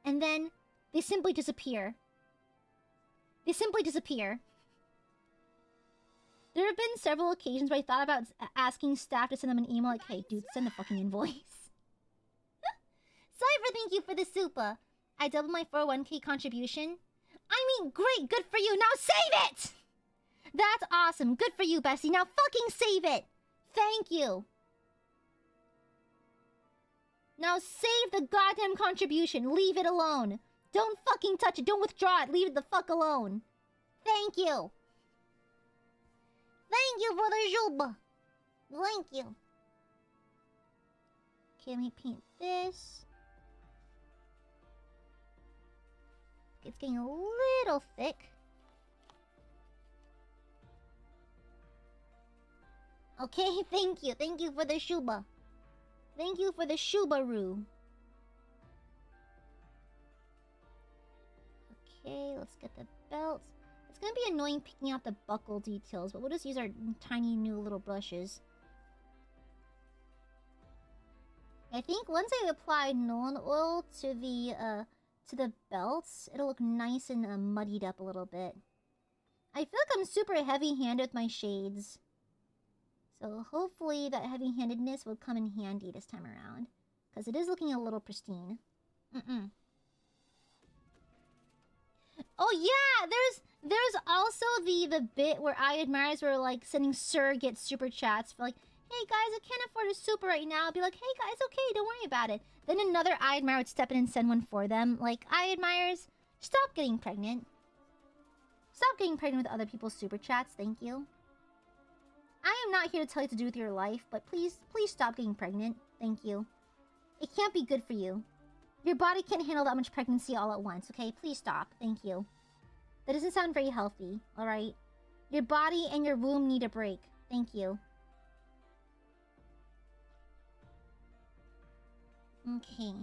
And then they simply disappear. They simply disappear. There have been several occasions where I thought about asking staff to send them an email like, hey, dude, send the fucking invoice. Cypher, thank you for the super. I doubled my 401k contribution. I mean, great, good for you. Now save it! That's awesome. Good for you, Bessie. Now fucking save it. Thank you. Now save the goddamn contribution. Leave it alone. Don't fucking touch it. Don't withdraw it. Leave it the fuck alone. Thank you. Thank you for the juba. Thank you. Okay, let me paint this. It's getting a little thick. Okay, thank you. Thank you for the shuba. Thank you for the shubaroo. Okay, let's get the belts. It's gonna be annoying picking out the buckle details, but we'll just use our tiny new little brushes. I think once I apply Nolan oil to the belts, it'll look nice and muddied up a little bit. I feel like I'm super heavy-handed with my shades. So hopefully that heavy-handedness will come in handy this time around. Because it is looking a little pristine. Oh yeah, there's also the bit where Aiadmirers were like sending surrogate super chats for like, hey guys, I can't afford a super right now. I'd be like, hey guys, okay, don't worry about it. Then another Aiadmire would step in and send one for them. Like, Aiadmirers, stop getting pregnant. Stop getting pregnant with other people's super chats, thank you. I am not here to tell you what to do with your life, but please stop getting pregnant. Thank you. It can't be good for you. Your body can't handle that much pregnancy all at once, okay? Please stop. Thank you. That doesn't sound very healthy, alright? Your body and your womb need a break. Thank you. Okay.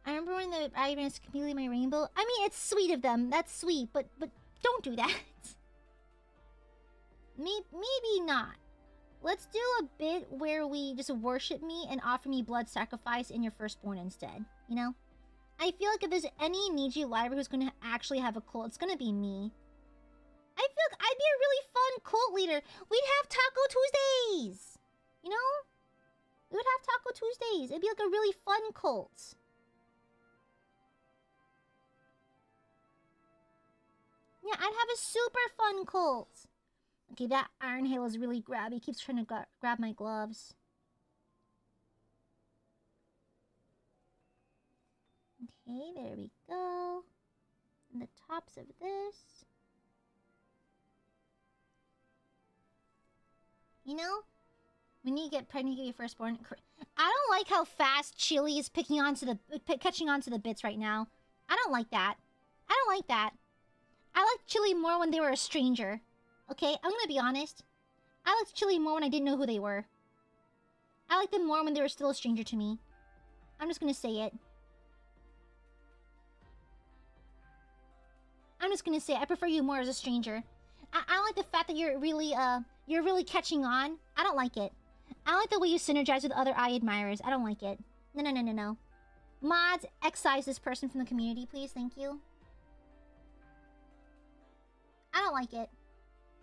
I remember when the Aiadmirers completely my rainbow. I mean, it's sweet of them. That's sweet, but don't do that. Maybe not. Let's do a bit where we just worship me and offer me blood sacrifice in your firstborn instead. You know? I feel like if there's any Niji library who's gonna actually have a cult, it's gonna be me. I feel like I'd be a really fun cult leader. We'd have Taco Tuesdays! You know? We would have Taco Tuesdays. It'd be like a really fun cult. Yeah, I'd have a super fun cult. Okay, that Iron Halo is really grabby. He keeps trying to grab my gloves. Okay, there we go. And the tops of this. You know, when you get pregnant, you get your firstborn. I don't like how fast Chili is catching onto the bits right now. I don't like that. I don't like that. I liked Chili more when they were a stranger. Okay, I'm gonna be honest. I liked Chili more when I didn't know who they were. I liked them more when they were still a stranger to me. I'm just gonna say it. I'm just gonna say it. I prefer you more as a stranger. I don't like the fact that you're really catching on. I don't like it. I don't like the way you synergize with other Aiadmirers. I don't like it. No. Mods, excise this person from the community, please. Thank you. I don't like it.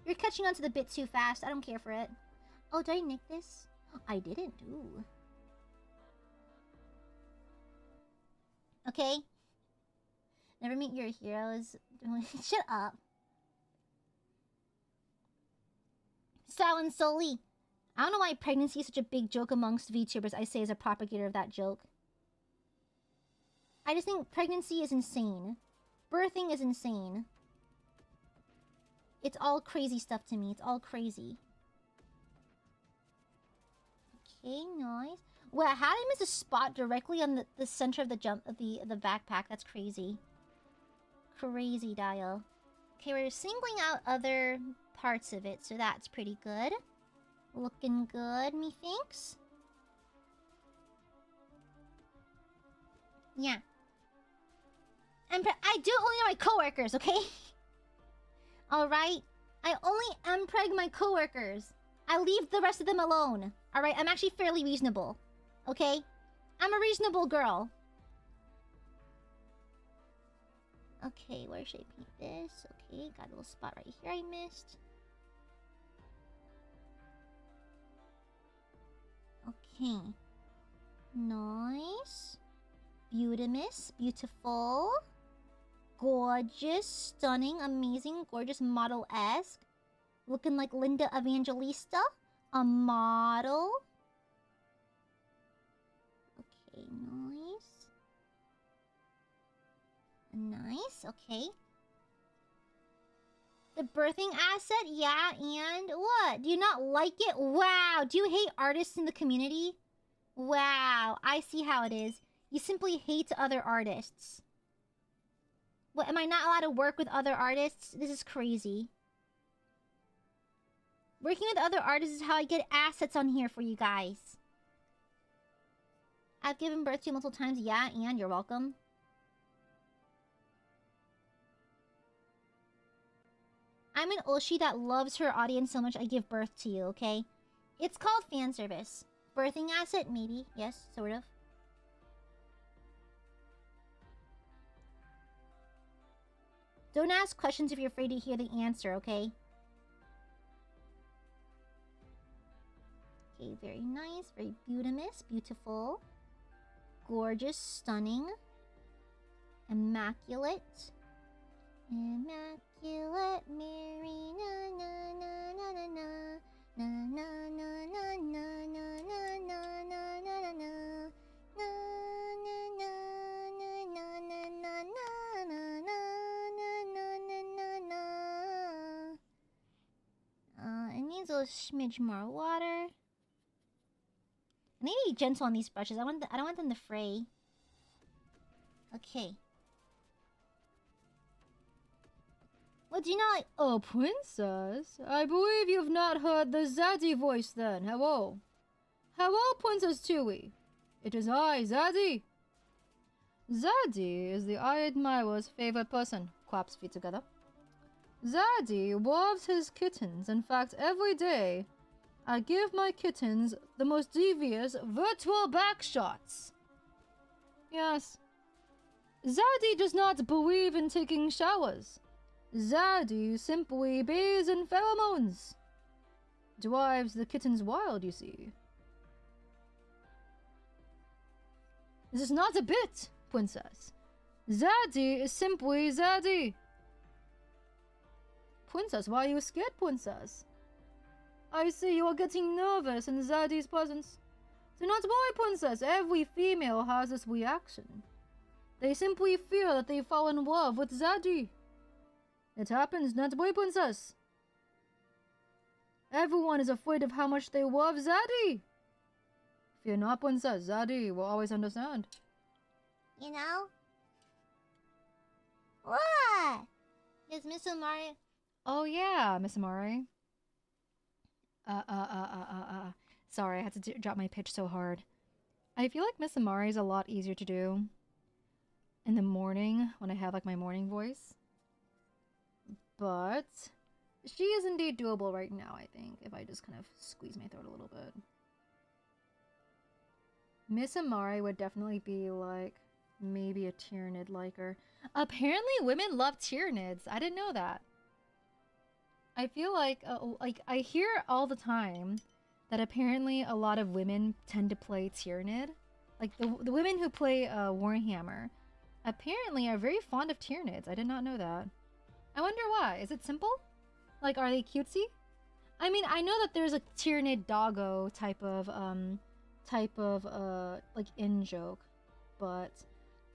You're catching on to the bit too fast. I don't care for it. Oh, did I nick this? I didn't. Ooh. Okay. Never meet your heroes. Shut up. Sal Soli. I don't know why pregnancy is such a big joke amongst VTubers. I say as a propagator of that joke. I just think pregnancy is insane. Birthing is insane. It's all crazy stuff to me. It's all crazy. Okay, nice. Well, how did I miss a spot directly on the center of the the backpack? That's crazy. Crazy dial. Okay, we're singling out other parts of it, so that's pretty good. Looking good, methinks. Yeah. And I do only know my coworkers, okay? Alright? I only empreg my coworkers. I leave the rest of them alone. Alright? I'm actually fairly reasonable. Okay? I'm a reasonable girl. Okay, where should I paint this? Okay, got a little spot right here I missed. Okay. Nice. Beautiful. Gorgeous, stunning, amazing, gorgeous, model-esque. Looking like Linda Evangelista. A model. Okay, nice. Nice, okay. The birthing asset, yeah, and what? Do you not like it? Wow, do you hate artists in the community? Wow, I see how it is. You simply hate other artists. What, am I not allowed to work with other artists? This is crazy. Working with other artists is how I get assets on here for you guys. I've given birth to you multiple times, yeah, and you're welcome. I'm an Oshi that loves her audience so much I give birth to you, okay? It's called fan service. Birthing asset, maybe. Yes, sort of. Don't ask questions if you're afraid to hear the answer, okay? Okay, very nice. Very beautiful. Gorgeous, stunning. Immaculate. Immaculate Mary, na na na na na na. Na na na na na na na na na na na na. Na na na na na na na na na na na. It needs a smidge more water. I need to be gentle on these brushes. I don't want them to fray. Okay. What do you not like? Oh, princess, I believe you've not heard the Zaddy voice then. Hello. Hello, Princess Chewie. It is I, Zaddy. Zaddy is the Aiadmirers' favorite person. Claps feet together. Zaddy loves his kittens. In fact, every day, I give my kittens the most devious virtual back shots. Yes. Zaddy does not believe in taking showers. Zaddy simply bathes in pheromones. Drives the kittens wild, you see. This is not a bit, princess. Zaddy is simply Zaddy. Princess, why are you scared, princess? I see you are getting nervous in Zaddy's presence. Do not worry, princess. Every female has this reaction. They simply fear that they fall in love with Zaddy. It happens, not worry, princess. Everyone is afraid of how much they love Zaddy. Fear not, princess. Zaddy will always understand. You know? What? Yes, Miss Amare. Oh yeah, Miss Amare. Sorry, I had to drop my pitch so hard. I feel like Miss Amare is a lot easier to do in the morning when I have like my morning voice. But she is indeed doable right now, I think, if I just kind of squeeze my throat a little bit. Miss Amare would definitely be like maybe a Tyrannid liker. Apparently women love Tyranids. I didn't know that. I feel like I hear all the time that apparently a lot of women tend to play Tyrannid. Like the women who play Warhammer apparently are very fond of Tyranids. I did not know that. I wonder why. Is it simple? Like, are they cutesy? I mean, I know that there's a Tyrannid doggo type of like in-joke, but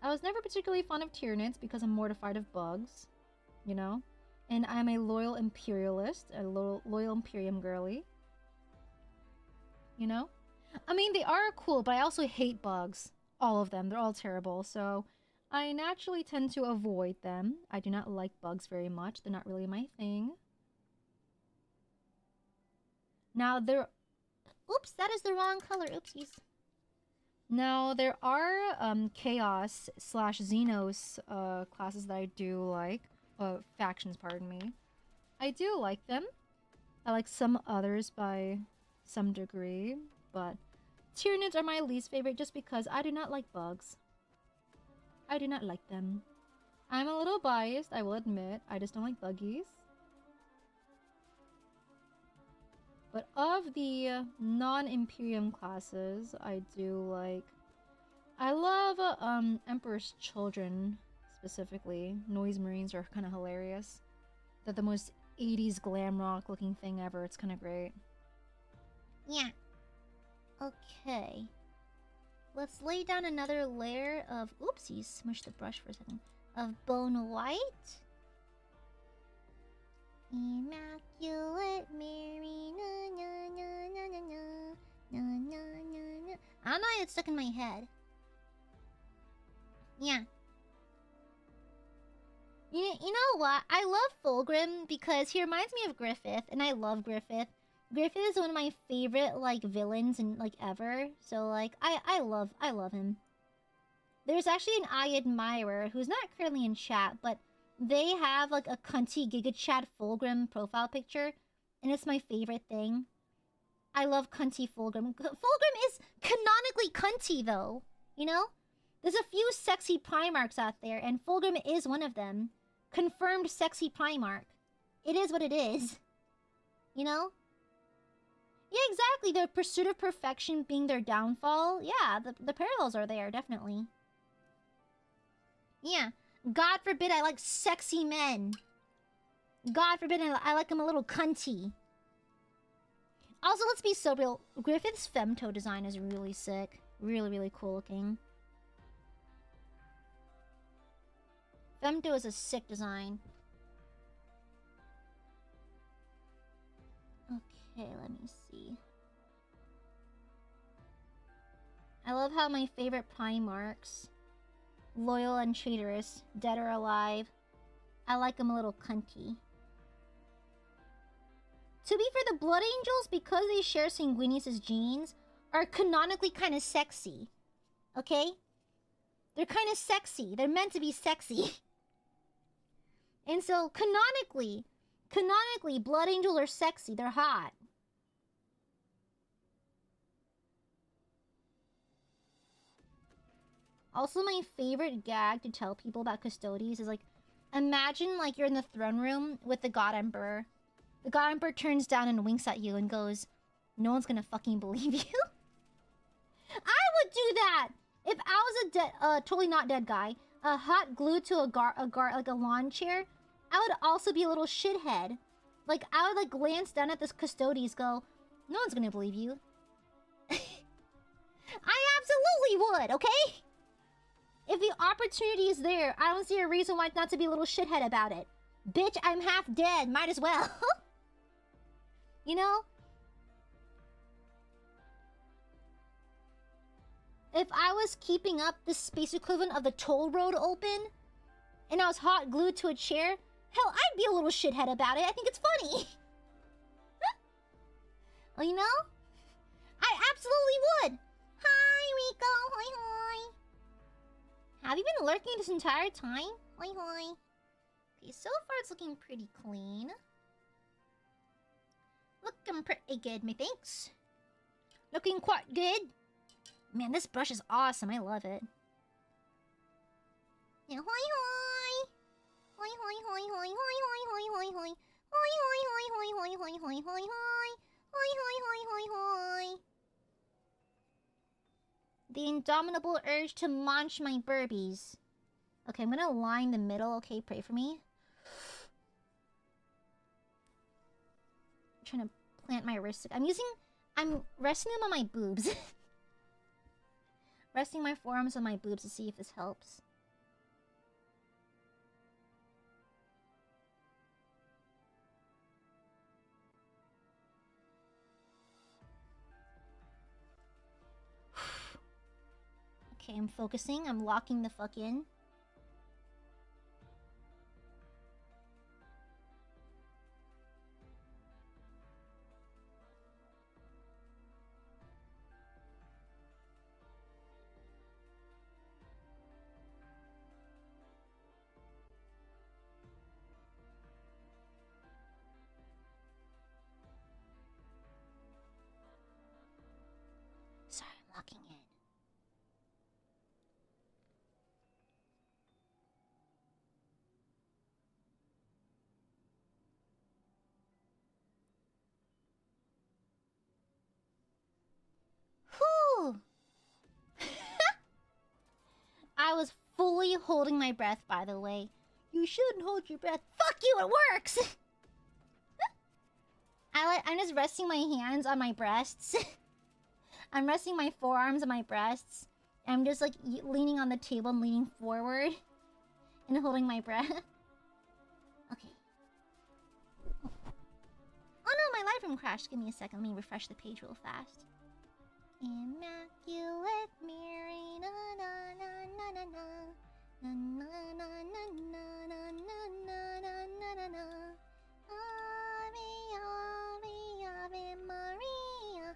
I was never particularly fond of Tyranids because I'm mortified of bugs, you know? And I'm a loyal imperialist, a loyal Imperium girly. You know? I mean, they are cool, but I also hate bugs. All of them. They're all terrible, so I naturally tend to avoid them. I do not like bugs very much. They're not really my thing. Now, there... Oops, that is the wrong color. Oopsies. Now, there are Chaos / Xenos classes that I do like. Factions, pardon me. I do like them. I like some others by some degree, but Tyranids are my least favorite just because I do not like bugs. I do not like them. I'm a little biased, I will admit. I just don't like buggies. But of the non-Imperium classes, I do like... I love Emperor's Children, specifically. Noise Marines are kind of hilarious. They're the most 80s glam rock looking thing ever. It's kind of great. Yeah. Okay. Let's lay down another layer of... Oopsies, smush the brush for a second. Of bone white. Immaculate Mary, na na na na na na na na na. I don't know why it's stuck in my head. Yeah. You know what? I love Fulgrim because he reminds me of Griffith, and I love Griffith. Griffith is one of my favorite like villains and like ever. So like I love him. There's actually an Aiadmirer who's not currently in chat, but they have like a cunty Giga Chat Fulgrim profile picture, and it's my favorite thing. I love cunty Fulgrim. Fulgrim is canonically cunty though, you know? There's a few sexy Primarchs out there, and Fulgrim is one of them. Confirmed sexy Primarch. It is what it is. You know? Yeah, exactly. The pursuit of perfection being their downfall. Yeah, the parallels are there, definitely. Yeah. God forbid I like sexy men. God forbid I like them a little cunty. Also, let's be so real. Griffith's femto design is really sick. Really, really cool looking. Femto is a sick design. Okay, let me see. I love how my favorite Primarks, loyal and traitorous, dead or alive, I like them a little cunty. To be fair, the Blood Angels, because they share Sanguinius' genes, are canonically kind of sexy. Okay? They're kind of sexy. They're meant to be sexy. And so, canonically, Blood Angels are sexy. They're hot. Also, my favorite gag to tell people about Custodes is like, imagine like you're in the throne room with the God Emperor. The God Emperor turns down and winks at you and goes, "No one's gonna fucking believe you." I would do that if I was a dead, totally not dead guy, hot glued to like a lawn chair. I would also be a little shithead. Like I would like glance down at this Custodes, go, "No one's gonna believe you." I absolutely would. Okay. If the opportunity is there, I don't see a reason why not to be a little shithead about it. Bitch, I'm half dead. Might as well. You know? If I was keeping up the space equivalent of the toll road open, and I was hot glued to a chair, hell, I'd be a little shithead about it. I think it's funny. Well, you know? I absolutely would. Hi, Rico. Hi, hi. Have you been lurking this entire time? Hi, hi. Okay, so far it's looking pretty clean. Looking pretty good, methinks. Looking quite good. Man, this brush is awesome. I love it. Yeah, hi, hi. Hi, hi, hi, hi, hi, hi, hi, hi, hi. Hi, hi, hi, hi, hi, hi, hi, hi, hi. Hi, hi, hi, hi, hi. The indomitable urge to munch my burbies. Okay, I'm gonna line the middle. Okay, pray for me. I'm trying to plant my wrist. I'm resting them on my boobs. Resting my forearms on my boobs to see if this helps. Okay, I'm focusing. I'm locking the fuck in. Sorry, I'm locking in. Whew! I was fully holding my breath, by the way. You shouldn't hold your breath. Fuck you, it works! I'm just resting my hands on my breasts. I'm resting my forearms on my breasts. I'm just like leaning on the table and leaning forward. And holding my breath. Okay. Oh no, my live room crashed. Give me a second. Let me refresh the page real fast. Immaculate Mary, na na na na na na. Na na na na na na na na na na. Ave, Ave, Ave Maria.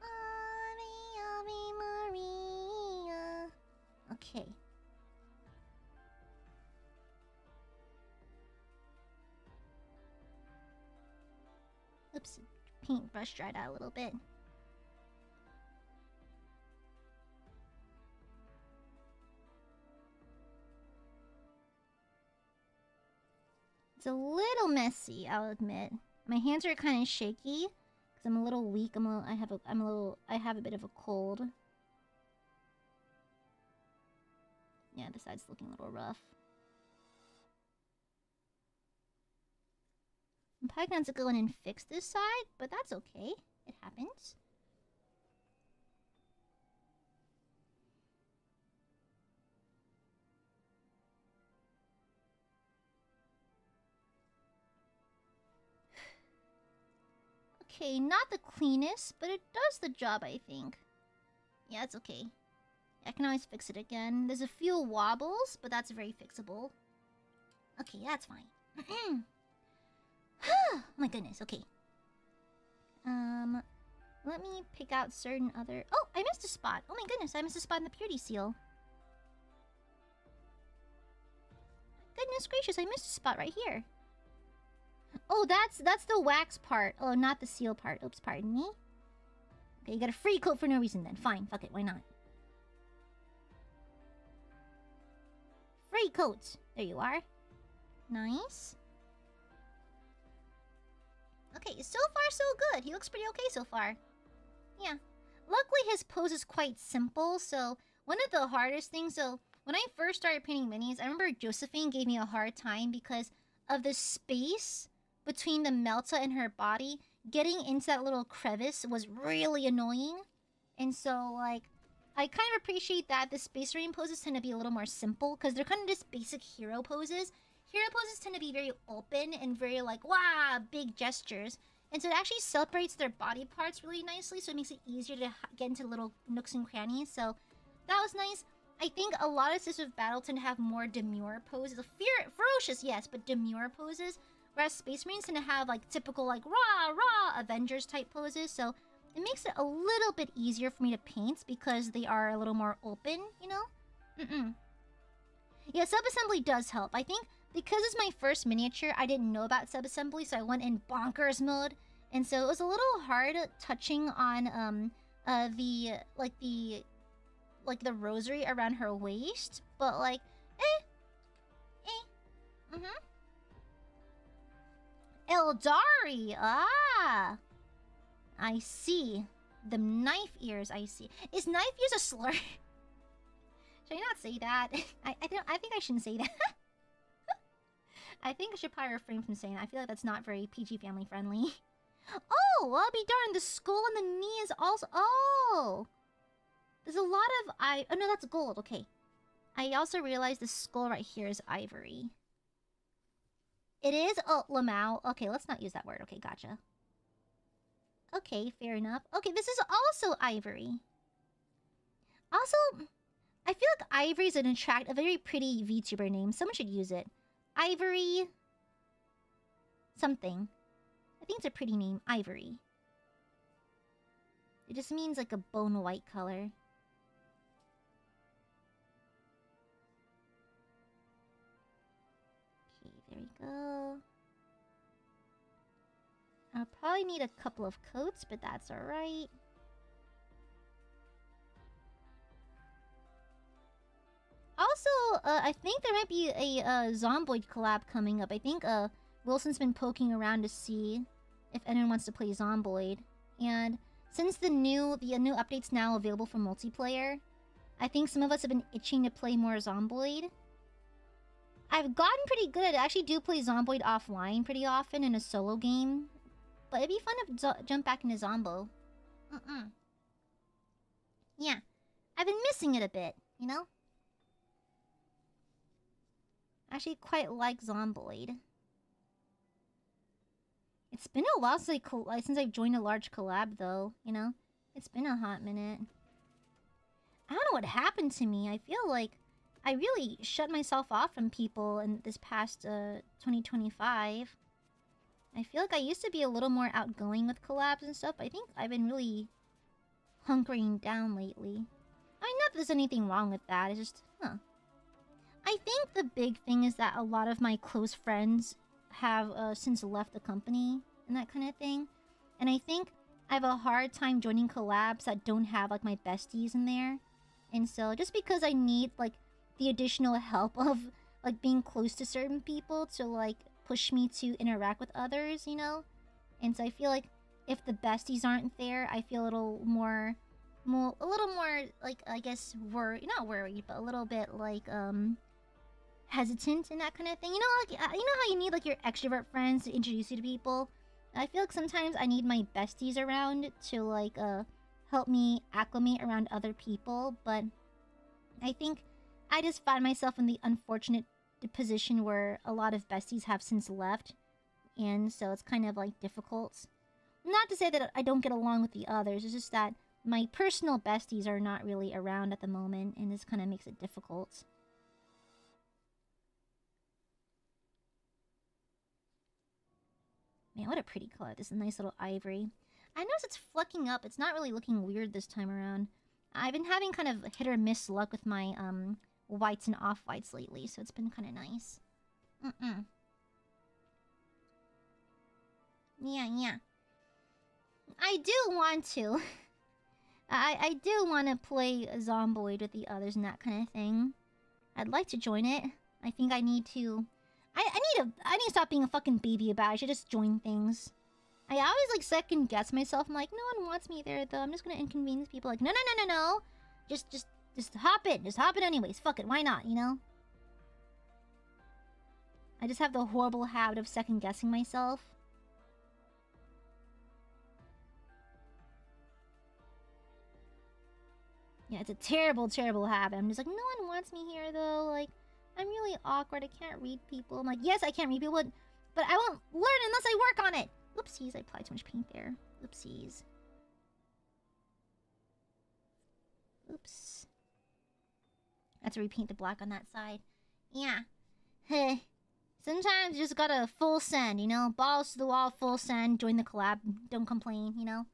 Ave, Ave Maria. Okay. Oops, paintbrush dried out a little bit. It's a little messy, I'll admit. My hands are kind of shaky because I'm a little weak. I have a bit of a cold. Yeah, the side's looking a little rough. probably gonna have to go in and fix this side, but that's okay. It happens. Okay, not the cleanest, but it does the job, I think. Yeah, it's okay. I can always fix it again. There's a few wobbles, but that's very fixable. Okay, that's fine. Oh my goodness, okay. Let me pick out certain other... Oh, I missed a spot. Oh my goodness, I missed a spot in the purity seal. Goodness gracious, I missed a spot right here. Oh, that's the wax part. Oh, not the seal part. Oops, pardon me. Okay, you got a free coat for no reason then. Fine, fuck it, why not? Free coats. There you are. Nice. Okay, so far so good. He looks pretty okay so far. Yeah. Luckily his pose is quite simple, so one of the hardest things, so when I first started painting minis, I remember Josephine gave me a hard time because of the space between the Melta and her body. Getting into that little crevice was really annoying. And so, like, I kind of appreciate that the Space Marine poses tend to be a little more simple because they're kind of just basic hero poses. Hero poses tend to be very open and very, like, wow, big gestures. And so it actually separates their body parts really nicely, so it makes it easier to get into little nooks and crannies. So that was nice. I think a lot of Sisters of Battle tend to have more demure poses. Ferocious, yes, but demure poses. Whereas Space Marines tend to have, like, typical, like, rah, Avengers type poses. So it makes it a little bit easier for me to paint because they are a little more open, you know? Yeah, sub-assembly does help. I think because it's my first miniature, I didn't know about sub-assembly, so I went in bonkers mode. And so it was a little hard touching on, the rosary around her waist. But, like, Eldari! Ah! I see. The knife ears, I see. Is knife ears a slur? Should I not say that? I think I shouldn't say that. I think I should probably refrain from saying that. I feel like that's not very PG family friendly. Oh, I'll be darned. The skull and the knee is also... Oh! There's a lot of... Oh, no, that's gold. Okay. I also realized the skull right here is ivory. It is... Oh, Lamau. Okay, let's not use that word. Okay, gotcha. Okay, fair enough. Okay, this is also ivory. Also, I feel like ivory is a very pretty VTuber name. Someone should use it. Ivory... something. I think it's a pretty name. Ivory. It just means like a bone white color. Okay, there we go. I'll probably need a couple of coats, but that's alright. Also, I think there might be a Zomboid collab coming up. I think Wilson's been poking around to see if anyone wants to play Zomboid. And since the new update's now available for multiplayer, I think some of us have been itching to play more Zomboid. I've gotten pretty good at it. I actually do play Zomboid offline pretty often in a solo game. But it'd be fun to jump back into Zombo. Yeah. I've been missing it a bit, you know? I actually quite like Zomboid. It's been a while since I've joined a large collab, though, you know? It's been a hot minute. I don't know what happened to me. I feel like I really shut myself off from people in this past 2025. I feel like I used to be a little more outgoing with collabs and stuff. I think I've been really hunkering down lately. I mean, not that there's anything wrong with that. It's just, I think the big thing is that a lot of my close friends have since left the company and that kind of thing. And I think I have a hard time joining collabs that don't have, like, my besties in there. And so, just because I need, like, the additional help of, like, being close to certain people to, like, push me to interact with others, you know? And so I feel like if the besties aren't there, I feel a little more, like, I guess, not worried, but a little bit, like, hesitant and that kind of thing. You know, like you know how you need like your extrovert friends to introduce you to people. I feel like sometimes I need my besties around to like help me acclimate around other people. But I think I just find myself in the unfortunate position where a lot of besties have since left, and so it's kind of like difficult. Not to say that I don't get along with the others. It's just that my personal besties are not really around at the moment, and this kind of makes it difficult. Man, what a pretty color. This is a nice little ivory. I notice it's flecking up. It's not really looking weird this time around. I've been having kind of hit or miss luck with my whites and off-whites lately, so it's been kind of nice. Yeah. I do want to. I do want to play Zomboid with the others and that kind of thing. I'd like to join it. I think I need to... I need to stop being a fucking baby about it. I should just join things. I always like second guess myself. I'm like, no one wants me there though. I'm just gonna inconvenience people. Like, no. Just hop in. Just hop in anyways. Fuck it. Why not? You know. I just have the horrible habit of second guessing myself. Yeah, it's a terrible, terrible habit. I'm just like, no one wants me here though. Like, I'm really awkward. I can't read people. I'm like, yes, I can't read people, but I won't learn unless I work on it. Oopsies, I applied too much paint there. Oopsies. Oops. I have to repaint the black on that side. Yeah. Hey. Sometimes you just gotta full send, you know? Balls to the wall, full send. Join the collab. Don't complain, you know?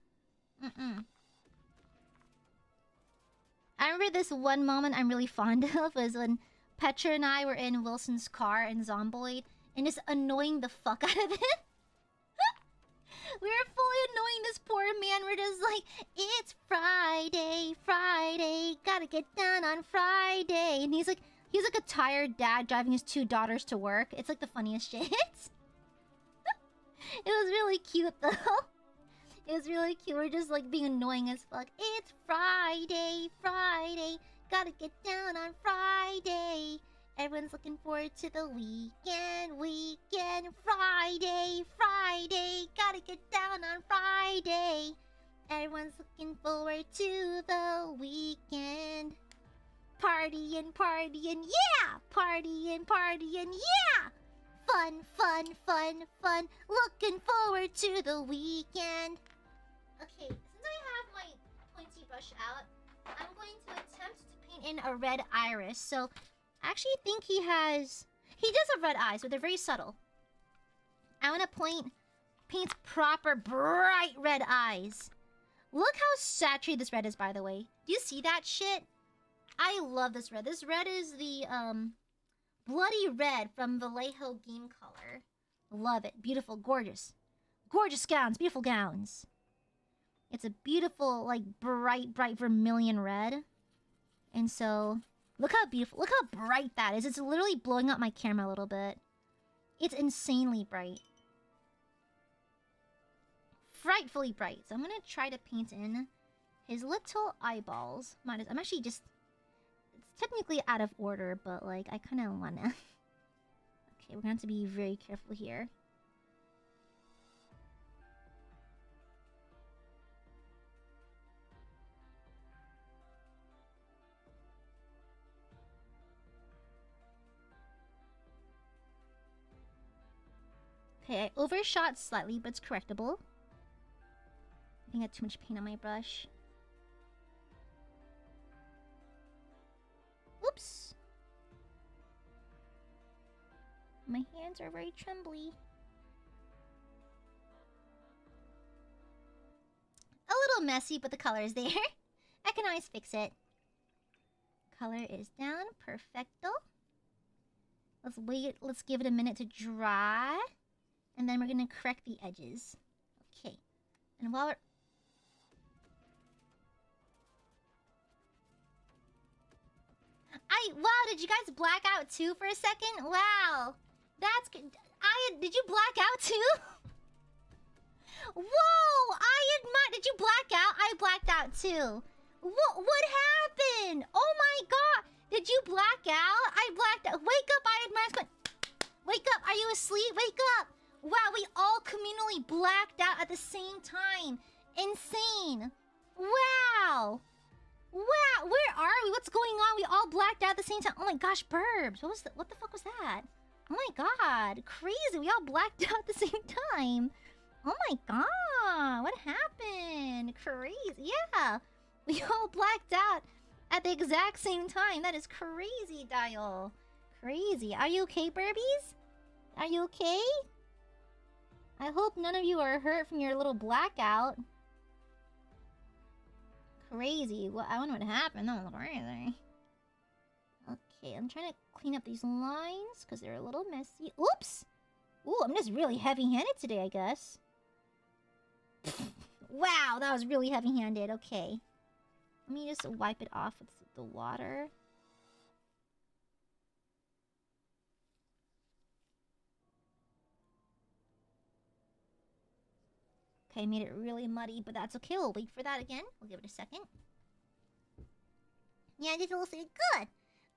I remember this one moment I'm really fond of was when Petra and I were in Wilson's car in Zomboid and just annoying the fuck out of it. We were fully annoying this poor man. We're just like, it's Friday, gotta get down on Friday. And he's like a tired dad driving his 2 daughters to work. It's like the funniest shit. It was really cute though. It was really cute. We're just like being annoying as fuck. It's Friday, gotta get down on Friday. Everyone's looking forward to the weekend, Friday, gotta get down on Friday. Everyone's looking forward to the weekend. Partying, yeah! Partying, yeah! Fun. Looking forward to the weekend. Okay, since I have my pointy brush out, I'm going to attempt to paint in a red iris. So, I actually think he does have red eyes, but they're very subtle. I want to paint proper bright red eyes. Look how saturated this red is, by the way. Do you see that shit? I love this red. This red is the bloody red from Vallejo game color. Love it. Beautiful, gorgeous. Gorgeous gowns, beautiful gowns. It's a beautiful, like, bright vermilion red. And so, look how beautiful, look how bright that is. It's literally blowing up my camera a little bit. It's insanely bright. Frightfully bright. So I'm gonna try to paint in his little eyeballs. I'm actually just... It's technically out of order, but, like, I kind of wanna... Okay, we're gonna have to be very careful here. Okay, I overshot slightly, but it's correctable. I think I had too much paint on my brush. Oops! My hands are very trembly. A little messy, but the color is there. I can always fix it. Color is down. Perfecto. Let's wait. Let's give it a minute to dry. And then we're going to correct the edges. Okay. And while we're... Wow, did you guys black out too for a second? Wow. That's good. Did you black out too? Whoa! Did you black out? I blacked out too. What happened? Oh my god! Did you black out? I blacked out. Wake up, Aiadmirers. Wake up. Are you asleep? Wake up. Wow, we all communally blacked out at the same time. Insane. Wow. Wow, where are we? What's going on? We all blacked out at the same time. Oh my gosh, Burbs. What the fuck was that? Oh my god. Crazy. We all blacked out at the same time. Oh my god. What happened? Crazy. Yeah. We all blacked out at the exact same time. That is crazy, Dial. Crazy. Are you okay, Burbies? Are you okay? I hope none of you are hurt from your little blackout. Crazy. Well, I wonder what happened. That was crazy. Okay, I'm trying to clean up these lines because they're a little messy. Oops! Ooh, I'm just really heavy-handed today, I guess. Wow, that was really heavy-handed. Okay. Let me just wipe it off with the water. Okay, made it really muddy, but that's okay. We'll wait for that again. We'll give it a second. Yeah, I did a little good.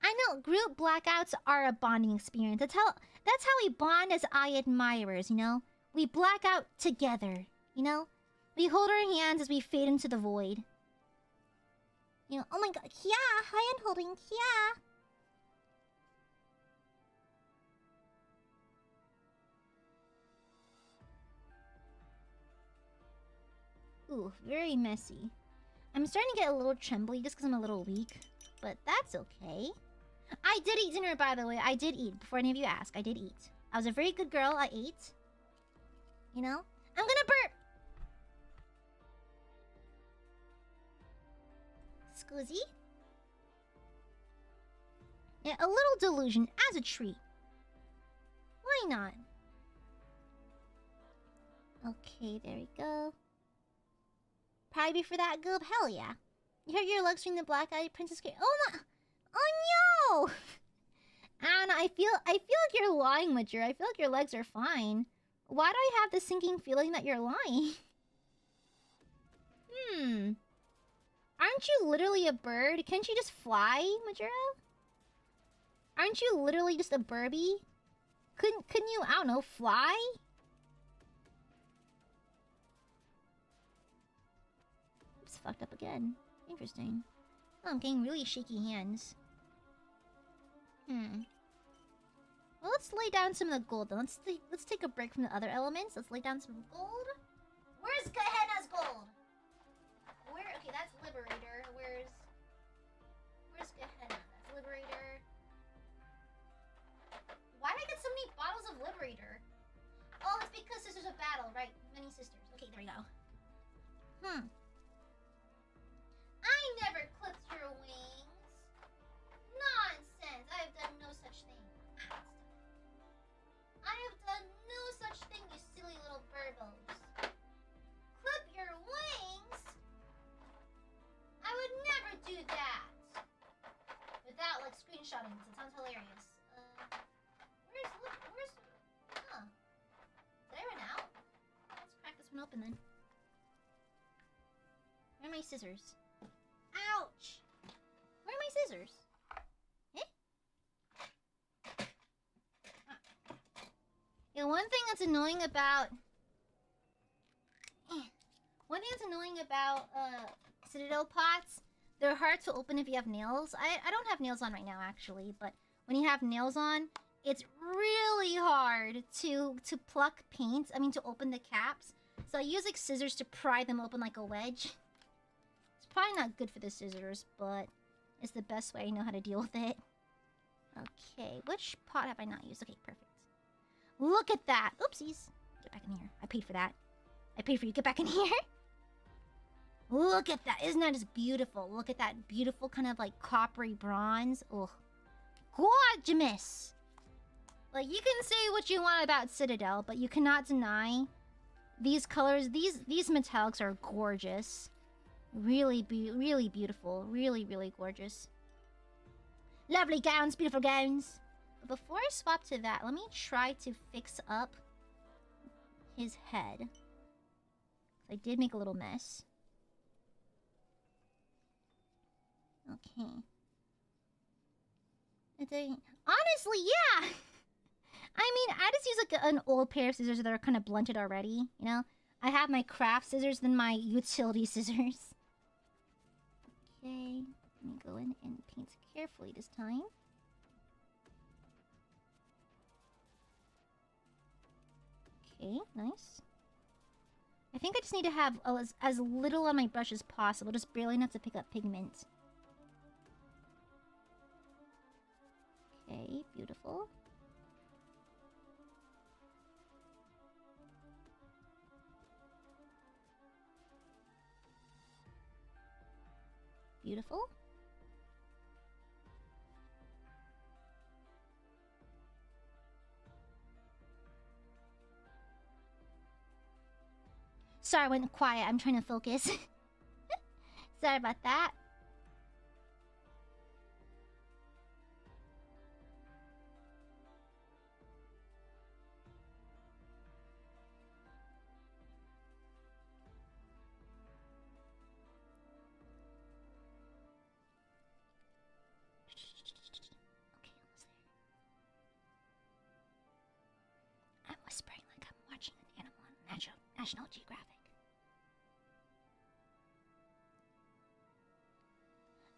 I know group blackouts are a bonding experience. That's how we bond as Aiadmirers, you know? We black out together, you know? We hold our hands as we fade into the void. You know, oh my god, yeah, hand holding, yeah. Ooh, very messy. I'm starting to get a little trembly just because I'm a little weak. But that's okay. I did eat dinner, by the way. I did eat. Before any of you ask, I did eat. I was a very good girl. I ate. You know? I'm gonna burp! Scuzzy? Yeah, a little delusion as a treat. Why not? Okay, there we go. Proud of you for that, Goob. Hell yeah. You hurt your legs during the black-eyed princess game. Oh my... Oh no! Anna, I feel like you're lying, Mature. I feel like your legs are fine. Why do I have the sinking feeling that you're lying? Aren't you literally a bird? Can't you just fly, Majura? Aren't you literally just a Burby? Couldn't you, I don't know, fly? It's fucked up again. Interesting. Oh, I'm getting really shaky hands. Well, let's lay down some of the gold then. Let's take a break from the other elements. Let's lay down some gold. Where's Gehenna's gold? Okay, that's Liberator. Where's Gehenna? That's Liberator. Why did I get so many bottles of Liberator? Oh, it's because Sisters of Battle, right? Many sisters. Okay, there we go. I never clipped your wings. Nonsense. I have done no such thing. I have done no such thing, you silly little burbos. Clip your wings? I would never do that. Without, like, screenshotting this. It sounds hilarious. Huh. Did I run out? Let's crack this one open then. Where are my scissors? Ouch! Where are my scissors? Yeah, one thing that's annoying about Citadel pots, they're hard to open if you have nails. I don't have nails on right now actually, but when you have nails on, it's really hard to pluck paint. I mean to open the caps. So I use like scissors to pry them open like a wedge. It's probably not good for the scissors, but it's the best way I know how to deal with it. Okay, which pot have I not used? Okay, perfect. Look at that! Oopsies. Get back in here. I paid for that. I paid for you. Get back in here. Look at that. Isn't that just beautiful? Look at that beautiful kind of like coppery bronze. Ugh. Gorgeous! Like, you can say what you want about Citadel, but you cannot deny these colors. These metallics are gorgeous. Really beautiful. Really, really gorgeous. Lovely gowns. Beautiful gowns. But before I swap to that, let me try to fix up his head. I did make a little mess. Okay. Honestly, yeah. I mean, I just use like an old pair of scissors that are kind of blunted already. You know, I have my craft scissors, then my utility scissors. Okay, let me go in and paint carefully this time. Okay, nice. I think I just need to have as little on my brush as possible, just barely enough to pick up pigment. Okay, beautiful. Beautiful. Sorry, I went quiet. I'm trying to focus. Sorry about that. Okay, almost there. I'm whispering like I'm watching an animal on National Geographic.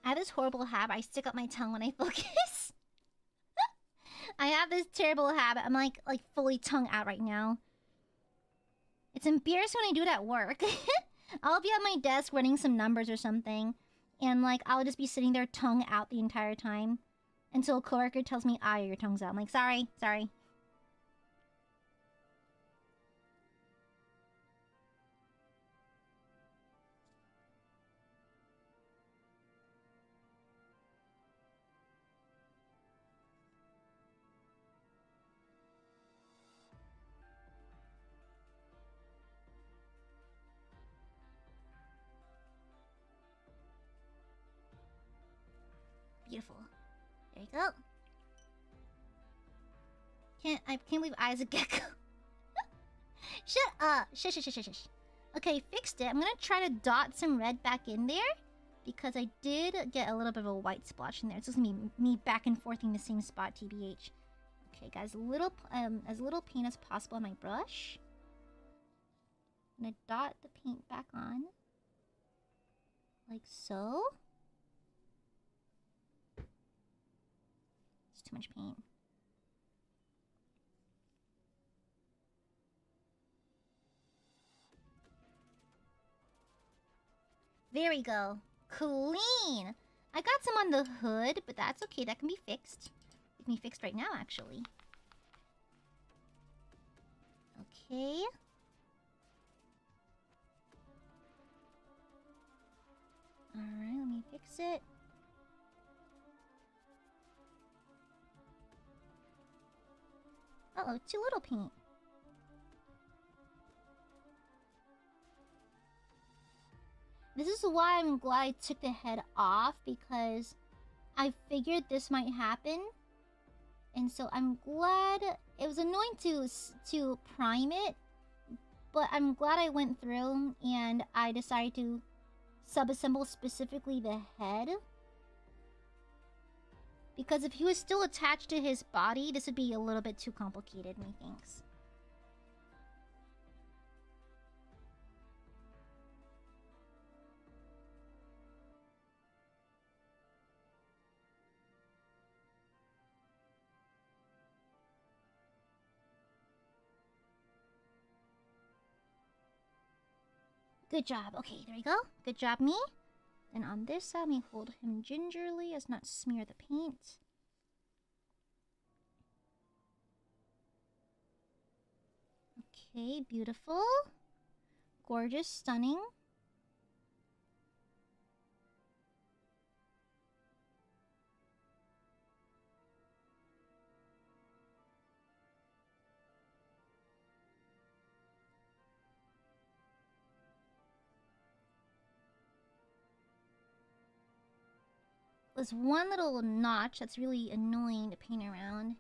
I have this horrible habit. I stick up my tongue when I focus. I have this terrible habit. I'm like fully tongue out right now. It's embarrassing when I do it at work. I'll be at my desk running some numbers or something, and like I'll just be sitting there tongue out the entire time until a coworker tells me, "Ah, your tongue's out." I'm like, "Sorry, sorry." Beautiful. There you go. I can't believe I was a gecko. Shut up. Shush, shush, shush, shush. Okay, fixed it. I'm gonna try to dot some red back in there because I did get a little bit of a white splotch in there. It's just me back and forthing the same spot, TBH. Okay, guys, as little paint as possible on my brush. I'm gonna dot the paint back on, like so. It's too much paint. There we go. Clean! I got some on the hood, but that's okay. That can be fixed. It can be fixed right now, actually. Okay. Alright, let me fix it. Uh-oh, too little paint. This is why I'm glad I took the head off, because I figured this might happen. And so I'm glad. It was annoying to prime it, but I'm glad I went through and I decided to sub-assemble specifically the head. Because if he was still attached to his body, this would be a little bit too complicated, methinks. Good job. Okay, there we go. Good job, me. And on this side, let me hold him gingerly as not smear the paint. Okay, beautiful. Gorgeous, stunning. There's one little notch that's really annoying to paint around.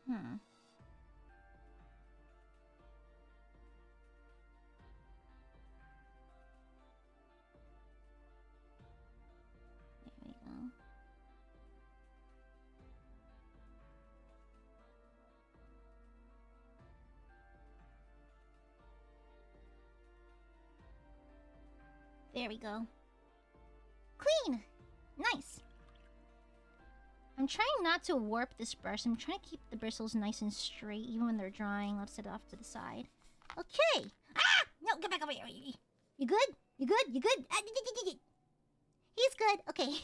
Hmm. There we go. There we go. Clean! Nice. I'm trying not to warp this brush. I'm trying to keep the bristles nice and straight, even when they're drying. I'll set it off to the side. Okay! Ah! No, get back over here. You good? You good? You good? He's good. Okay.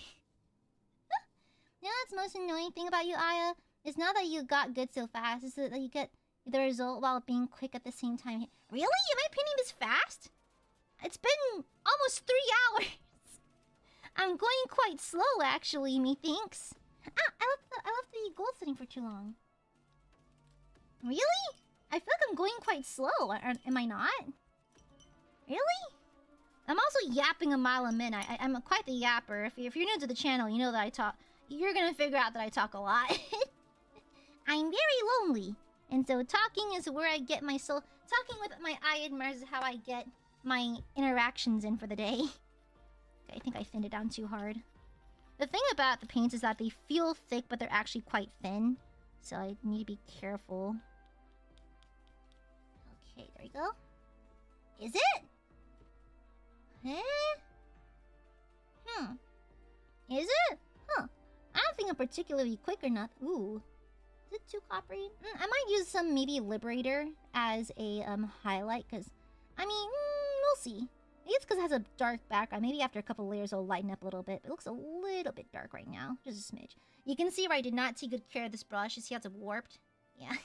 You know what's the most annoying thing about you, Aya? Is not that you got good so fast, is that you get the result while being quick at the same time. Really? Am I painting this fast? It's been almost 3 hours. I'm going quite slow, actually, methinks. Ah, I left the gold setting for too long. Really? I feel like I'm going quite slow. Am I not? Really? I'm also yapping a mile a minute. I'm quite the yapper. If you're new to the channel, you know that I talk. You're gonna figure out that I talk a lot. I'm very lonely, and so talking is where I get my soul. Talking with my Aiadmirers is how I get my interactions in for the day. Okay, I think I thinned it down too hard. The thing about the paints is that they feel thick, but they're actually quite thin. So I need to be careful. Okay, there you go. Is it? Eh? Is it? Huh. I don't think I'm particularly quick or not. Ooh. Is it too coppery? I might use some maybe Liberator as a highlight, because, I mean, we'll see. Maybe it's because it has a dark background. Maybe after a couple layers it'll lighten up a little bit. But it looks a little bit dark right now. Just a smidge. You can see where I did not take good care of this brush. You see how it's warped? Yeah.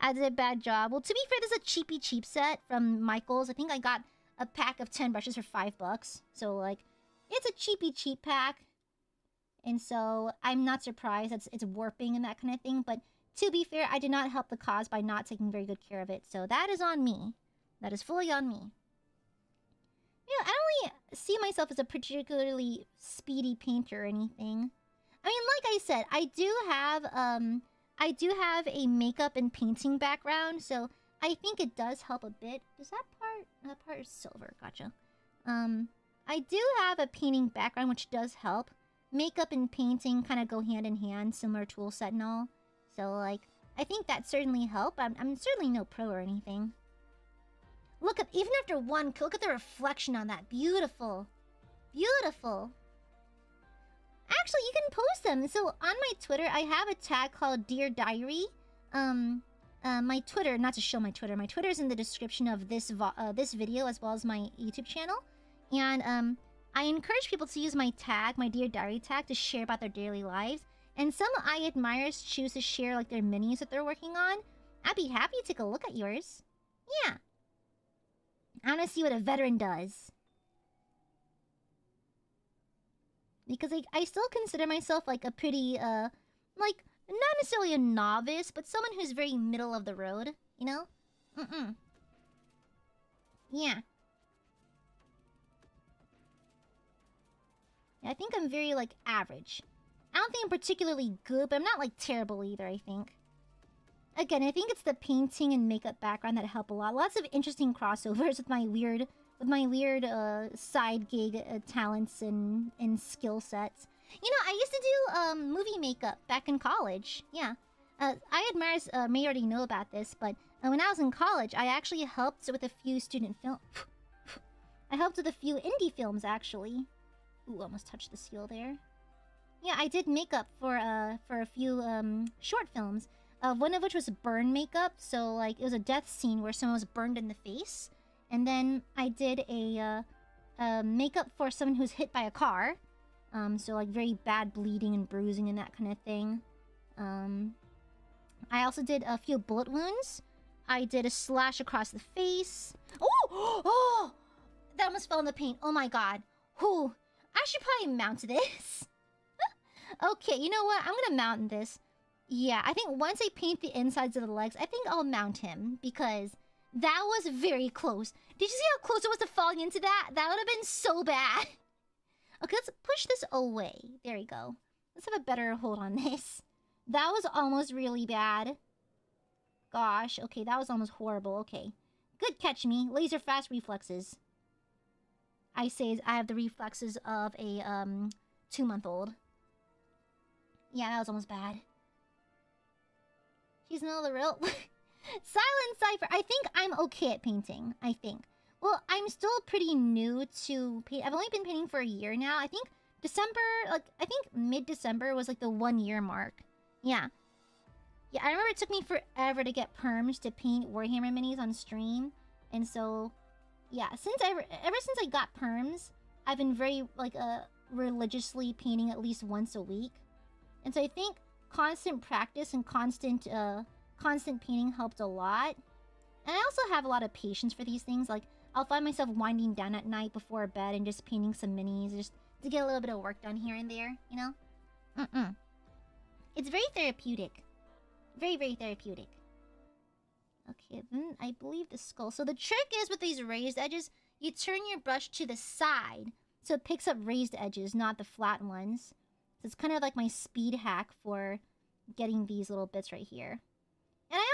I did a bad job. Well, to be fair, this is a cheapy cheap set from Michaels. I think I got a pack of 10 brushes for $5. So, like, it's a cheapy cheap pack. And so, I'm not surprised that it's warping and that kind of thing. But to be fair, I did not help the cause by not taking very good care of it. So, that is on me. That is fully on me. Yeah, I don't really see myself as a particularly speedy painter or anything. I mean, like I said, I do have a makeup and painting background, so I think it does help a bit. Does that part is silver, gotcha. I do have a painting background, which does help. Makeup and painting kind of go hand in hand, similar tool set and all. So, like, I think that certainly helped. I'm certainly no pro or anything. Look at, even after one, look at the reflection on that. Beautiful. Beautiful. Actually, you can post them. So, on my Twitter, I have a tag called Dear Diary. My Twitter, not to show my Twitter is in the description of this video, as well as my YouTube channel. And, I encourage people to use my tag, my Dear Diary tag, to share about their daily lives. And some Aiadmirers choose to share, like, their minis that they're working on. I'd be happy to take a look at yours. Yeah. I want to see what a veteran does. Because I still consider myself like a pretty, like, not necessarily a novice, but someone who's very middle of the road, you know? Yeah. I think I'm very, like, average. I don't think I'm particularly good, but I'm not, like, terrible either, I think. Again, I think it's the painting and makeup background that help a lot. Lots of interesting crossovers with my weird side gig talents and skill sets. You know, I used to do movie makeup back in college. Yeah. Aiadmirers may already know about this, but when I was in college, I actually helped with a few student film. I helped with a few indie films, actually. Ooh, almost touched the seal there. Yeah, I did makeup for a few short films. One of which was burn makeup, so like it was a death scene where someone was burned in the face, and then I did a makeup for someone who was hit by a car, so like very bad bleeding and bruising and that kind of thing. I also did a few bullet wounds. I did a slash across the face. Oh, that almost fell in the paint. Oh my god. Whew. I should probably mount this. Okay, you know what? I'm gonna mount this. Yeah, I think once I paint the insides of the legs, I think I'll mount him, because that was very close. Did you see how close it was to falling into that? That would have been so bad. Okay, let's push this away. There we go. Let's have a better hold on this. That was almost really bad. Gosh, okay, that was almost horrible. Okay. Good catch, me. Laser fast reflexes. I say I have the reflexes of a 2-month-old. Yeah, that was almost bad. She's no the real. Silent Cypher. I think I'm okay at painting. I think. Well, I'm still pretty new to paint. I've only been painting for a year now. I think December, like, I think mid-December was like the 1 year mark. Yeah. Yeah, I remember it took me forever to get perms to paint Warhammer minis on stream. And so, yeah, ever since I got perms, I've been very, like, religiously painting at least once a week. And so I think constant practice and constant painting helped a lot. And I also have a lot of patience for these things. Like, I'll find myself winding down at night before bed and just painting some minis just to get a little bit of work done here and there, you know? It's very therapeutic. Very, very therapeutic. Okay, then I believe the skull. So the trick is with these raised edges, you turn your brush to the side so it picks up raised edges, not the flat ones. So it's kind of like my speed hack for getting these little bits right here. And I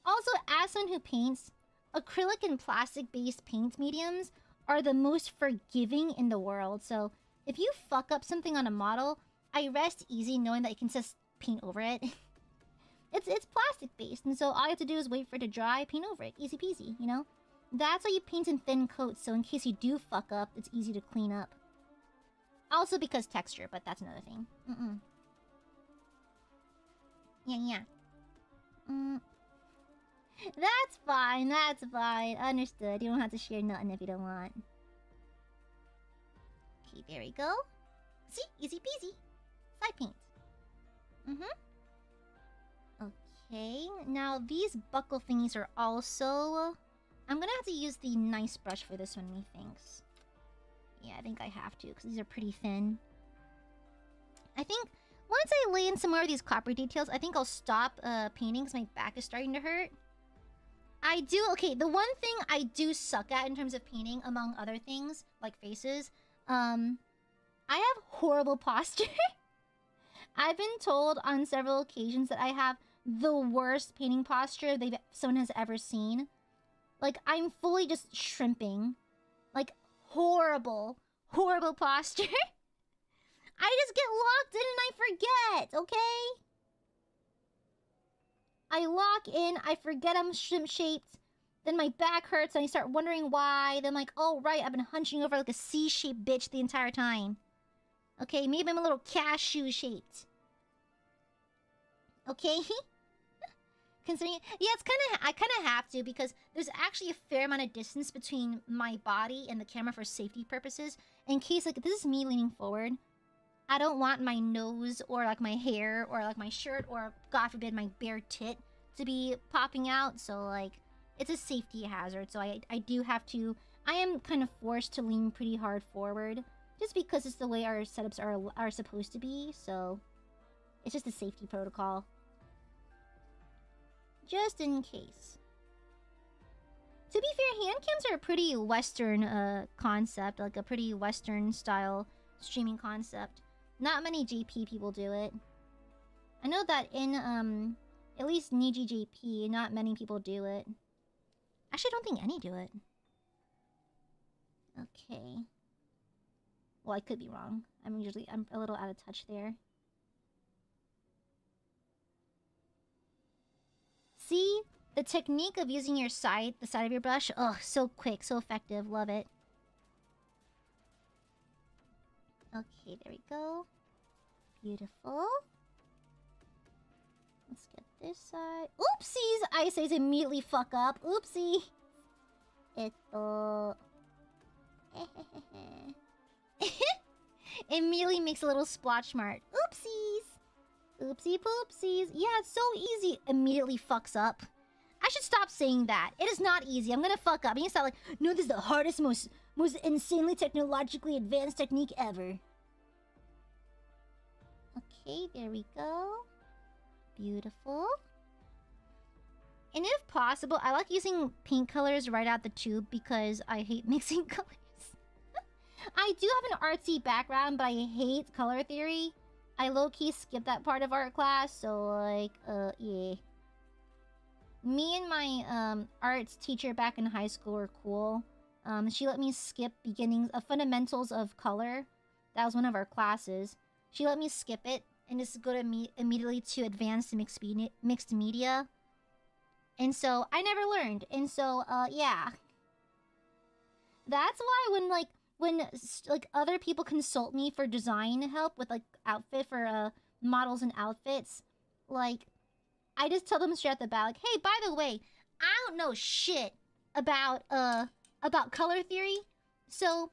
also, as someone who paints, acrylic and plastic-based paint mediums are the most forgiving in the world. So if you fuck up something on a model, I rest easy knowing that you can just paint over it. It's plastic-based, and so all you have to do is wait for it to dry, paint over it. Easy peasy, you know? That's why you paint in thin coats, so in case you do fuck up, it's easy to clean up. Also because texture, but that's another thing. Yeah. That's fine, Understood. You don't have to share nothing if you don't want. Okay, there we go. See? Easy peasy. Side paint. Okay, now these buckle thingies are also... I'm gonna have to use the nice brush for this one, methinks. Yeah, I think I have to, because these are pretty thin. I think once I lay in some more of these copper details, I think I'll stop painting because my back is starting to hurt. Okay, the one thing I do suck at in terms of painting, among other things, like faces, I have horrible posture. I've been told on several occasions that I have the worst painting posture someone has ever seen. Like, I'm fully just shrimping. Like, horrible posture. I just get locked in and I forget, okay? I lock in, I forget I'm shrimp-shaped, then my back hurts and I start wondering why. Then I'm like, oh right, I've been hunching over like a C-shaped bitch the entire time. Okay, maybe I'm a little cashew-shaped. Okay? Considering, yeah, I kind of have to, because there's actually a fair amount of distance between my body and the camera for safety purposes. In case, like, this is me leaning forward. I don't want my nose or, like, my hair or, like, my shirt or, God forbid, my bare tit to be popping out. So, like, it's a safety hazard. So I do have to, I am kind of forced to lean pretty hard forward. Just because it's the way our setups are supposed to be. So, it's just a safety protocol. Just in case. To be fair, hand cams are a pretty Western concept, like a pretty Western style streaming concept. Not many JP people do it. I know that in at least Niji not many people do it. Actually, I don't think any do it. Okay. Well, I could be wrong. I'm a little out of touch there. See? The technique of using the side of your brush. Oh, so quick, so effective. Love it. Okay, there we go. Beautiful. Let's get this side. Oopsies! I says immediately fuck up. Oopsie. Immediately makes a little splotch mark. Oopsies. Oopsie poopsies. Yeah, it's so easy. Immediately fucks up. I should stop saying that. It is not easy. I'm gonna fuck up. And you sound like, no, this is the hardest, most insanely technologically advanced technique ever. Okay, there we go. Beautiful. And if possible, I like using paint colors right out the tube because I hate mixing colors. I do have an artsy background, but I hate color theory. I low-key skipped that part of art class, so, like, yeah. Me and my, arts teacher back in high school were cool. She let me skip fundamentals of color. That was one of our classes. She let me skip it and just go to immediately to advanced mixed media. And so, I never learned. And so, yeah. That's why when other people consult me for design help with like outfit for models and outfits, like I just tell them straight at the bat, like, hey, by the way, I don't know shit about color theory, so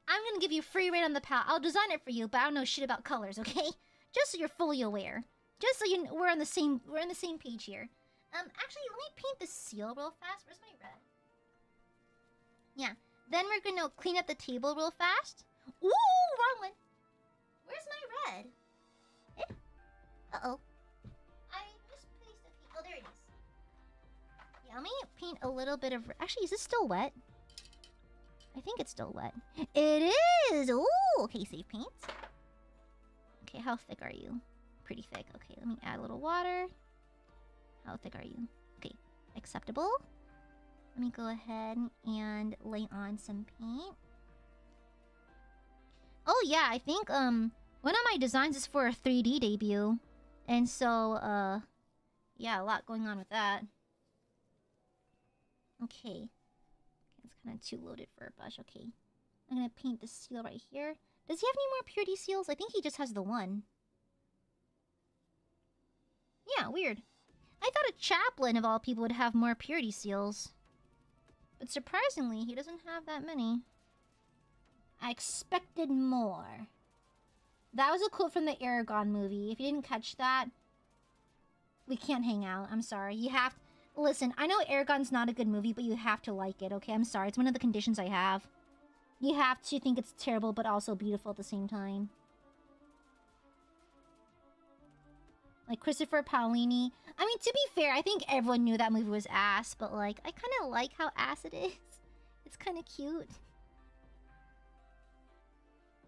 I'm gonna give you free reign on the palette. I'll design it for you, but I don't know shit about colors, okay? Just so you're fully aware. Just so we're on the same page here. Actually, let me paint the seal real fast. Where's my red? Yeah. Then we're gonna clean up the table real fast. Ooh, wrong one. Where's my red? Eh? Uh-oh. I misplaced the paint. Oh, there it is. Yeah, let me paint a little bit of... Actually, is this still wet? I think it's still wet. It is! Ooh! Okay, save paint. Okay, how thick are you? Pretty thick. Okay, let me add a little water. How thick are you? Okay, acceptable. Let me go ahead and lay on some paint. Oh yeah, I think one of my designs is for a 3D debut. And so yeah, a lot going on with that. Okay. It's kind of too loaded for a brush. Okay. I'm gonna paint the seal right here. Does he have any more purity seals? I think he just has the one. Yeah, weird. I thought a chaplain of all people would have more purity seals. But surprisingly, he doesn't have that many. I expected more. That was a quote from the Aragon movie. If you didn't catch that, we can't hang out. I'm sorry. You have to... Listen, I know Aragon's not a good movie, but you have to like it, okay? I'm sorry. It's one of the conditions I have. You have to think it's terrible, but also beautiful at the same time. Like Christopher Paolini. I mean, to be fair, I think everyone knew that movie was ass, but like, I kind of like how ass it is. It's kind of cute.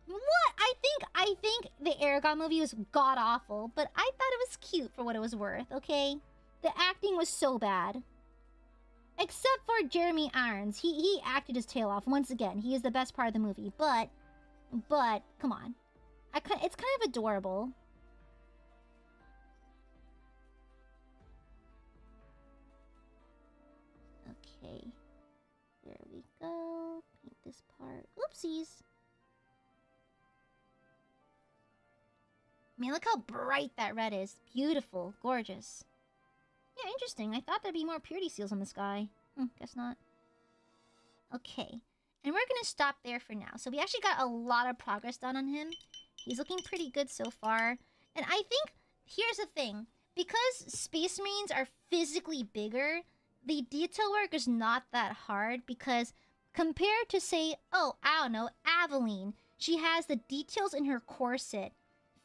What? I think the Aragon movie was god-awful, but I thought it was cute for what it was worth, okay? The acting was so bad. Except for Jeremy Irons. He acted his tail off. Once again, he is the best part of the movie, but, come on. It's kind of adorable. Okay. There we go. Paint this part. Oopsies. Man, look how bright that red is. Beautiful. Gorgeous. Yeah, interesting. I thought there'd be more purity seals on this guy. Guess not. Okay. And we're gonna stop there for now. So we actually got a lot of progress done on him. He's looking pretty good so far. And I think, here's the thing. Because Space Marines are physically bigger, the detail work is not that hard. Because compared to, say, oh, I don't know, Aveline. She has the details in her corset.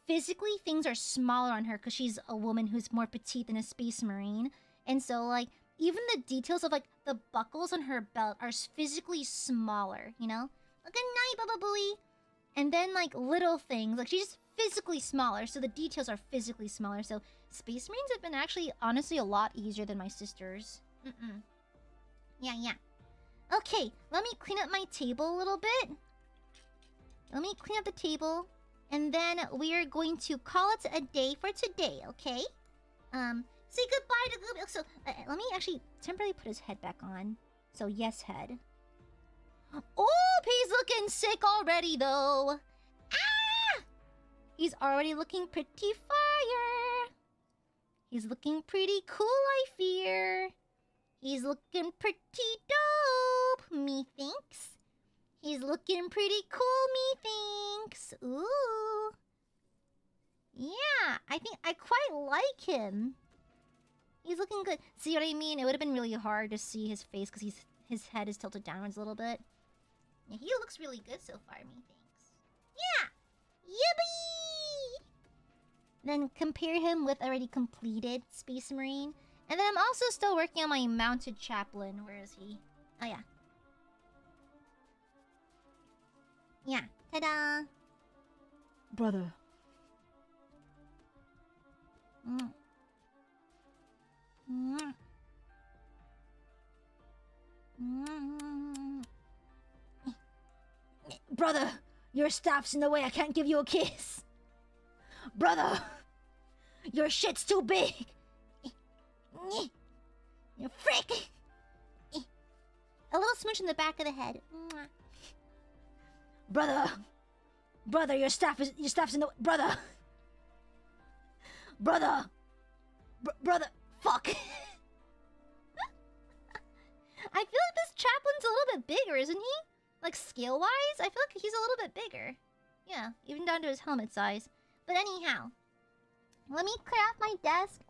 Physically, things are smaller on her because she's a woman who's more petite than a Space Marine. And so, like, even the details of, like, the buckles on her belt are physically smaller, you know? Like, a night, Baba Booey. And then, like, little things. Like, she's just physically smaller, so the details are physically smaller. So, Space Marines have been actually, honestly, a lot easier than my sisters. Yeah. Okay, let me clean up my table a little bit. Let me clean up the table. And then we're going to call it a day for today, okay? Say goodbye to Gooby. So, let me actually temporarily put his head back on. So, yes, head. Oh, he's looking sick already, though. Ah! He's already looking pretty fire. He's looking pretty cool, I fear. He's looking pretty dope, methinks. He's looking pretty cool, methinks. Ooh. Yeah, I think I quite like him. He's looking good. See what I mean? It would have been really hard to see his face because his head is tilted downwards a little bit. Yeah, he looks really good so far, methinks. Yeah! Yippee! Then compare him with already completed Space Marine. And then I'm also still working on my mounted chaplain. Where is he? Oh, yeah. Yeah. Ta-da! Brother. Brother, your staff's in the way. I can't give you a kiss. Brother, your shit's too big. You freak. A little smooch in the back of the head. Mwah. Brother! Brother, your staff's in the... Brother! Brother! Brother! Fuck! I feel like this chaplain's a little bit bigger, isn't he? Like, scale-wise, I feel like he's a little bit bigger. Yeah, even down to his helmet size. But anyhow, let me clear off my desk.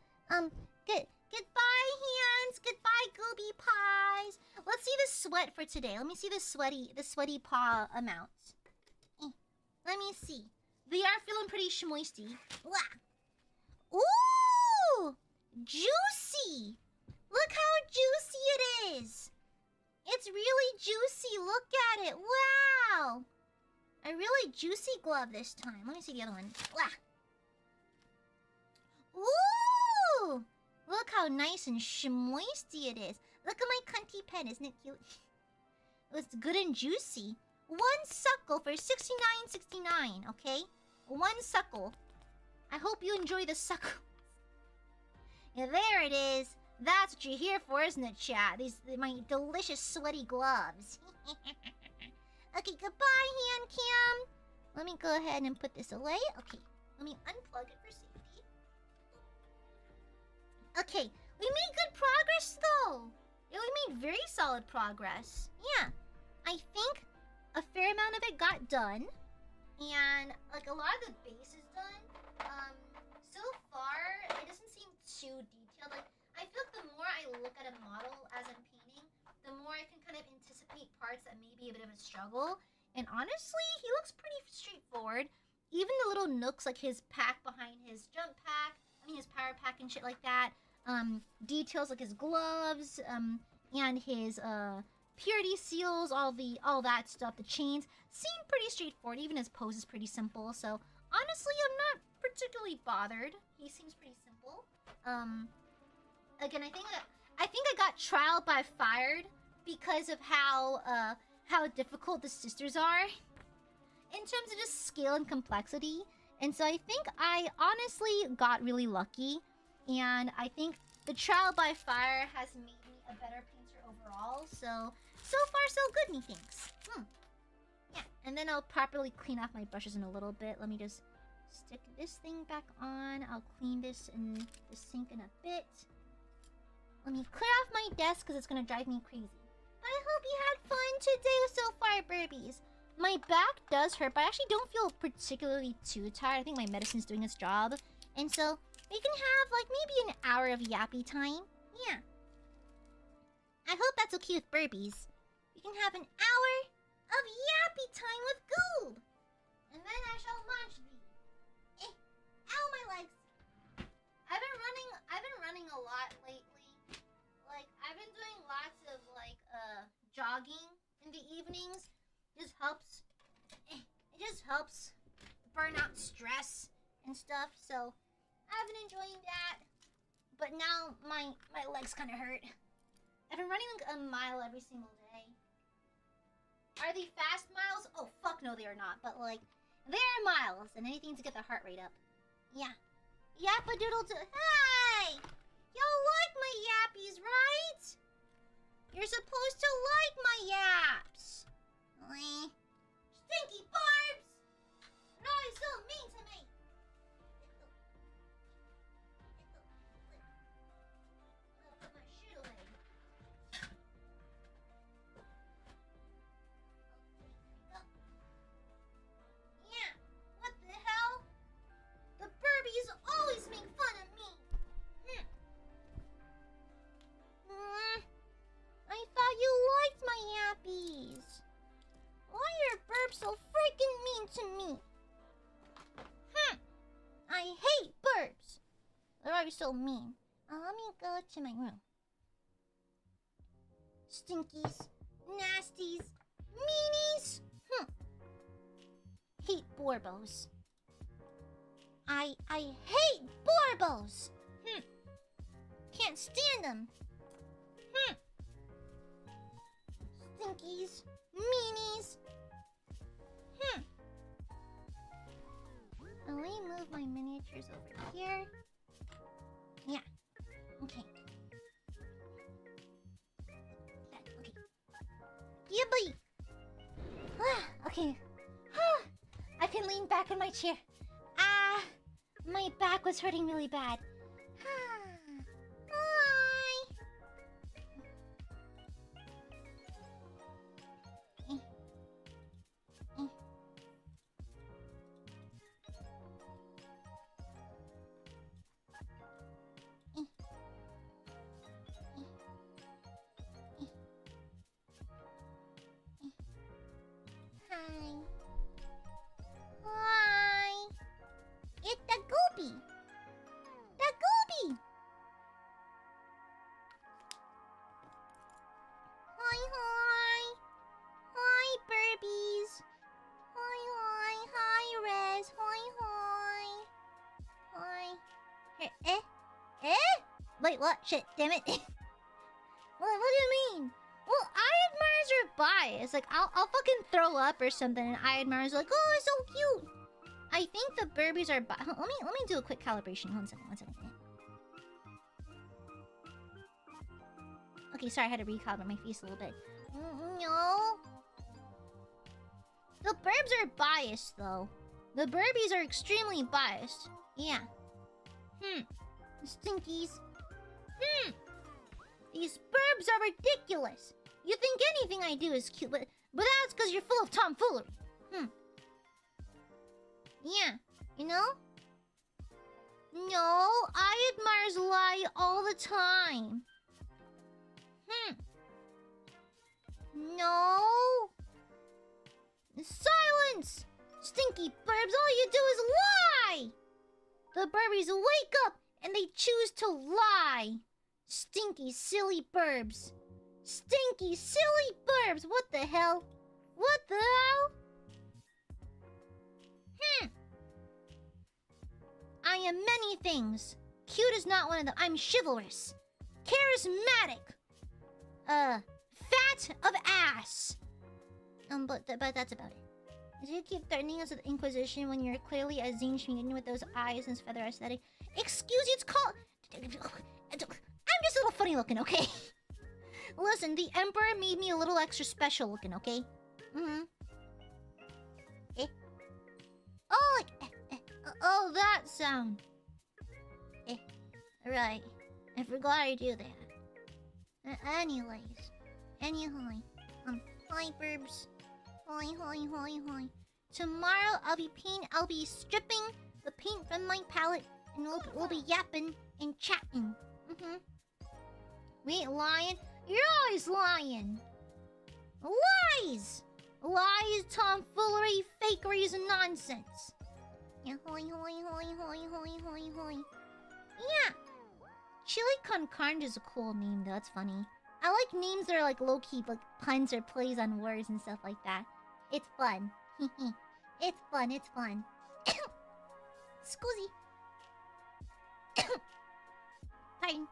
Goodbye, hands. Goodbye, gooby pies. Let's see the sweat for today. Let me see the sweaty paw amounts. Let me see. They are feeling pretty schmoisty. Ooh! Juicy! Look how juicy it is! It's really juicy. Look at it. Wow! A really juicy glove this time. Let me see the other one. Ooh! Look how nice and schmoisty it is. Look at my cunty pen. Isn't it cute? It's good and juicy. One suckle for $69.69, okay? One suckle. I hope you enjoy the suckle. Yeah, there it is. That's what you're here for, isn't it, chat? My delicious sweaty gloves. Okay, goodbye, hand cam. Let me go ahead and put this away. Okay, let me unplug it for safety. Okay, we made good progress, though. Yeah, we made very solid progress. Yeah, I think a fair amount of it got done. And, like, a lot of the base is done. So far, it doesn't seem too detailed. Like, I feel like the more I look at a model as I'm painting, the more I can kind of anticipate parts that may be a bit of a struggle. And honestly, he looks pretty straightforward. Even the little nooks, like his pack behind his jump pack, his power pack and shit like that. Details like his gloves, and his purity seals, all that stuff. The chains seem pretty straightforward. Even his pose is pretty simple. So honestly, I'm not particularly bothered. He seems pretty simple. Again, I think I got trial by fired because of how difficult the sisters are in terms of just scale and complexity. And so I think I honestly got really lucky, and I think the trial by fire has made me a better painter overall. So far so good, methinks. Yeah, and then I'll properly clean off my brushes in a little bit. Let me just stick this thing back on. I'll clean this in the sink in a bit. Let me clear off my desk because it's going to drive me crazy. I hope you had fun today so far, Burbies. My back does hurt, but I actually don't feel particularly too tired. I think my medicine's doing its job. And so, we can have, like, maybe an hour of yappy time. Yeah. I hope that's okay with Burbies. We can have an hour of yappy time with Goob. And then I shall launch thee. Ow, my legs. I've been running a lot lately. Like, I've been doing lots of, like, jogging in the evenings. It just helps burn out stress and stuff. So, I've been enjoying that. But now, my legs kind of hurt. I've been running, like, a mile every single day. Are they fast miles? Oh, fuck no, they are not. But, like, they're miles. And anything to get the heart rate up. Yeah. Yappadoodle to... Hey! Y'all like my yappies, right? You're supposed to like my yaps. Stinky barbs! You're always so mean to me. I'll put my shit away. Yeah, what the hell? The Burbies always make fun of me. I thought you liked my yappies. Why are Burbs so freaking mean to me? I hate Burbs. They're always so mean. Let me go to my room. Stinkies, nasties, meanies. Hate Borbos. I hate Borbos. Can't stand them. Stinkies, meanies. Let me move my miniatures over here. Yeah. Okay. Okay. Ghibli. Okay. I can lean back in my chair. My back was hurting really bad. Hi. Hi. It's the Goopy. The Goopy. Hi. Hi, Burbies. Hi, Res. Hi. Wait, what? Shit, damn it. What do you mean? Well, Aiadmirers are biased. Like, I'll fucking throw up or something, and Aiadmirers are like, oh, it's so cute. I think the Burbies are let me do a quick calibration. One second. Okay, sorry, I had to recalibrate my face a little bit. No. The Burbs are biased, though. The Burbies are extremely biased. Yeah. Stinkies. These Burbs are ridiculous. You think anything I do is cute, but that's because you're full of tomfoolery. Yeah, you know? No, Aiadmirers lie all the time. No. Silence! Stinky Burbs, all you do is lie! The Burbies wake up and they choose to lie. Stinky, silly Burbs. Stinky, silly Burbs! What the hell? What the hell? I am many things. Cute is not one of them. I'm chivalrous. Charismatic. Fat of ass. But that's about it. You keep threatening us with Inquisition when you're clearly a Zine Schmieden with those eyes and feather aesthetic. Excuse you, it's called... I'm just a little funny looking, okay? Listen, the Emperor made me a little extra special looking, okay? Oh, oh, that sound. Right. I forgot I do that. Anyways. Hi, Burbs. Hi. Tomorrow I'll be stripping the paint from my palette and we'll be yapping and chatting. We ain't lying. You're always lying. Lies! Lies, tomfoolery, fakeries, and nonsense. Yeah, hoi. Yeah. Chili con carne is a cool name, though. That's funny. I like names that are like low-key, like puns or plays on words and stuff like that. It's fun. It's fun. Scusi. Pardon.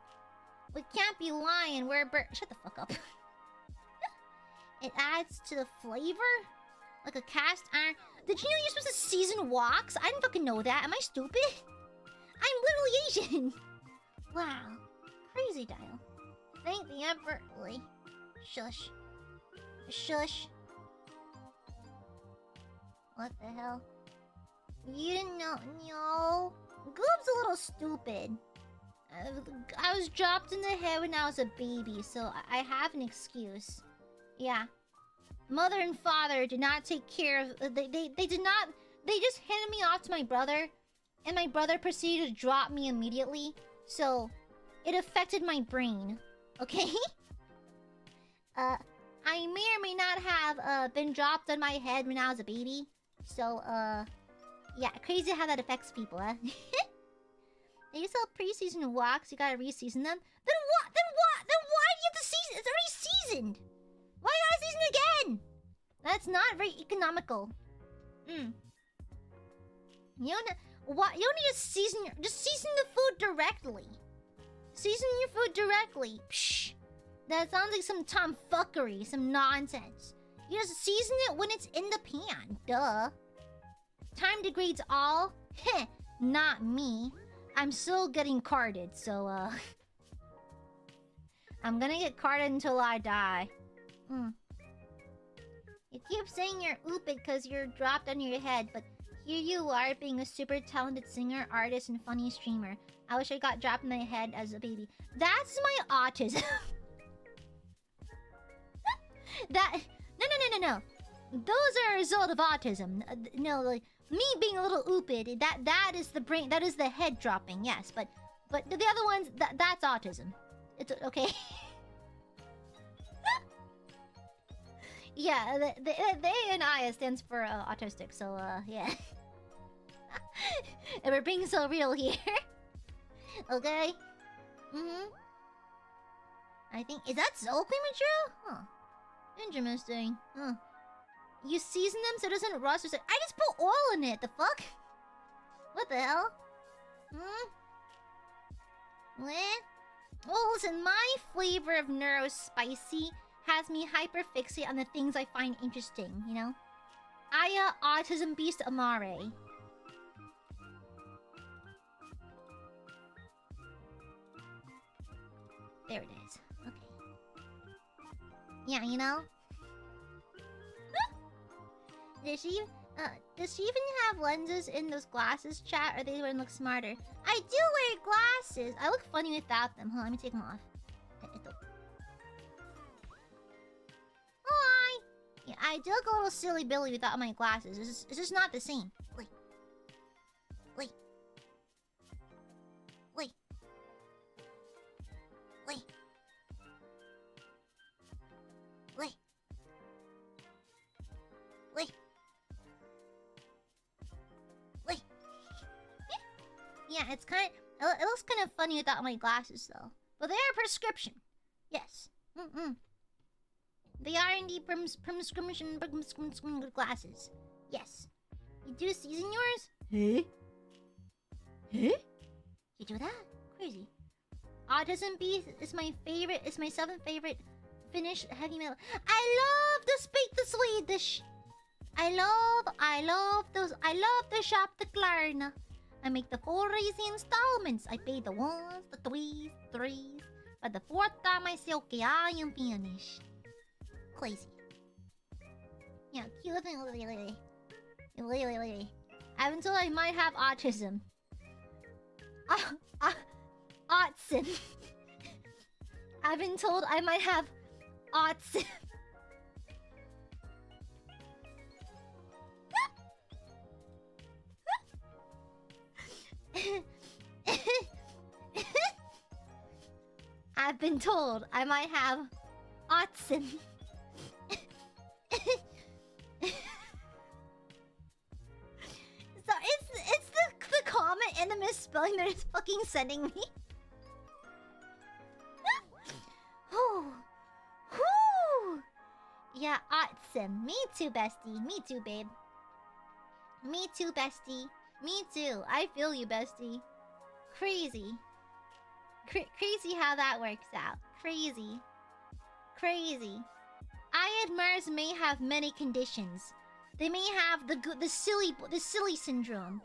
We can't be lying. We're shut the fuck up. It adds to the flavor? Like a cast iron. Did you know you're supposed to season woks? I didn't fucking know that. Am I stupid? I'm literally Asian. Wow. Crazy dial. Thank the Emperor. Wait. Shush. What the hell? You didn't know? No. Goob's a little stupid. I was dropped in the head when I was a baby, so I have an excuse. Yeah. Mother and father did not take care of... They did not... They just handed me off to my brother, and my brother proceeded to drop me immediately. So, it affected my brain. Okay? I may or may not have been dropped on my head when I was a baby. So, yeah, crazy how that affects people, huh? They sell pre-seasoned woks, you gotta re-season them. Then what? Then why do you have to season? It's already seasoned! Why gotta season again? That's not very economical. You don't need to season just season the food directly. Season your food directly. Psh. That sounds like some tomfuckery, some nonsense. You just season it when it's in the pan. Duh. Time degrades all? Heh, not me. I'm still getting carded, so I'm gonna get carded until I die. You keep saying you're oopid because you're dropped on your head, but here you are being a super talented singer, artist, and funny streamer. I wish I got dropped in my head as a baby. That's my autism. No. Those are a result of autism. No, like me being a little oopid. That is the brain. That is the head dropping. Yes, but the other ones. That's autism. It's okay. Yeah, the A in Aya stands for autistic. So yeah. And we're being so real here. Okay. I think is that so premature? Huh. Interesting. Huh. You season them so it doesn't rust or so. I just put oil in it. The fuck? What the hell? What? Well, listen, my flavor of neuro spicy has me hyperfixate on the things I find interesting, you know? Aya, autism beast, Amare. There it is. Okay. Yeah, you know? Does she even have lenses in those glasses, chat, or they wouldn't look smarter? I do wear glasses. I look funny without them. Hold on, let me take them off. Hi! Yeah, I do look a little silly Billy without my glasses. It's just not the same. Wait. Yeah, it's kind of... It looks kind of funny without my glasses, though. But they are prescription. Yes. They are indeed prescription glasses. Yes. You do season yours? Huh? You do that? Crazy. Autism Beast is my favorite. It's my 7th favorite Finnish heavy metal. I love to speak the Swedish. I love those. I love to shop the Klarna. I make the 4 easy installments. I pay the 1s, the 3s. But the 4th time I say, okay, I am finished. Crazy. Yeah, keep living. I've been told I might have autism. Autism. I've been told I might have autism. I've been told I might have autism. So it's the comment and the misspelling that is fucking sending me. Yeah, autism. Me too, bestie. Me too, babe. Me too, bestie. Me too. I feel you, bestie. Crazy. Crazy how that works out. Crazy. Aiadmirers may have many conditions. They may have the silly syndrome.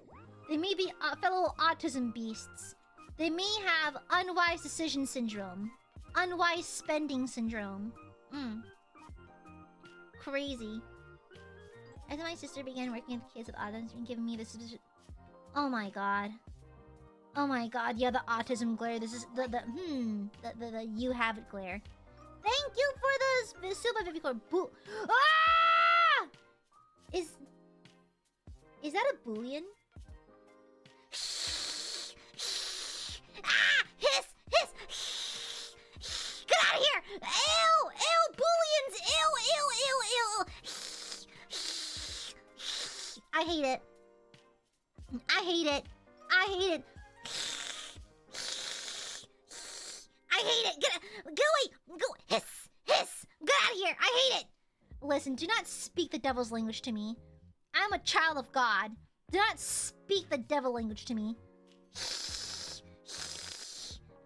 They may be fellow autism beasts. They may have unwise decision syndrome. Unwise spending syndrome. Crazy. As my sister began working with kids with autism and giving me this. Oh my god. Yeah, the autism glare. This is the you have it glare. Thank you for the super baby core. Boo. Ah! Is that a boolean? Ah! Hiss! Get out of here! Ew! Booleans! Ew! I hate it. I hate it. Go away! Go! Hiss! Get out of here! I hate it! Listen, do not speak the devil's language to me. I'm a child of God. Do not speak the devil language to me.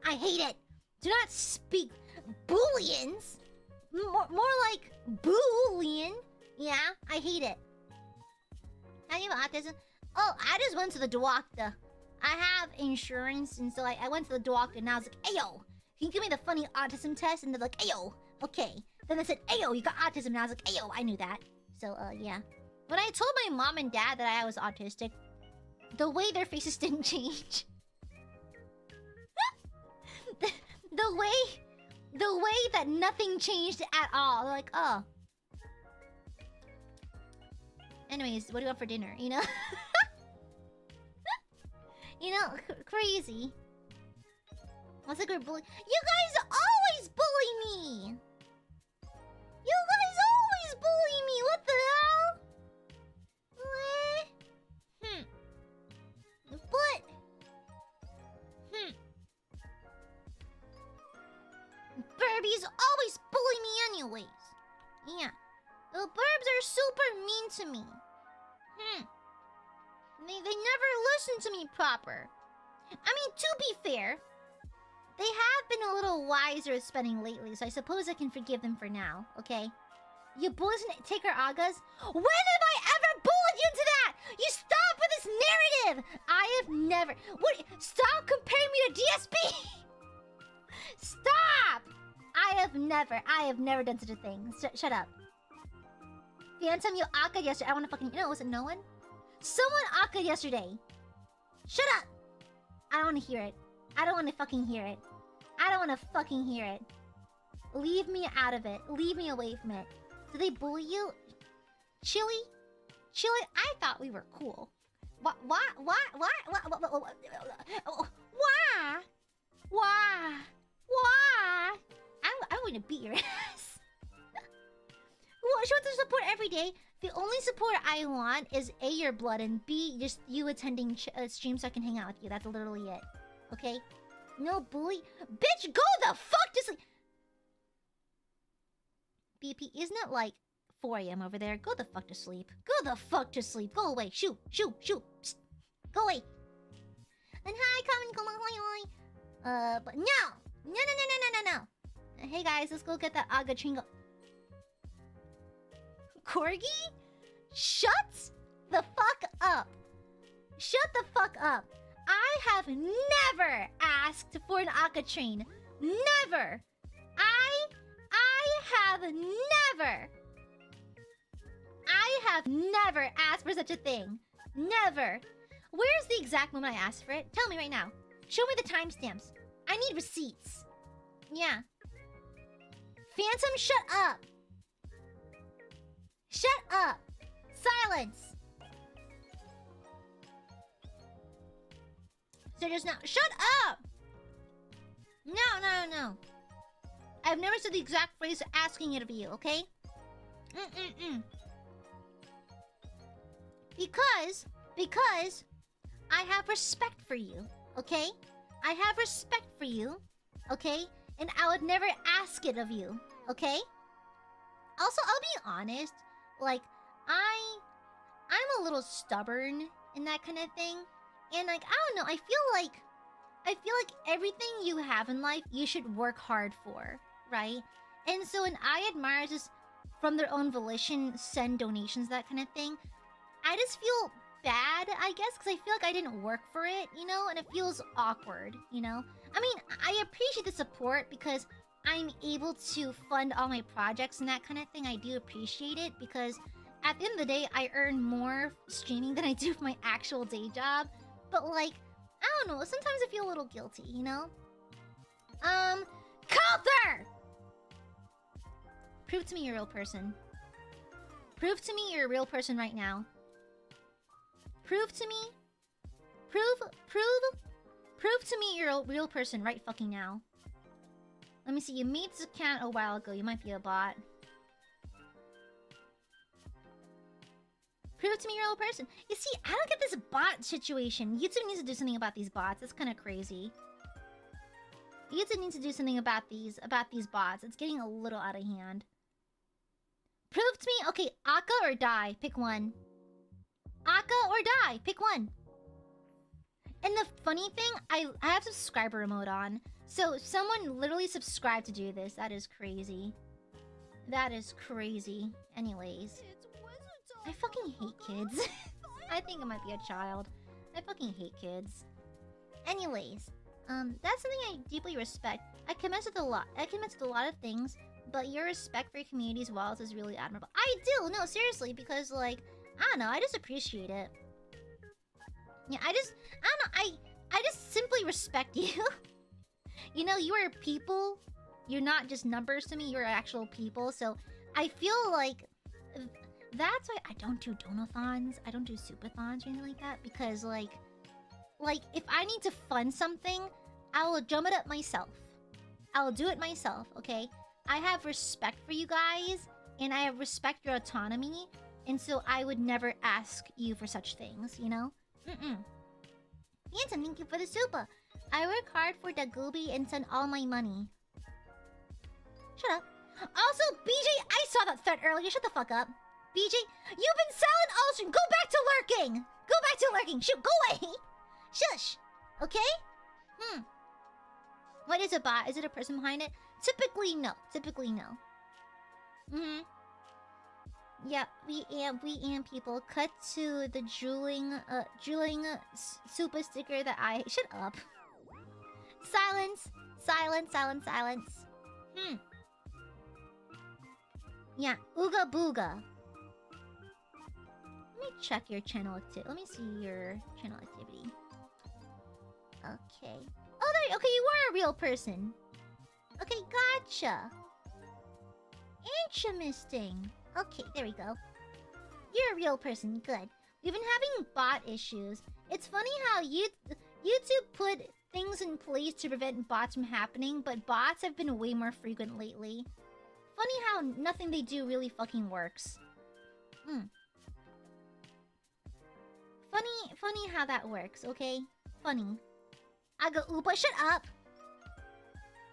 I hate it. Do not speak booleans. More like boolean. Yeah, I hate it. Have you have autism? Oh, I just went to the doctor. I have insurance, and so I went to the doctor, and I was like, "Ayo, can you give me the funny autism test?" And they're like, "Ayo, okay." Then they said, "Ayo, you got autism," and I was like, "Ayo, I knew that." So, yeah. When I told my mom and dad that I was autistic, the way their faces didn't change. the way that nothing changed at all. They're like, oh. Anyways, what do you want for dinner? You know? You know, crazy. What's a good bully? You guys always bully me! You guys always bully me! What the hell? But... Burbies always bully me anyways. Yeah. The burbs are super mean to me. They never listen to me proper. I mean, to be fair, they have been a little wiser at spending lately, so I suppose I can forgive them for now, okay? You boys take our agas? When have I ever bullied you into that? You stop with this narrative! I have never... What? Stop comparing me to DSP! Stop! I have never done such a thing. Shut up. Phantom, you akka yesterday. I want to fucking... You know, was it no one? Someone akka yesterday. Shut up! I don't want to hear it. I don't want to fucking hear it. I don't want to fucking hear it. Leave me out of it. Leave me away from it. Do they bully you? Chili? Chili? I thought we were cool. Why? I'm going to beat your ass. Well, she wants to support every day. The only support I want is A, your blood, and B, just you attending stream so I can hang out with you. That's literally it. Okay? No bully. Bitch, go the fuck to sleep! BP, isn't it like 4 AM over there? Go the fuck to sleep. Go the fuck to sleep. Go away. Shoo. Psst. Go away. And hi, come on. But no. Hey guys, let's go get that Aga Tringo. Corgi? Shut the fuck up. Shut the fuck up. I have never asked for an Aga train. Never. I have never asked for such a thing. Never. Where's the exact moment I asked for it? Tell me right now. Show me the timestamps. I need receipts. Yeah. Phantom, shut up. Shut up. Silence. So just now. Shut up. No. I've never said the exact phrase asking it of you, okay? Because I have respect for you, okay? I have respect for you, okay? And I would never ask it of you, okay? Also, I'll be honest, like, I'm a little stubborn in that kind of thing. And like, I don't know, I feel like everything you have in life, you should work hard for, right? And so when Aiadmirers just from their own volition send donations, that kind of thing, I just feel bad, I guess, because I feel like I didn't work for it, you know? And it feels awkward, you know? I mean, I appreciate the support because I'm able to fund all my projects and that kind of thing. I do appreciate it because at the end of the day, I earn more streaming than I do for my actual day job. But like, I don't know, sometimes I feel a little guilty, you know? Coulter! Prove to me you're a real person. Prove to me you're a real person right now. Prove to me. Prove to me you're a real person right fucking now. Let me see, you made this account a while ago. You might be a bot. Prove to me you're a real person. You see, I don't get this bot situation. YouTube needs to do something about these bots. It's kind of crazy. YouTube needs to do something about these bots. It's getting a little out of hand. Prove to me. Okay, Akka or die. Pick one. Akka or die. Pick one. And the funny thing, I have subscriber mode on. So someone literally subscribed to do this. That is crazy. That is crazy. Anyways. I fucking hate kids. I think I might be a child. I fucking hate kids. Anyways. That's something I deeply respect. I commenced with a lot of things. but your respect for your community's walls is really admirable. I do, no, seriously, because like, I don't know, I just appreciate it. Yeah, I don't know, I just simply respect you. You know, you are people. You're not just numbers to me, you're actual people. So I feel like that's why I don't do donathons. I don't do supathons or anything like that. Because like if I need to fund something, I will drum it up myself. I'll do it myself, okay? I have respect for you guys, and I respect your autonomy, and so I would never ask you for such things, you know? Handsome, thank you for the super. I work hard for the Gooby and send all my money. Shut up. Also, BJ, I saw that thread earlier. Shut the fuck up. BJ, you've been silent all stream. Go back to lurking. Go back to lurking. Shoot, go away. Shush. Okay? What is a bot? Is it a person behind it? Typically, no. Typically, no. Yeah, we am people. Cut to the drooling super sticker that I... Shut up. Silence. Silence, silence, silence. Yeah, ooga booga. Let me check your channel activity. Let me see your channel activity. Okay. Oh, there. Okay, you are a real person. Okay, gotcha. Interesting. Okay, there we go. You're a real person. Good. We've been having bot issues. It's funny how YouTube put things in place to prevent bots from happening, but bots have been way more frequent lately. Funny how nothing they do really fucking works. Funny how that works, okay? Funny. I go, oopa, shut up!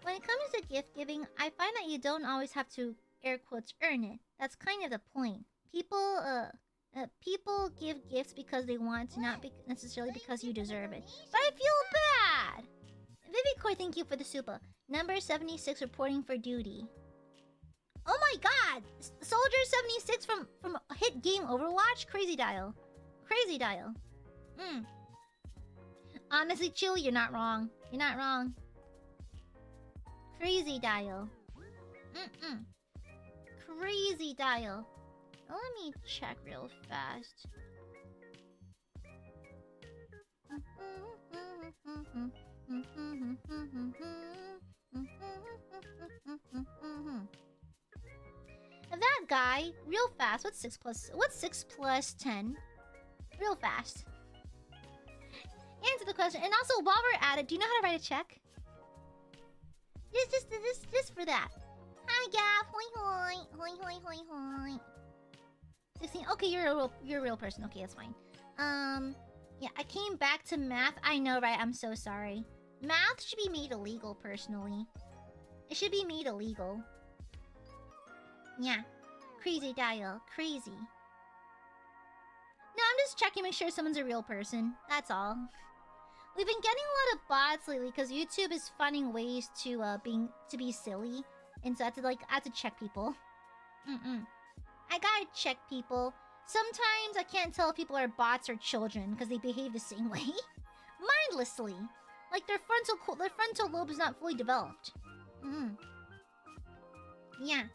When it comes to gift giving, I find that you don't always have to, air quotes, earn it. That's kind of the point. People give gifts because they want to, not necessarily because you deserve it. But I feel bad! Vivicoy, thank you for the super. Number 76 reporting for duty. Oh my god! Soldier 76 from hit game Overwatch? Crazy dial. Crazy dial. Honestly, Chill, you're not wrong. You're not wrong. Crazy dial. Crazy dial. Let me check real fast. That guy, real fast. What's 6 plus 10? Real fast. Answer the question. And also, while we're at it, do you know how to write a check? Just for that. Hi, Gav. Hoi, hoi. Hoi, hoi, hoi, hoi. 16. Okay, you're a real person. Okay, that's fine. Yeah, I came back to math. I know, right? I'm so sorry. Math should be made illegal, personally. It should be made illegal. Yeah. Crazy dial. Crazy. No, I'm just checking to make sure someone's a real person. That's all. We've been getting a lot of bots lately because YouTube is finding ways to be silly, and so I have to check people. I gotta check people. Sometimes I can't tell if people are bots or children because they behave the same way, mindlessly, like their frontal lobe is not fully developed. Yeah,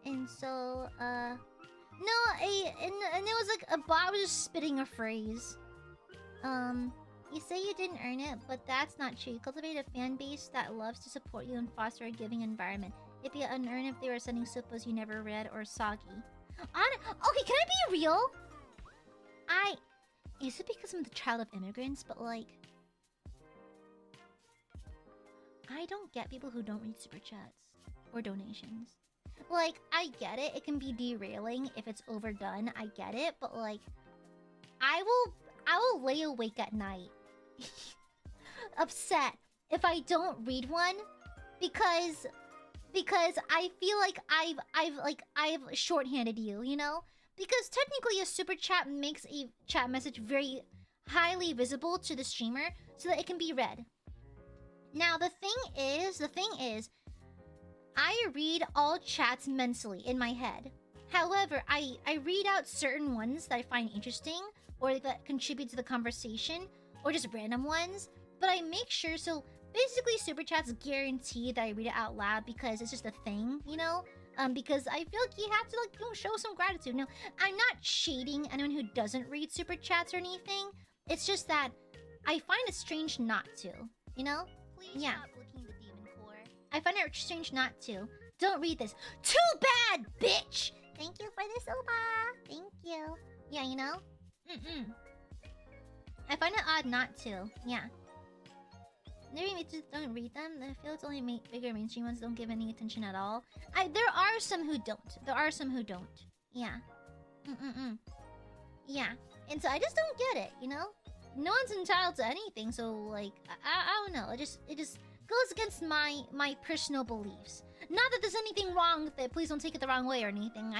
and so no, and it was like a bot was just spitting a phrase. You say you didn't earn it, but that's not true. You cultivate a fan base that loves to support you and foster a giving environment. It'd be unearned if they were sending supers you never read or soggy. Okay, can I be real? Is it because I'm the child of immigrants? But like, I don't get people who don't read super chats or donations. Like, I get it. It can be derailing if it's overdone. I get it, but like, I will lay awake at night upset if I don't read one because I feel like I've shorthanded you, you know? Because technically a super chat makes a chat message very highly visible to the streamer so that it can be read. Now the thing is I read all chats mentally in my head. However, I read out certain ones that I find interesting or that contribute to the conversation, or just random ones, but I make sure, so basically super chats guarantee that I read it out loud because it's just a thing, you know. Because I feel like you have to like show some gratitude. No, I'm not shading anyone who doesn't read super chats or anything. It's just that I find it strange not to, you know. Please Yeah. stop licking the demon core. I find it strange not to. Don't read this. Too bad, bitch. Thank you for the soba. Thank you. Yeah, you know. I find it odd not to. Yeah. Maybe just don't read them. I feel it's only bigger mainstream ones don't give any attention at all. There are some who don't. There are some who don't. Yeah. Yeah. And so I just don't get it, you know? No one's entitled to anything, so like I don't know. It just goes against my personal beliefs. Not that there's anything wrong with it. Please don't take it the wrong way or anything.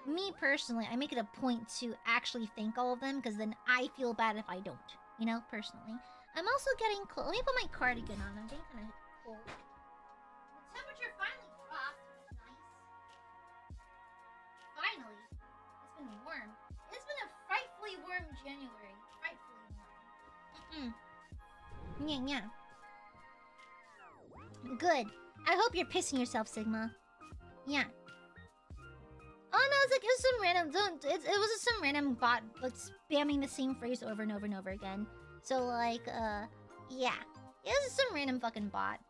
Me personally, I make it a point to actually thank all of them because then I feel bad if I don't. You know, personally. I'm also getting cold. Let me put my cardigan on. I'm getting kind of cold. The temperature finally dropped. Nice. Finally. It's been warm. It's been a frightfully warm January. Frightfully warm. Yeah. Good. I hope you're pissing yourself, Sigma. Yeah. Oh no, it's like it was some random. It was just some random bot like spamming the same phrase over and over and over again. So like, yeah. It was some random fucking bot.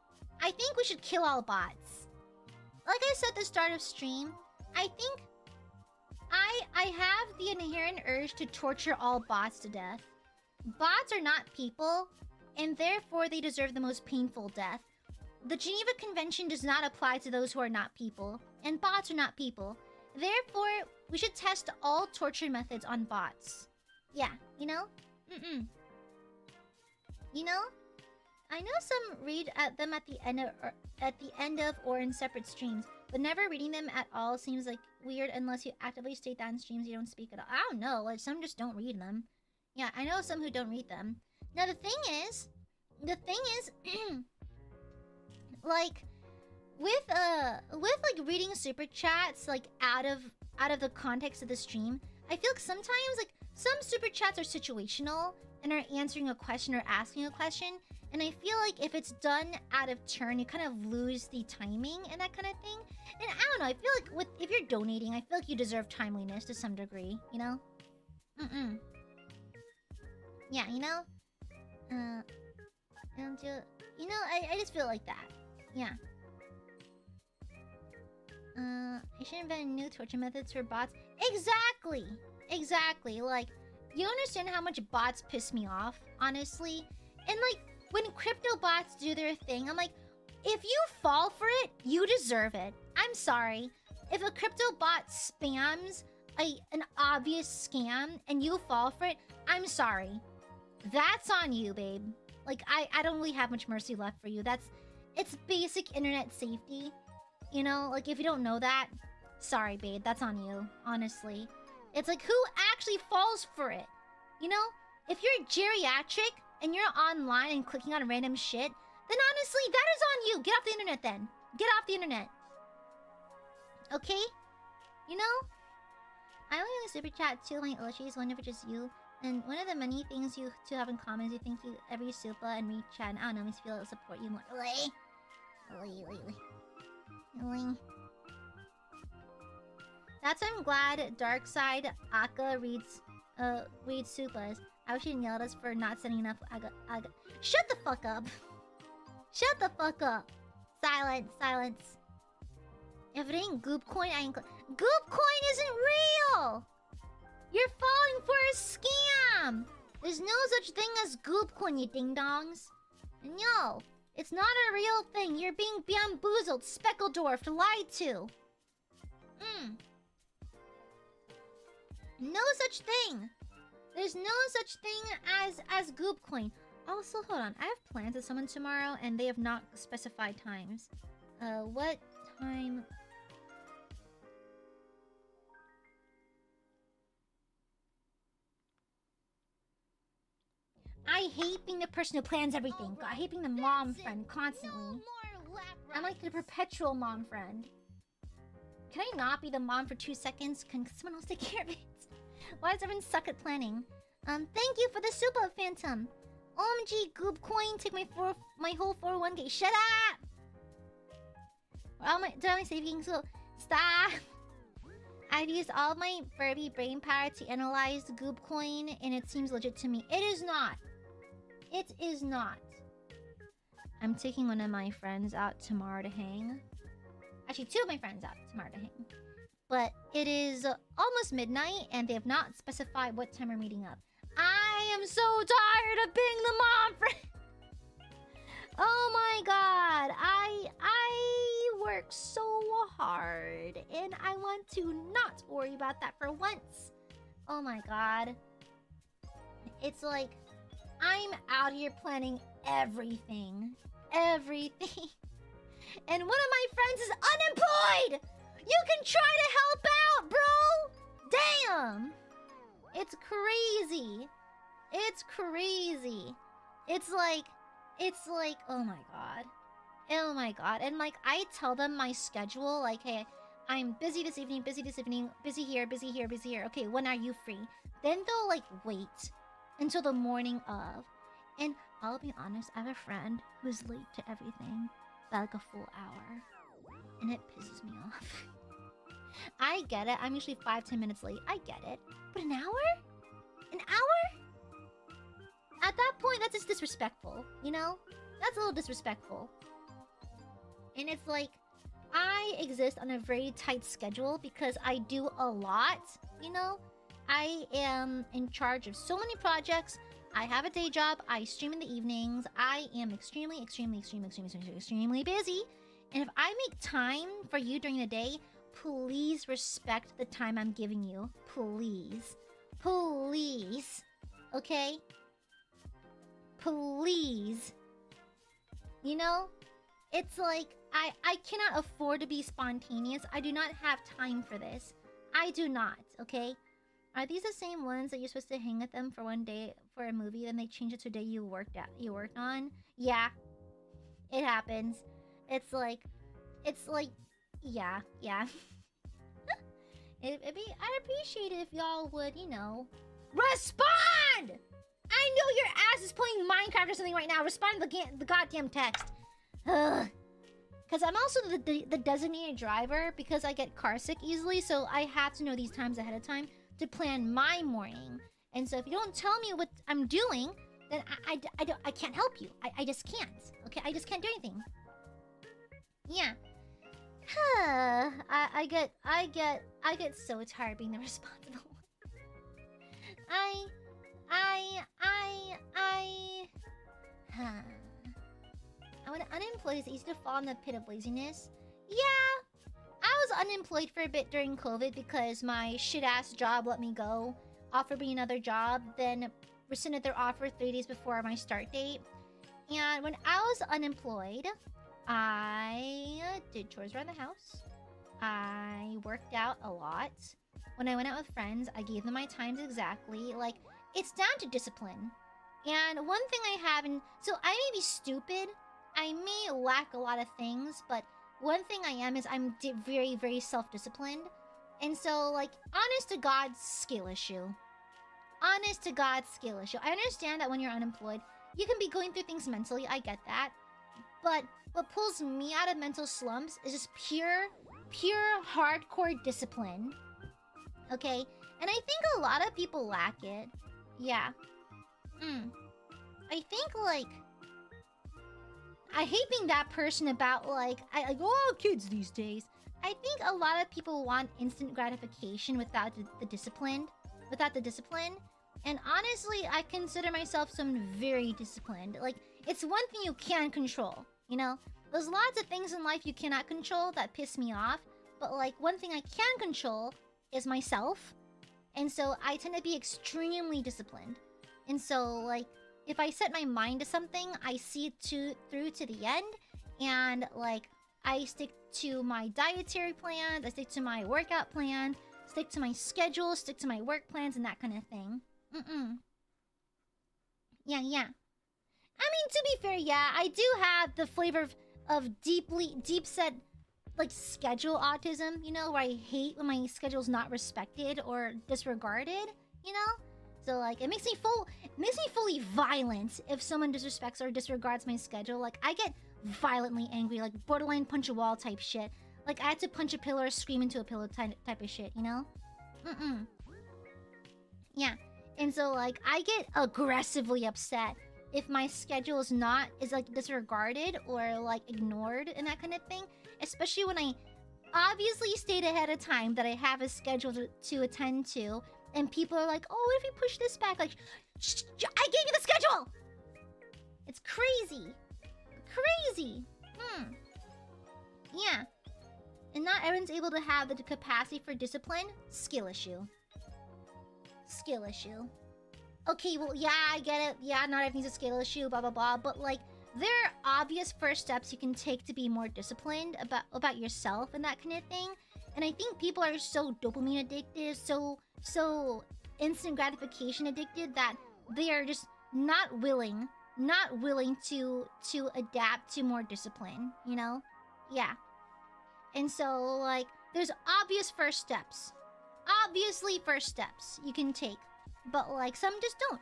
I think we should kill all bots. Like I said at the start of stream, I think I have the inherent urge to torture all bots to death. Bots are not people, and therefore they deserve the most painful death. The Geneva Convention does not apply to those who are not people, and bots are not people. Therefore, we should test all torture methods on bots. Yeah, you know? You know? I know some read at them at the end of or in separate streams, but never reading them at all seems like weird unless you actively state that in streams you don't speak at all. I don't know, like some just don't read them. Yeah, I know some who don't read them. Now the thing is, like with like reading super chats like out of the context of the stream, I feel like sometimes like some super chats are situational and are answering a question or asking a question, and I feel like if it's done out of turn, you kind of lose the timing and that kind of thing. And I don't know, I feel like if you're donating, I feel like you deserve timeliness to some degree, you know? Yeah, you know? You know, I just feel like that. Yeah. I should invent new torture methods for bots. Exactly. Like, you understand how much bots piss me off, honestly? And like, when crypto bots do their thing, I'm like, if you fall for it, you deserve it. I'm sorry. If a crypto bot spams an obvious scam and you fall for it, I'm sorry. That's on you, babe. Like, I don't really have much mercy left for you. It's basic internet safety. You know, like if you don't know that, sorry, babe, that's on you, honestly. It's like, who actually falls for it? You know, if you're geriatric and you're online and clicking on random shit, then honestly, that is on you. Get off the internet then. Get off the internet. Okay? You know? I only use super chat too, like Illustrious, wonder if it's just you. And one of the many things you two have in common is you think you every super and me chat, I don't know, makes me feel it'll support you more. That's why I'm glad Darkside Aka reads Supas. I wish he yelled at us for not sending enough Aga. Shut the fuck up! Shut the fuck up! Silence. If it ain't Goop Coin, I ain't Goop Coin isn't real! You're falling for a scam! There's no such thing as Goop Coin, you ding-dongs. No, it's not a real thing. You're being bamboozled, speckledorfed, lied to. No such thing. There's no such thing as Goop Coin. Also, hold on. I have plans with someone tomorrow, and they have not specified times. What time? I hate being the person who plans everything. I hate being the mom friend constantly. I'm like the perpetual mom friend. Can I not be the mom for 2 seconds? Can someone else take care of it? Why does everyone suck at planning? Thank you for the super, Phantom. OMG, Goop Coin, take my whole 401k. Shut up! Did all my savings go? Stop! I've used all my Furby brain power to analyze Goop Coin, and it seems legit to me. It is not. It is not. I'm taking one of my friends out tomorrow to hang. Actually, two of my friends out tomorrow to hang. But it is almost midnight, and they have not specified what time we're meeting up. I am so tired of being the mom friend. Oh my god. I work so hard, and I want to not worry about that for once. Oh my god. It's like I'm out here planning everything. Everything. And one of my friends is unemployed! You can try to help out, bro! Damn! It's crazy. It's crazy. It's like, oh my god. Oh my god. And like, I tell them my schedule, like, hey, I'm busy this evening, busy here, busy here. Okay, when are you free? Then they'll like wait until the morning of. And I'll be honest, I have a friend who's late to everything by like a full hour. And it pisses me off. I get it. I'm usually 5-10 minutes late. I get it. But an hour? An hour? At that point, that's just disrespectful, you know? That's a little disrespectful. And it's like, I exist on a very tight schedule because I do a lot, you know? I am in charge of so many projects. I have a day job. I stream in the evenings. I am extremely busy. And if I make time for you during the day, please respect the time I'm giving you. Please. Please. Okay? Please. You know? It's like, I cannot afford to be spontaneous. I do not have time for this. I do not, okay? Are these the same ones that you're supposed to hang with them for one day for a movie, then they change it to a day you worked on? Yeah. It happens. It's like, yeah. I'd appreciate it if y'all would, you know, respond! I know your ass is playing Minecraft or something right now. Respond to the goddamn text. Ugh. Because I'm also the designated driver because I get car sick easily, so I have to know these times ahead of time to plan my morning. And so if you don't tell me what I'm doing, then I can't help you. I just can't. Okay, I just can't do anything. Yeah. I get so tired being the responsible one. When unemployed, it's easy to fall in the pit of laziness. Yeah, I was unemployed for a bit during COVID because my shit-ass job let me go, offered me another job, then rescinded their offer 3 days before my start date. And when I was unemployed, I did chores around the house. I worked out a lot. When I went out with friends, I gave them my times exactly. Like, it's down to discipline. And one thing I have, and so I may be stupid, I may lack a lot of things, but one thing I am is I'm very, very self-disciplined. And so, like, honest to God, skill issue. Honest to God, skill issue. I understand that when you're unemployed, you can be going through things mentally. I get that. But what pulls me out of mental slumps is just pure hardcore discipline. Okay? And I think a lot of people lack it. Yeah. I think, like, I hate being that person about, like, oh, kids these days. I think a lot of people want instant gratification without the discipline. And honestly, I consider myself someone very disciplined. Like, it's one thing you can control, you know? There's lots of things in life you cannot control that piss me off. But, like, one thing I can control is myself. And so I tend to be extremely disciplined. And so, like, if I set my mind to something, I see it through to the end. And, like, I stick to my dietary plans, I stick to my workout plans, stick to my schedule, stick to my work plans, and that kind of thing. Yeah. I mean, to be fair, yeah, I do have the flavor of deep set, like, schedule autism, you know, where I hate when my schedule's not respected or disregarded, you know? So like, it makes me fully violent if someone disrespects or disregards my schedule. Like, I get violently angry, like borderline punch a wall type shit. Like, I had to punch a pillar or scream into a pillow type of shit, you know? Yeah. And so like, I get aggressively upset if my schedule is like disregarded or like ignored and that kind of thing. Especially when I obviously state ahead of time that I have a schedule to attend to, and people are like, "Oh, what if we push this back?" Like, I gave you the schedule. It's crazy, crazy. Yeah, and not everyone's able to have the capacity for discipline. Skill issue. Skill issue. Okay, well, yeah, I get it. Yeah, not everything's a skill issue. Blah blah blah. But like, there are obvious first steps you can take to be more disciplined about yourself and that kind of thing. And I think people are so dopamine addicted, so instant gratification addicted, that they are just not willing to adapt to more discipline, you know? Yeah. And so like, there's obvious first steps. Obviously first steps you can take, but like some just don't.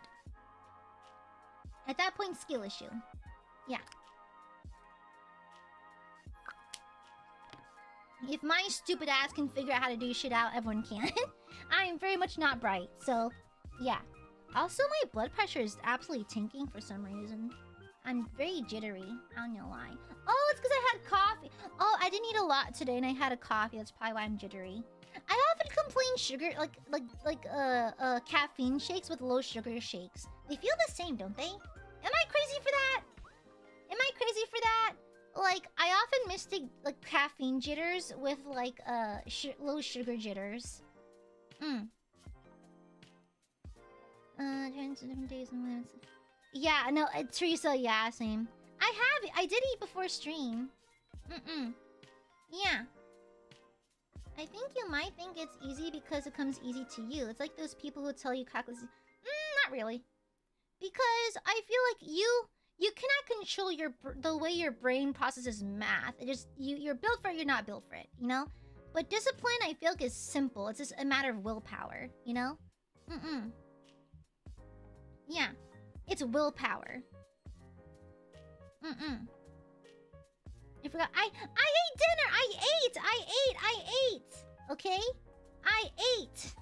At that point, skill issue. Yeah. If my stupid ass can figure out how to do shit out, everyone can. I'm very much not bright, so yeah. Also, my blood pressure is absolutely tanking for some reason. I'm very jittery. I don't know why. Oh, it's because I had coffee. Oh, I didn't eat a lot today and I had a coffee. That's probably why I'm jittery. I often complain sugar, like caffeine shakes with low sugar shakes. They feel the same, don't they? Am I crazy for that? Am I crazy for that? Like, I often mistake like caffeine jitters with like low sugar jitters. Turns to different days and months. Yeah, no, Teresa, yeah, same. I did eat before stream. Yeah. I think you might think it's easy because it comes easy to you. It's like those people who tell you calculus. Not really. Because I feel like you cannot control the way your brain processes math. It just you're built for it, you're not built for it, you know? But discipline, I feel like, is simple. It's just a matter of willpower, you know? Yeah. It's willpower. I forgot. I ate dinner. I ate. Okay? I ate.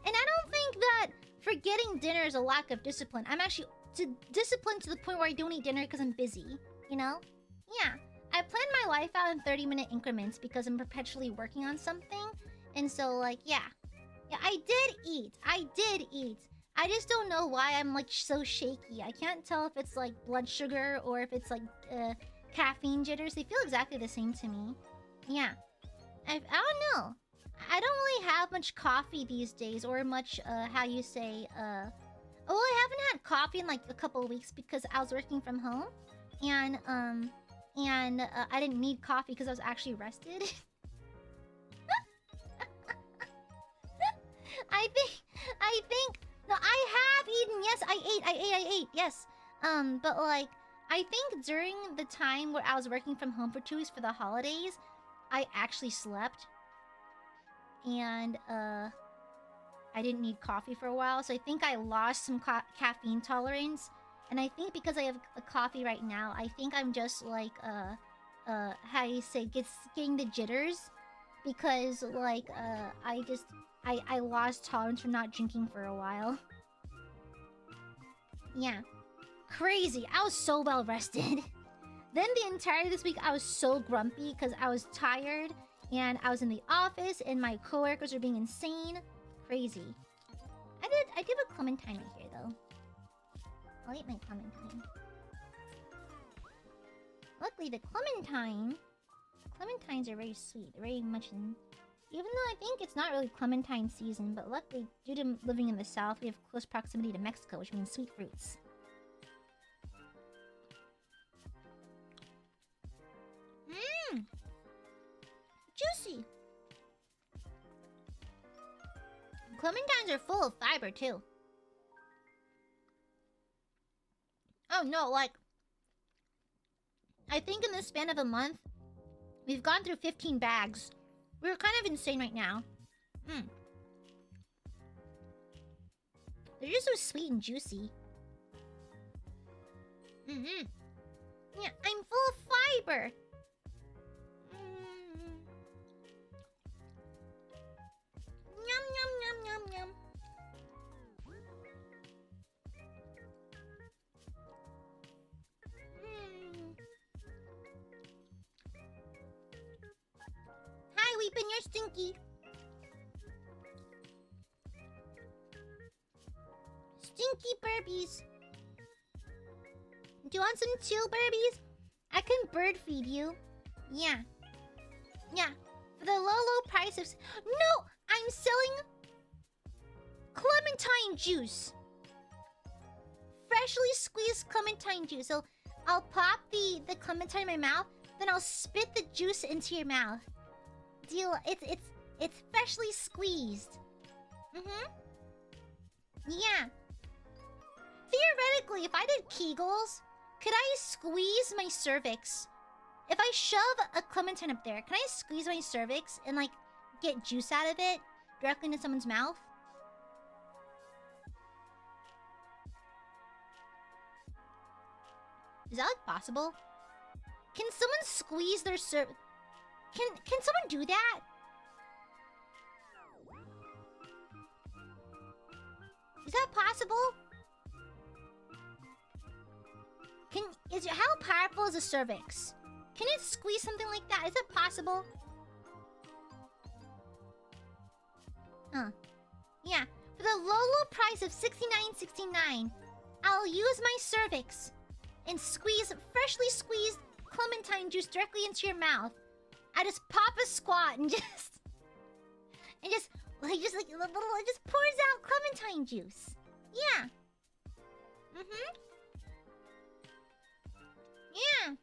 And I don't think that forgetting dinner is a lack of discipline. I'm actually disciplined to the point where I don't eat dinner because I'm busy. You know? Yeah. I plan my life out in 30-minute increments because I'm perpetually working on something. And so, like, yeah. Yeah, I did eat. I just don't know why I'm, like, so shaky. I can't tell if it's, like, blood sugar or if it's, like, caffeine jitters. They feel exactly the same to me. Yeah. I don't know. I don't really have much coffee these days, or much, how you say, well, I haven't had coffee in, like, a couple of weeks because I was working from home. And I didn't need coffee because I was actually rested. I think... No, I have eaten. Yes, I ate. Yes. But like, I think during the time where I was working from home for 2 weeks for the holidays, I actually slept. And, I didn't need coffee for a while. So I think I lost some caffeine tolerance. And I think because I have a coffee right now, I think I'm just like, how you say, getting the jitters. Because, like, I lost tolerance from not drinking for a while. Yeah. Crazy. I was so well rested. Then the entirety of this week, I was so grumpy because I was tired. And I was in the office and my coworkers were being insane. Crazy. I did a clementine right here, though. I'll eat my clementine. Luckily, the clementines are very sweet. They're very much in... Even though I think it's not really clementine season, but luckily, due to living in the south, we have close proximity to Mexico, which means sweet fruits. Juicy! Clementines are full of fiber, too. Oh no, like... I think in the span of a month, we've gone through 15 bags. We're kind of insane right now. They're just so sweet and juicy. Mm-hmm. Yeah, I'm full of fiber. Yum, yum, yum, yum, yum. Hi, Weepin', you're stinky. Stinky burbies. Do you want some chill burbies? I can bird feed you. Yeah. Yeah. For the low price of... No! I'm selling... clementine juice. Freshly squeezed clementine juice. So, I'll pop the clementine in my mouth, then I'll spit the juice into your mouth. Deal... It's freshly squeezed. Mm-hmm. Yeah. Theoretically, if I did Kegels, could I squeeze my cervix? If I shove a clementine up there, can I squeeze my cervix and, like, get juice out of it directly into someone's mouth? Is that, like, possible? Can someone squeeze their cervix? Can someone do that? Is that possible? How powerful is a cervix? Can it squeeze something like that? Is it possible? Yeah. For the low price of $69.69, I'll use my cervix and squeeze freshly squeezed clementine juice directly into your mouth. I just pop a squat and just pours out clementine juice. Yeah. Mm-hmm. Yeah.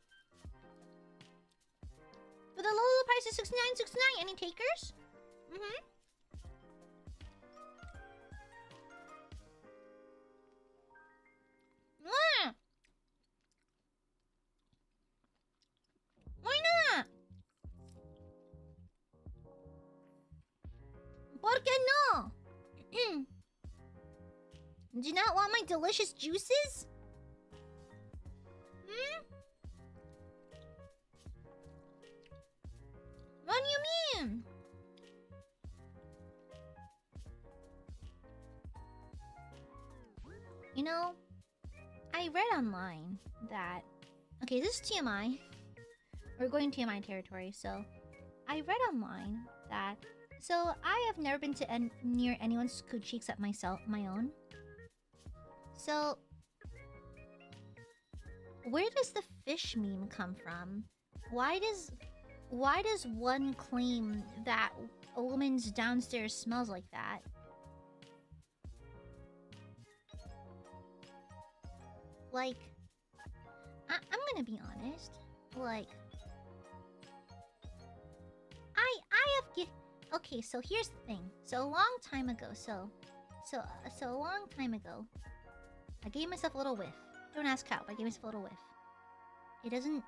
For the low price of $69.69, any takers? Mm-hmm. Yeah. Why not? ¿Por qué no? Do you not want my delicious juices? Hmm? What do you mean? You know, I read online that... Okay, this is TMI. We're going TMI territory, so... I read online that... So, I have never been to near anyone's coochie except my own. So... Where does the fish meme come from? Why does one claim that a woman's downstairs smells like that? Like, I'm gonna be honest. Like, I have okay, so here's the thing. So a long time ago, so a long time ago, I gave myself a little whiff. Don't ask how, but I gave myself a little whiff. It doesn't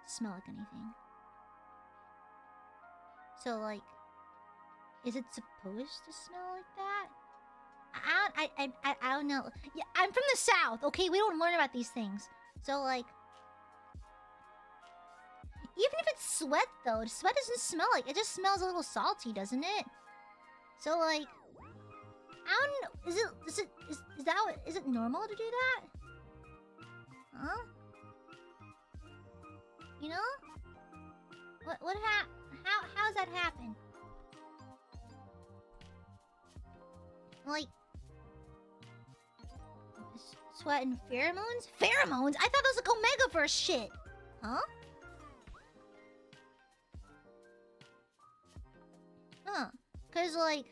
smell like anything. So, like, is it supposed to smell like that? I don't know. Yeah, I'm from the South, okay? We don't learn about these things. So, like... Even if it's sweat, though, sweat doesn't smell like... It just smells a little salty, doesn't it? So, like... I don't know... Is it normal to do that? Huh? You know? How's that happen? Like... Sweat and pheromones? Pheromones? I thought that was like Omegaverse shit! Huh? Huh. Cause like...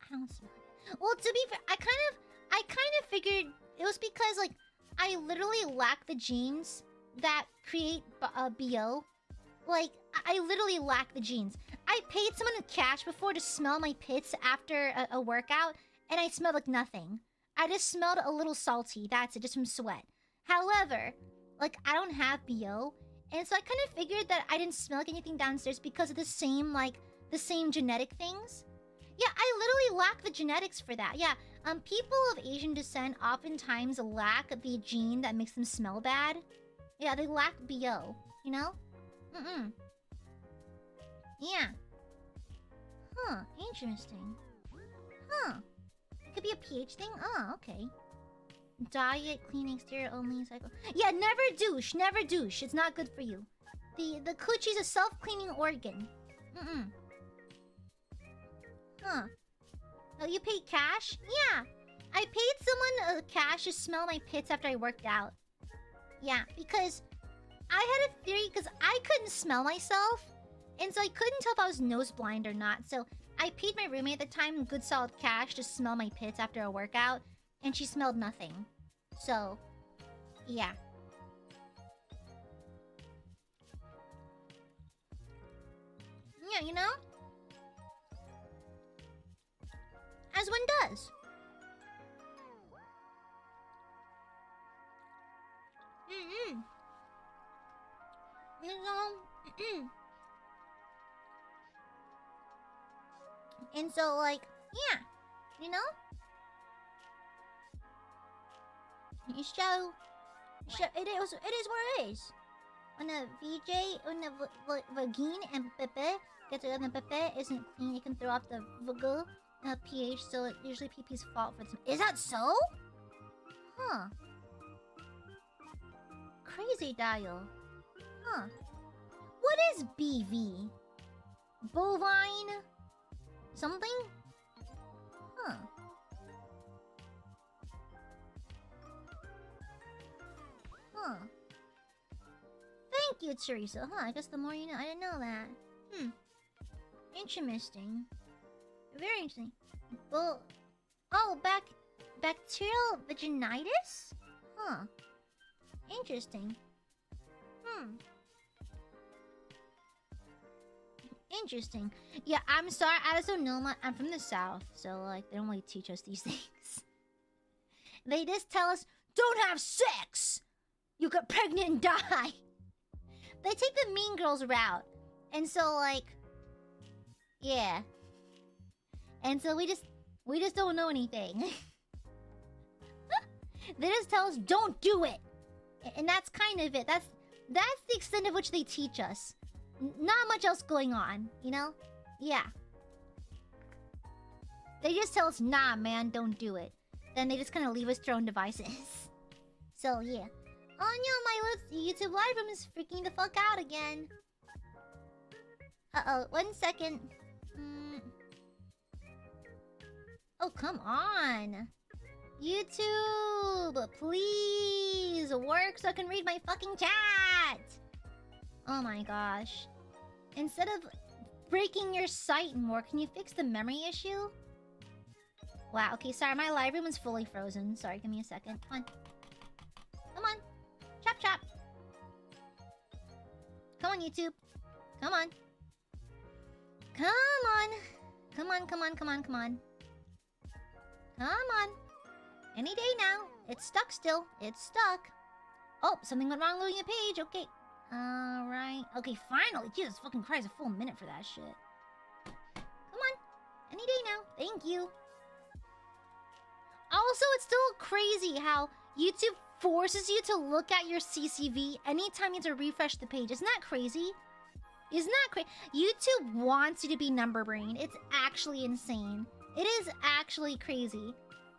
I don't smell it. Well, to be fair, I kind of figured it was because, like, I literally lack the genes that create BO. Like, I literally lack the genes. I paid someone in cash before to smell my pits after a workout, and I smelled like nothing. I just smelled a little salty, that's it, just from sweat. However, like, I don't have BO, and so I kind of figured that I didn't smell like anything downstairs because of the same, like, the same genetic things. Yeah, I literally lack the genetics for that. Yeah, people of Asian descent oftentimes lack the gene that makes them smell bad. Yeah, they lack BO, you know? Yeah. Huh, interesting. Huh. It could be a pH thing? Oh, okay. Diet, clean exterior only, cycle. Yeah, never douche, never douche. It's not good for you. The coochie's a self-cleaning organ. Huh. Oh, you paid cash? Yeah. I paid someone cash to smell my pits after I worked out. Yeah, because I had a theory because I couldn't smell myself. And so I couldn't tell if I was nose blind or not. So I paid my roommate at the time good solid cash to smell my pits after a workout. And she smelled nothing. So, yeah. Yeah, you know? As one does. You know? And so, like, yeah. You know? So, it is what it is. When a VJ, when the vagine and pepe gets it, and the pepe isn't clean, it can throw off the vagul pH, so it's usually PP's fault for it. Is that so? Huh. Crazy dial. Huh. What is BV? Bovine? Something? Huh. Huh. Thank you, Teresa. Huh, I guess the more you know. I didn't know that. Interesting. Very interesting. Well, oh, bacterial vaginitis? Huh. Interesting. Interesting. Yeah, I'm sorry, I just don't know. I'm from the South, so, like, they don't really teach us these things. They just tell us, don't have sex! You get pregnant and die! They take the mean girls route. And so, like... Yeah. And so we just don't know anything. They just tell us, don't do it! And that's kind of it. That's the extent of which they teach us. Not much else going on, you know? Yeah. They just tell us, nah, man, don't do it. Then they just kind of leave us to our own devices. So, yeah. Oh no, my YouTube live room is freaking the fuck out again. Uh-oh, 1 second. Oh, come on. YouTube, please work so I can read my fucking chat. Oh my gosh. Instead of breaking your site more, can you fix the memory issue? Wow, okay, sorry, my live room is fully frozen. Sorry, give me a second. Come on. Come on. Chop chop. Come on, YouTube. Come on. Come on. Come on, come on, come on, come on. Come on. Any day now. It's stuck still. It's stuck. Oh, something went wrong loading a page. Okay. Alright. Okay, finally. Jesus fucking Christ, a full minute for that shit. Come on. Any day now. Thank you. Also, it's still crazy how YouTube forces you to look at your CCV anytime you have to refresh the page. Isn't that crazy? Isn't that crazy? YouTube wants you to be number brain. It's actually insane. It is actually crazy.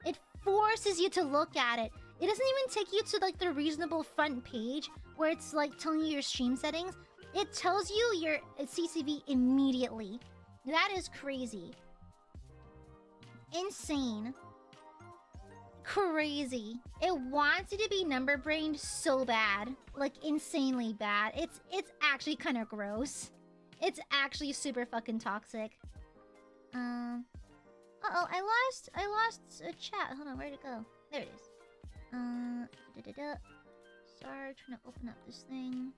It forces you to look at it. It doesn't even take you to like the reasonable front page where it's like telling you your stream settings. It tells you your CCV immediately. That is crazy. Insane. Crazy. It wants you to be number brained so bad. Like insanely bad. It's actually kind of gross. It's actually super fucking toxic. Uh-oh, I lost a chat. Hold on, where'd it go? There it is. Sorry, trying to open up this thing.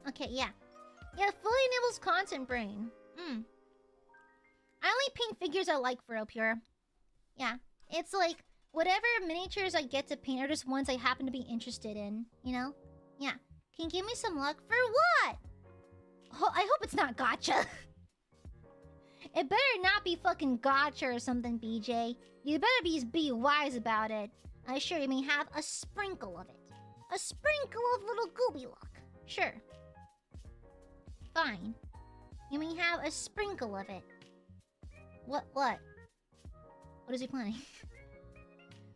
Okay, yeah. Yeah, fully enables content brain. I only paint figures I like for real, pure. Yeah, it's like whatever miniatures I get to paint are just ones I happen to be interested in, you know? Yeah. Can you give me some luck for what? I hope it's not gotcha. It better not be fucking gotcha or something, BJ. You better be wise about it. Sure, you may have a sprinkle of it. A sprinkle of little gooby luck. Sure. Fine. You may have a sprinkle of it. What? What is he planning?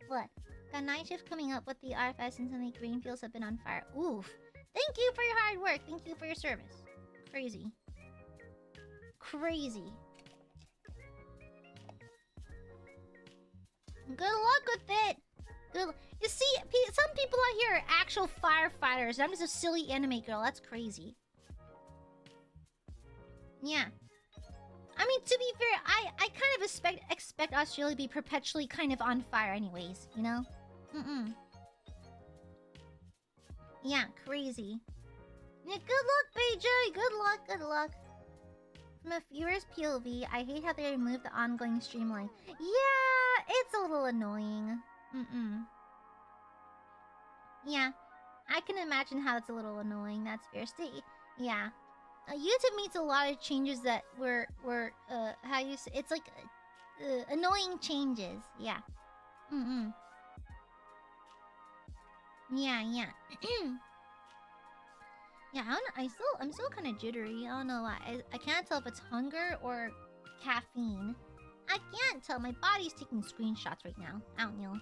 What? Got night shift coming up with the RFS and suddenly green fields have been on fire. Oof. Thank you for your hard work. Thank you for your service. Crazy. Crazy. Good luck with it. You see, some people out here are actual firefighters. I'm just a silly anime girl. That's crazy. Yeah. I mean, to be fair, I kind of expect Australia to be perpetually kind of on fire anyways, you know? Yeah, crazy. Yeah, good luck, BJ. Good luck, good luck. From a viewer's POV, I hate how they removed the ongoing streamline. Yeah, it's a little annoying. Yeah, I can imagine how it's a little annoying. That's fair. Yeah. YouTube meets a lot of changes that were how you say, it's like annoying changes. Yeah. Yeah. Yeah, I'm still kind of jittery. I don't know why. I can't tell if it's hunger or caffeine. I can't tell. My body's taking screenshots right now. I don't know.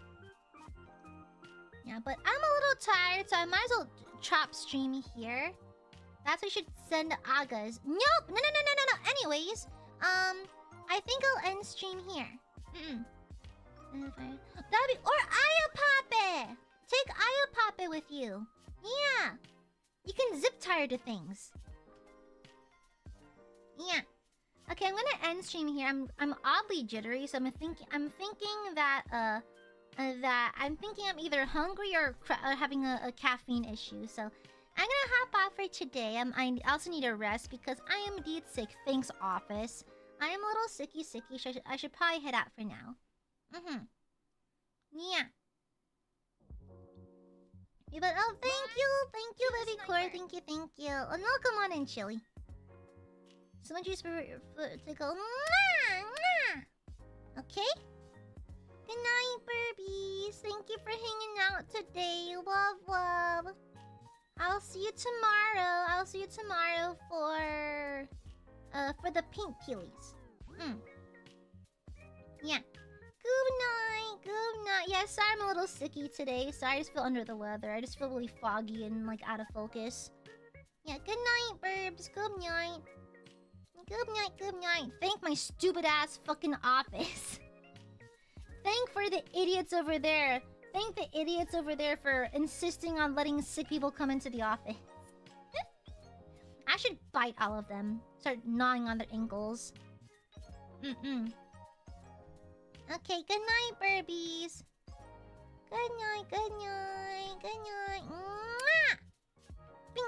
Yeah, but I'm a little tired, so I might as well chop stream here. That's what I should send Agas. Nope! No. Anyways, I think I'll end stream here. That'd be... Or AiaPape! Take AiaPape with you. Yeah. You can zip tie to things. Yeah. Okay, I'm gonna end stream here. I'm oddly jittery, so I'm thinking that I'm either hungry or having a caffeine issue. So I'm gonna hop off for today. I also need a rest because I am indeed sick. Thanks, office. I am a little sicky. So I should probably head out for now. Yeah. Yeah, but thank you, baby core. Thank you. Oh no, come on in, Chili. So much use for to go. Okay. Good night, Burbies. Thank you for hanging out today. Love. I'll see you tomorrow for the pink peelies. Yeah. Good night. Yeah, sorry I'm a little sicky today. Sorry, I just feel under the weather. I just feel really foggy and like out of focus. Yeah, good night, Burbs. Good night. Thank my stupid ass fucking office. Thank the idiots over there for insisting on letting sick people come into the office. I should bite all of them. Start gnawing on their ankles. Okay, good night, Burbies. Good night. Mwah! Bing!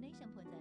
donation, princess.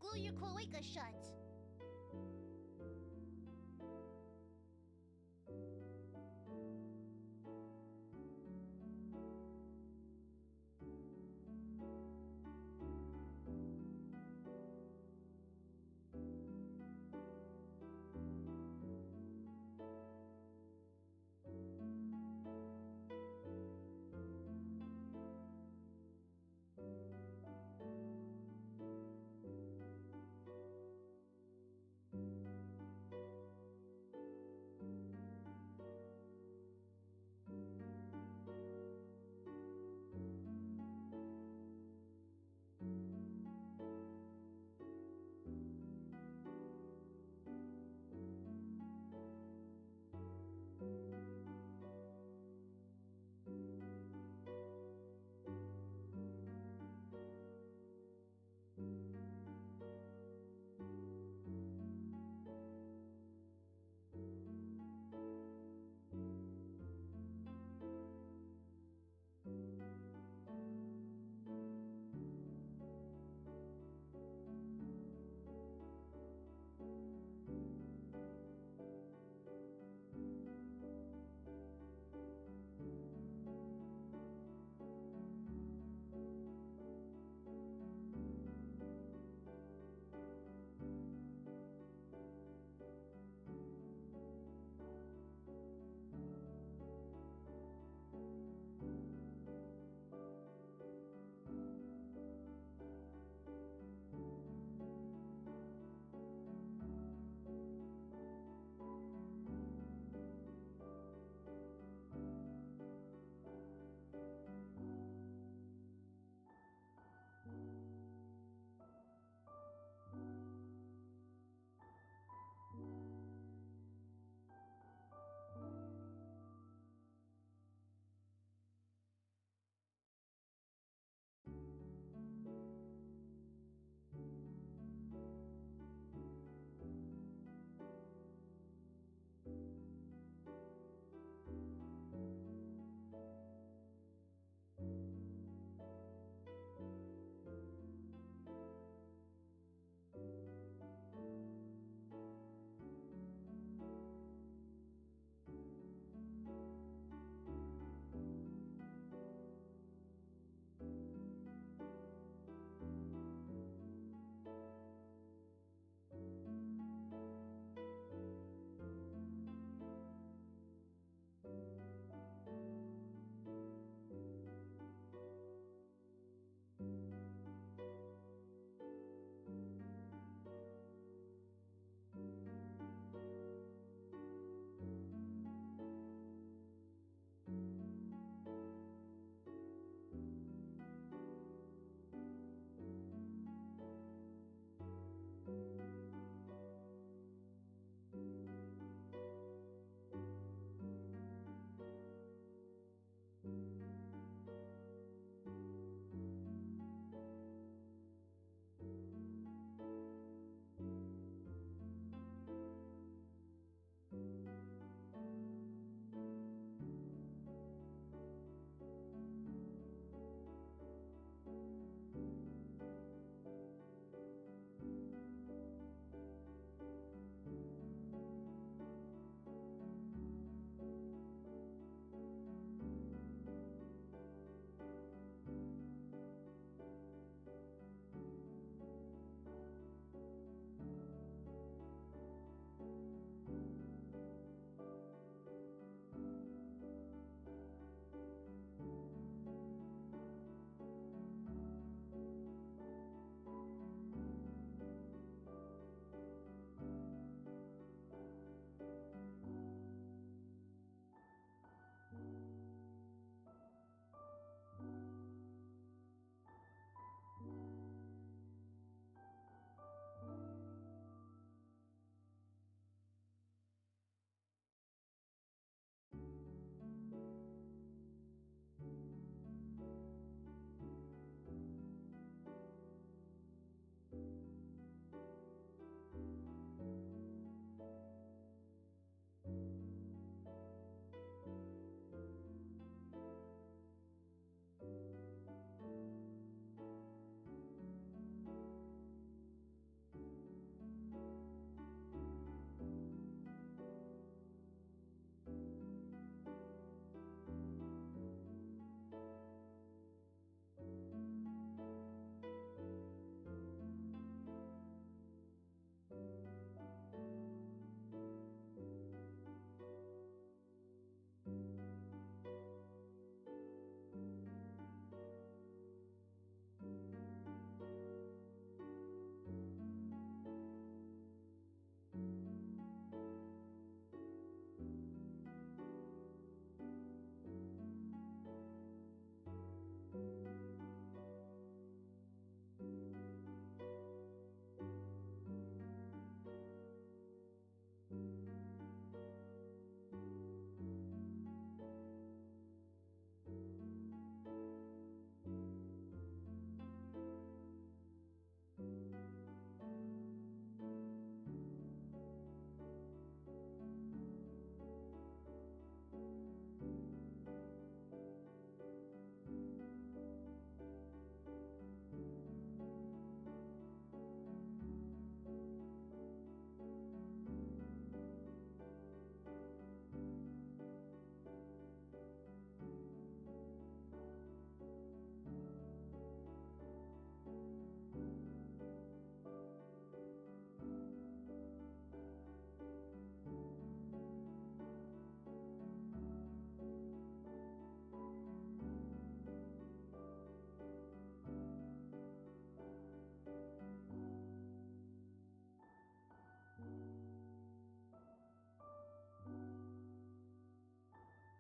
glue your cloaca shut.